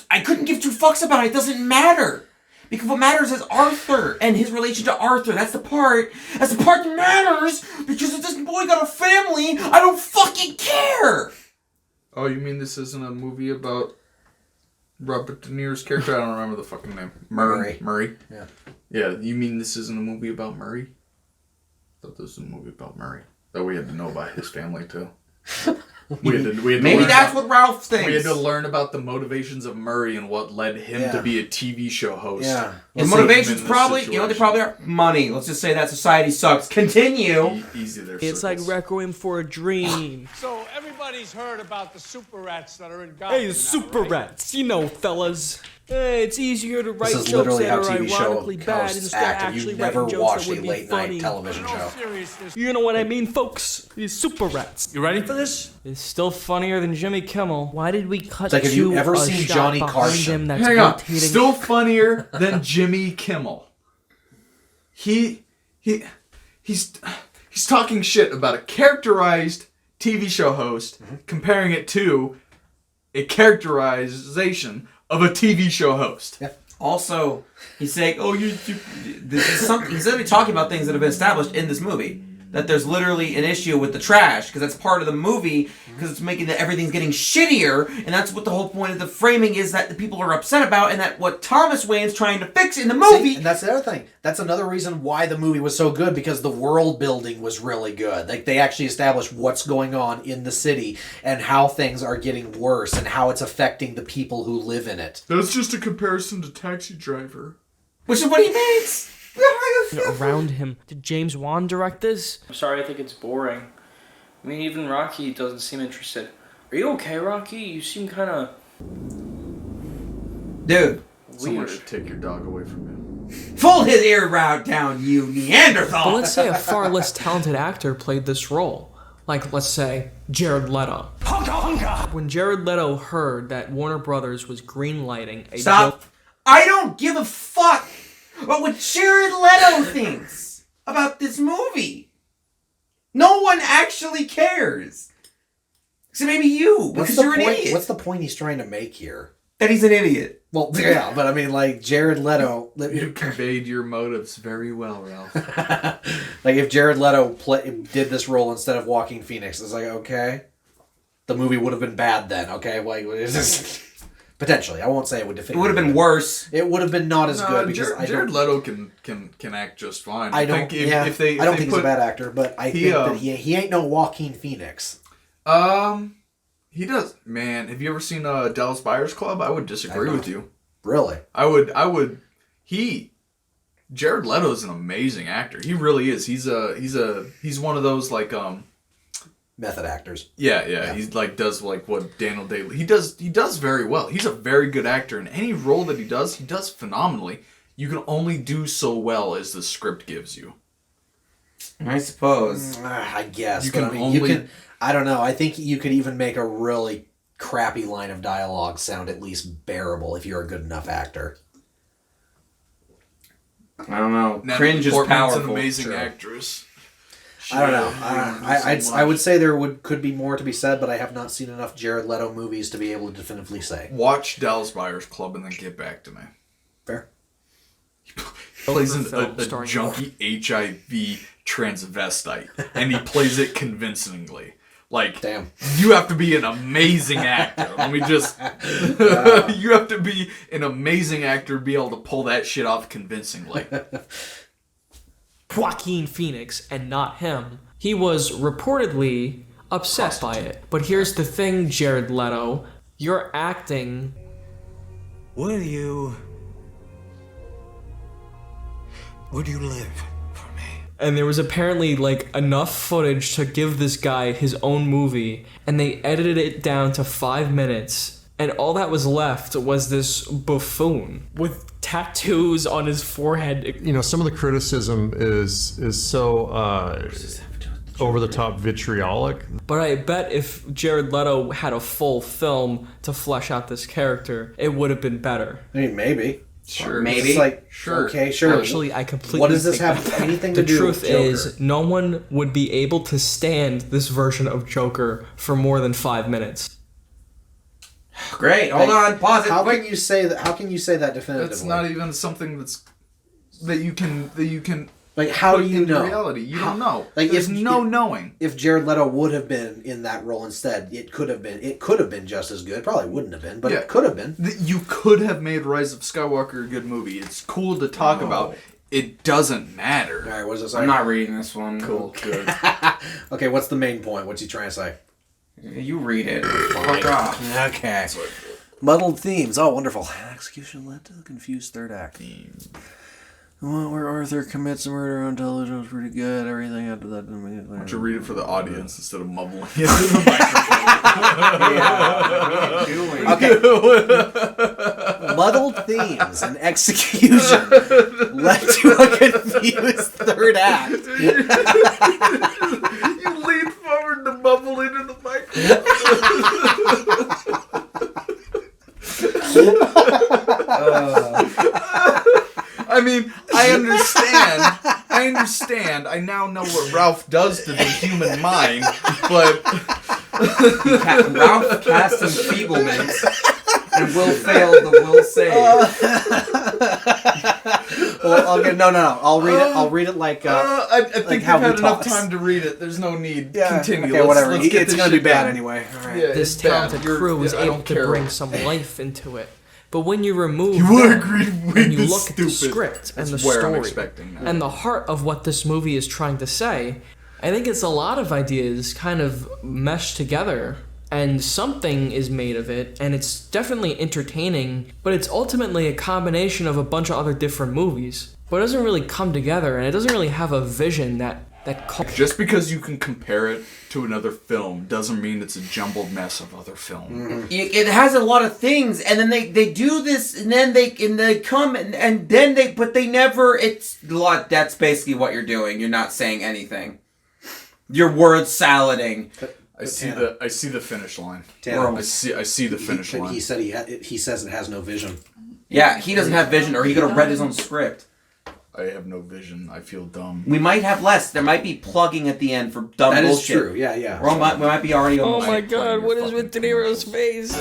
I couldn't give two fucks about it. It doesn't matter. Because what matters is Arthur and his relation to Arthur. That's the part that matters. Because if this boy got a family, I don't fucking care. Oh, you mean this isn't a movie about Robert De Niro's character? I don't remember the fucking name. Murray. Yeah. Yeah, you mean this isn't a movie about Murray? I thought this was a movie about Murray. That we had to know about his family, too. We had to Maybe that's what Ralph thinks. We had to learn about the motivations of Murray and what led him to be a TV show host. Yeah. His motivations probably, you know what they probably are? Money. Let's just say that society sucks. Continue. Easy there. It's like Requiem for a Dream. So everybody's heard about the super rats that are in Gotham. Hey, the super rats. You know, fellas. It's easier to write This is jokes literally that how are TV show ironically bad hosts instead of act. If actually you've never writing jokes watched that a would be late funny. night television show. You know what I mean, folks? These super rats. You ready for this? It's still funnier than Jimmy Kimmel. Why did we cut It's like, have you ever a seen shot Johnny behind Carson? him that's Hang on. rotating? Still funnier than Jimmy Kimmel. He's talking shit about a characterized TV show host, comparing it to a characterization of a TV show host. Yeah. Also, he's saying, "Oh, this is something." He's literally talking about things that have been established in this movie. That there's literally an issue with the trash because that's part of the movie because it's making that everything's getting shittier, and that's what the whole point of the framing is that the people are upset about, and that what Thomas Wayne's trying to fix in the movie. See, and that's the other thing. That's another reason why the movie was so good, because the world building was really good. Like, they actually established what's going on in the city and how things are getting worse and how it's affecting the people who live in it. That's just a comparison to Taxi Driver, which is what he makes. Around him. Did James Wan direct this? I'm sorry, I think it's boring. I mean, even Rocky doesn't seem interested. Are you okay, Rocky? You seem kind of... Dude. Someone should take your dog away from him. Fold his ear route down, you Neanderthal! But let's say a far less talented actor played this role. Like, let's say, Jared Leto. When Jared Leto heard that Warner Brothers was greenlighting a Stop! I don't give a fuck about what Jared Leto thinks about this movie. No one actually cares. Except maybe you, because you're an idiot. What's the point he's trying to make here? That he's an idiot. Well, yeah, but I mean, like, Jared Leto... You conveyed your motives very well, Ralph. Like, if Jared Leto did this role instead of Joaquin Phoenix, it's like, okay, the movie would have been bad then, okay? Like, it's just... Potentially, I won't say it would defend. It would have been worse. It would have been not as good because Jared Leto can act just fine. I don't think he's a bad actor, but I think that he ain't no Joaquin Phoenix. He does. Man, have you ever seen Dallas Buyers Club? I would disagree with you. Really? I would. Jared Leto's an amazing actor. He really is. He's one of those like method actors. Yeah. He like does like what Daniel Day. He does very well. He's a very good actor, and any role that he does phenomenally. You can only do so well as the script gives you. I suppose. I guess. I don't know. I think you could even make a really crappy line of dialogue sound at least bearable if you're a good enough actor. I don't know. Natalie Cringe is Portman's powerful. An amazing actress. I don't know. I would say could be more to be said, but I have not seen enough Jared Leto movies to be able to definitively say. Watch Dallas Buyers Club and then get back to me. Fair. He plays a junkie HIV transvestite, and he plays it convincingly. Like, damn, you have to be an amazing actor. Let me just... You have to be an amazing actor to be able to pull that shit off convincingly. Joaquin Phoenix and not him. He was reportedly upset by it. But here's the thing, Jared Leto. You're acting... Would you live? And there was apparently like enough footage to give this guy his own movie, and they edited it down to 5 minutes, and all that was left was this buffoon with tattoos on his forehead. You know, some of the criticism is so over the top vitriolic. But I bet if Jared Leto had a full film to flesh out this character, it would have been better. I mean, maybe. Sure, maybe. It's like, sure. Okay, sure. Actually, I completely. What does this have anything to do with Joker? The truth is, no one would be able to stand this version of Joker for more than 5 minutes. Great. Hold on. Pause it. How can you say that? How can you say that definitively? That's not even something that you can. Like, how do you know? Reality, you don't know. Like, there's no knowing. If Jared Leto would have been in that role instead, it could have been just as good. Probably wouldn't have been, but it could have been. You could have made Rise of Skywalker a good movie. It's cool to talk about. It doesn't matter. All right, what does it say? I'm not reading this one. Cool, good. Okay, what's the main point? What's he trying to say? You read it. Fuck off. Okay. Muddled themes. Oh, wonderful. Execution led to the confused third act. Well, where Arthur commits a murder on television was pretty good. Everything after that. Why don't you read it for the audience instead of mumbling it into the microphone? Okay. Muddled themes and execution led to a confused third act. You lean forward to mumble into the microphone. I mean, I understand. I now know what Ralph does to the human mind, but Ralph casts enfeeblement and will fail the will save. Well, okay, no. I'll read it like. I think like you've how had he enough talks. time to read it. There's no need. Yeah, Continue. okay, whatever. Let's get It's this gonna be shit bad done. anyway. All right. Yeah, This it's bad. talented crew was I able don't to care. bring some life into it. But when you remove You that, agreed with and you this look at the stupid. script and the That's where I'm story expecting that. and the heart of what this movie is trying to say, I think it's a lot of ideas kind of meshed together and something is made of it, and it's definitely entertaining, but it's ultimately a combination of a bunch of other different movies. But it doesn't really come together, and it doesn't really have a vision that Just because you can compare it to another film doesn't mean it's a jumbled mess of other film. Mm-hmm. It has a lot of things, and then they do this, and then they come, and then they never. It's a lot. That's basically what you're doing. You're not saying anything. You're word salading. I see the finish line. Tanner, I see the finish line. He said he says it has no vision. Yeah, he doesn't have vision, or he could have read his own script. I have no vision. I feel dumb. We might have less. There might be plugging at the end for dumb That is bullshit. true. Yeah. Or we might be already. Oh my god, what is with De Niro's face?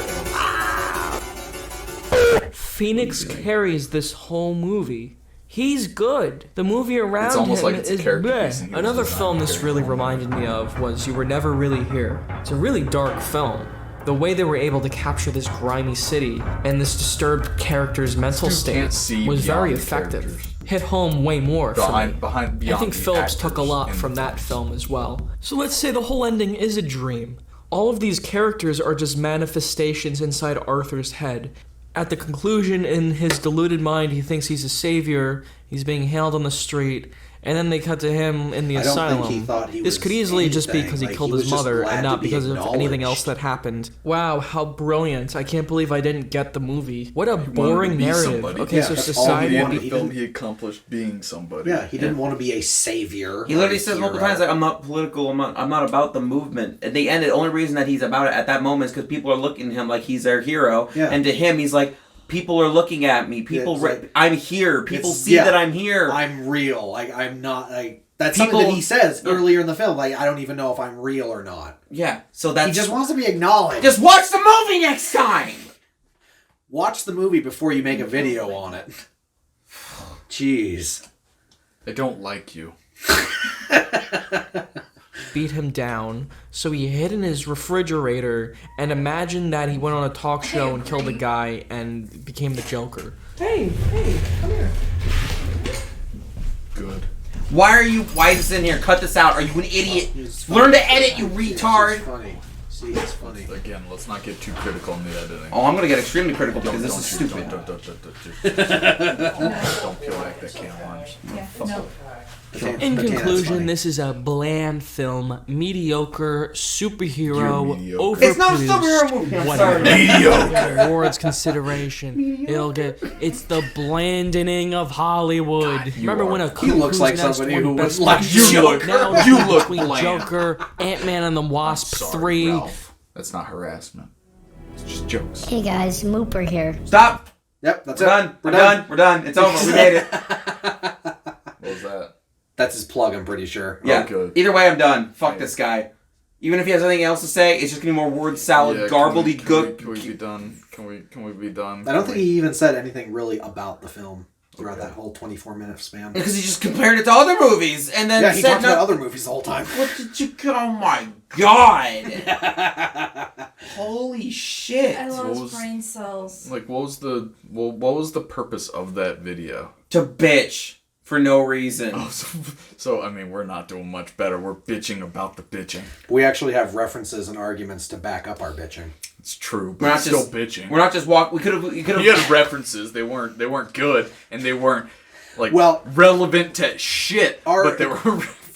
Phoenix carries this whole movie. He's good. The movie around It's almost him like it's a is character bleh. piece and he Another was film designed this to really reminded me of was You Were Never Really Here. It's a really dark film. The way they were able to capture this grimy city and this disturbed character's mental state was very effective. Hit home way more for me. I think Phillips took a lot from that film as well. So let's say the whole ending is a dream. All of these characters are just manifestations inside Arthur's head. At the conclusion, in his deluded mind, he thinks he's a savior, he's being hailed on the street, and then they cut to him in the asylum. Think he thought he This was could easily just be because he anything. killed Like, his he was just mother glad and to not be because of anything else acknowledged. that happened. Wow, how brilliant. I can't believe I didn't get the movie. What a boring narrative. Okay, so society... In the film, he accomplished being somebody. Yeah, he didn't want to be a savior. He literally says multiple times, like, I'm not political, I'm not about the movement. At the end, the only reason that he's about it at that moment is because people are looking at him like he's their hero. Yeah. And to him, he's like, people are looking at me. People, I'm here. People see that I'm here. I'm real. Like, I'm not, like... That's something that he says earlier in the film. Like, I don't even know if I'm real or not. Yeah, so that's... He just wants to be acknowledged. Just watch the movie next time! Watch the movie before you make a video on it. Jeez. I don't like you. beat him down, so he hid in his refrigerator and imagined that he went on a talk show and killed a guy and became the Joker. Hey, come here. Good. Why is this in here? Cut this out. Are you an idiot? Learn to edit, you retard. It's funny. See, it's funny. Again, let's not get too critical in the editing. Oh, I'm gonna get extremely critical because this is stupid. Don't peel back that can of worms. No. In conclusion, this is a bland film, mediocre, superhero, overproduced, It's not a superhero movie, I'm sorry. Mediocre. Awards consideration. It's the blandening of Hollywood. Remember when a He looks like somebody who was like Joker? You look between bland. Joker, Ant-Man and the Wasp 3. Ralph. That's not harassment. It's just jokes. Hey guys, Mooper here. Stop. Yep, that's We're it. done. We're done. We're done. It's over. We made it. What was that? That's his plug, I'm pretty sure. Yeah. Oh, good. Either way, I'm done. Fuck this guy. Even if he has anything else to say, it's just gonna be more word salad, Yeah, gobbledygook. Can we be done? Can we be done? I don't think he even said anything really about the film throughout that whole 24-minute span. Because he just compared it to other movies and then yeah, he said talked about other movies the whole time. What did you? Oh my god! Holy shit! I lost brain cells. Like, what was the purpose of that video? To bitch for no reason. Oh, so I mean, we're not doing much better. We're bitching about the bitching. We actually have references and arguments to back up our bitching. It's true, We're but not it's still just bitching. We're not just walk. We could have. He had references. They weren't good, and they weren't like relevant to shit. But they were.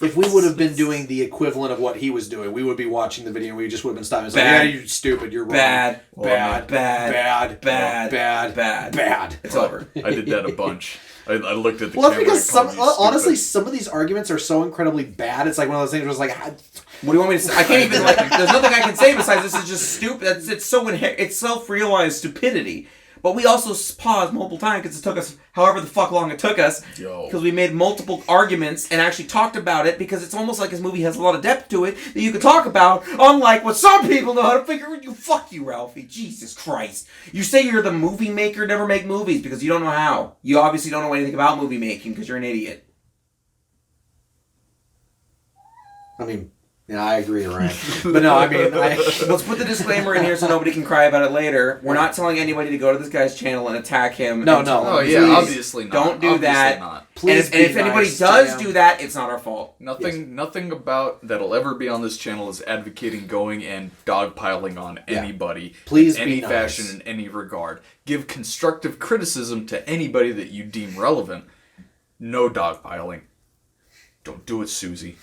if we would have been doing the equivalent of what he was doing, we would be watching the video and we just would have been stopping. It's like, yeah, you're stupid, you're wrong. Bad. It's over. I did that a bunch. I looked at the well, camera because honestly, some of these arguments are so incredibly bad. It's like one of those things where it's like, what do you want me to say? I can't even there's nothing I can say besides this is just stupid. It's self-realized stupidity. But we also paused multiple times because it took us however the fuck long it took us. Because we made multiple arguments and actually talked about it because it's almost like this movie has a lot of depth to it that you could talk about, unlike what some people know how to figure out. Fuck you, Ralphie. Jesus Christ. You say you're the movie maker, never make movies because you don't know how. You obviously don't know anything about movie making because you're an idiot. I mean... Yeah, I agree, Ryan. But no, I mean... Let's put the disclaimer in here so nobody can cry about it later. We're not telling anybody to go to this guy's channel and attack him. No. Oh, yeah, obviously not. Don't do that. Not. Please and if anybody does do that, it's not our fault. Nothing about that'll ever be on this channel is advocating going and dogpiling on anybody. Please in any fashion, in any regard. Give constructive criticism to anybody that you deem relevant. No dogpiling. Don't do it, Susie.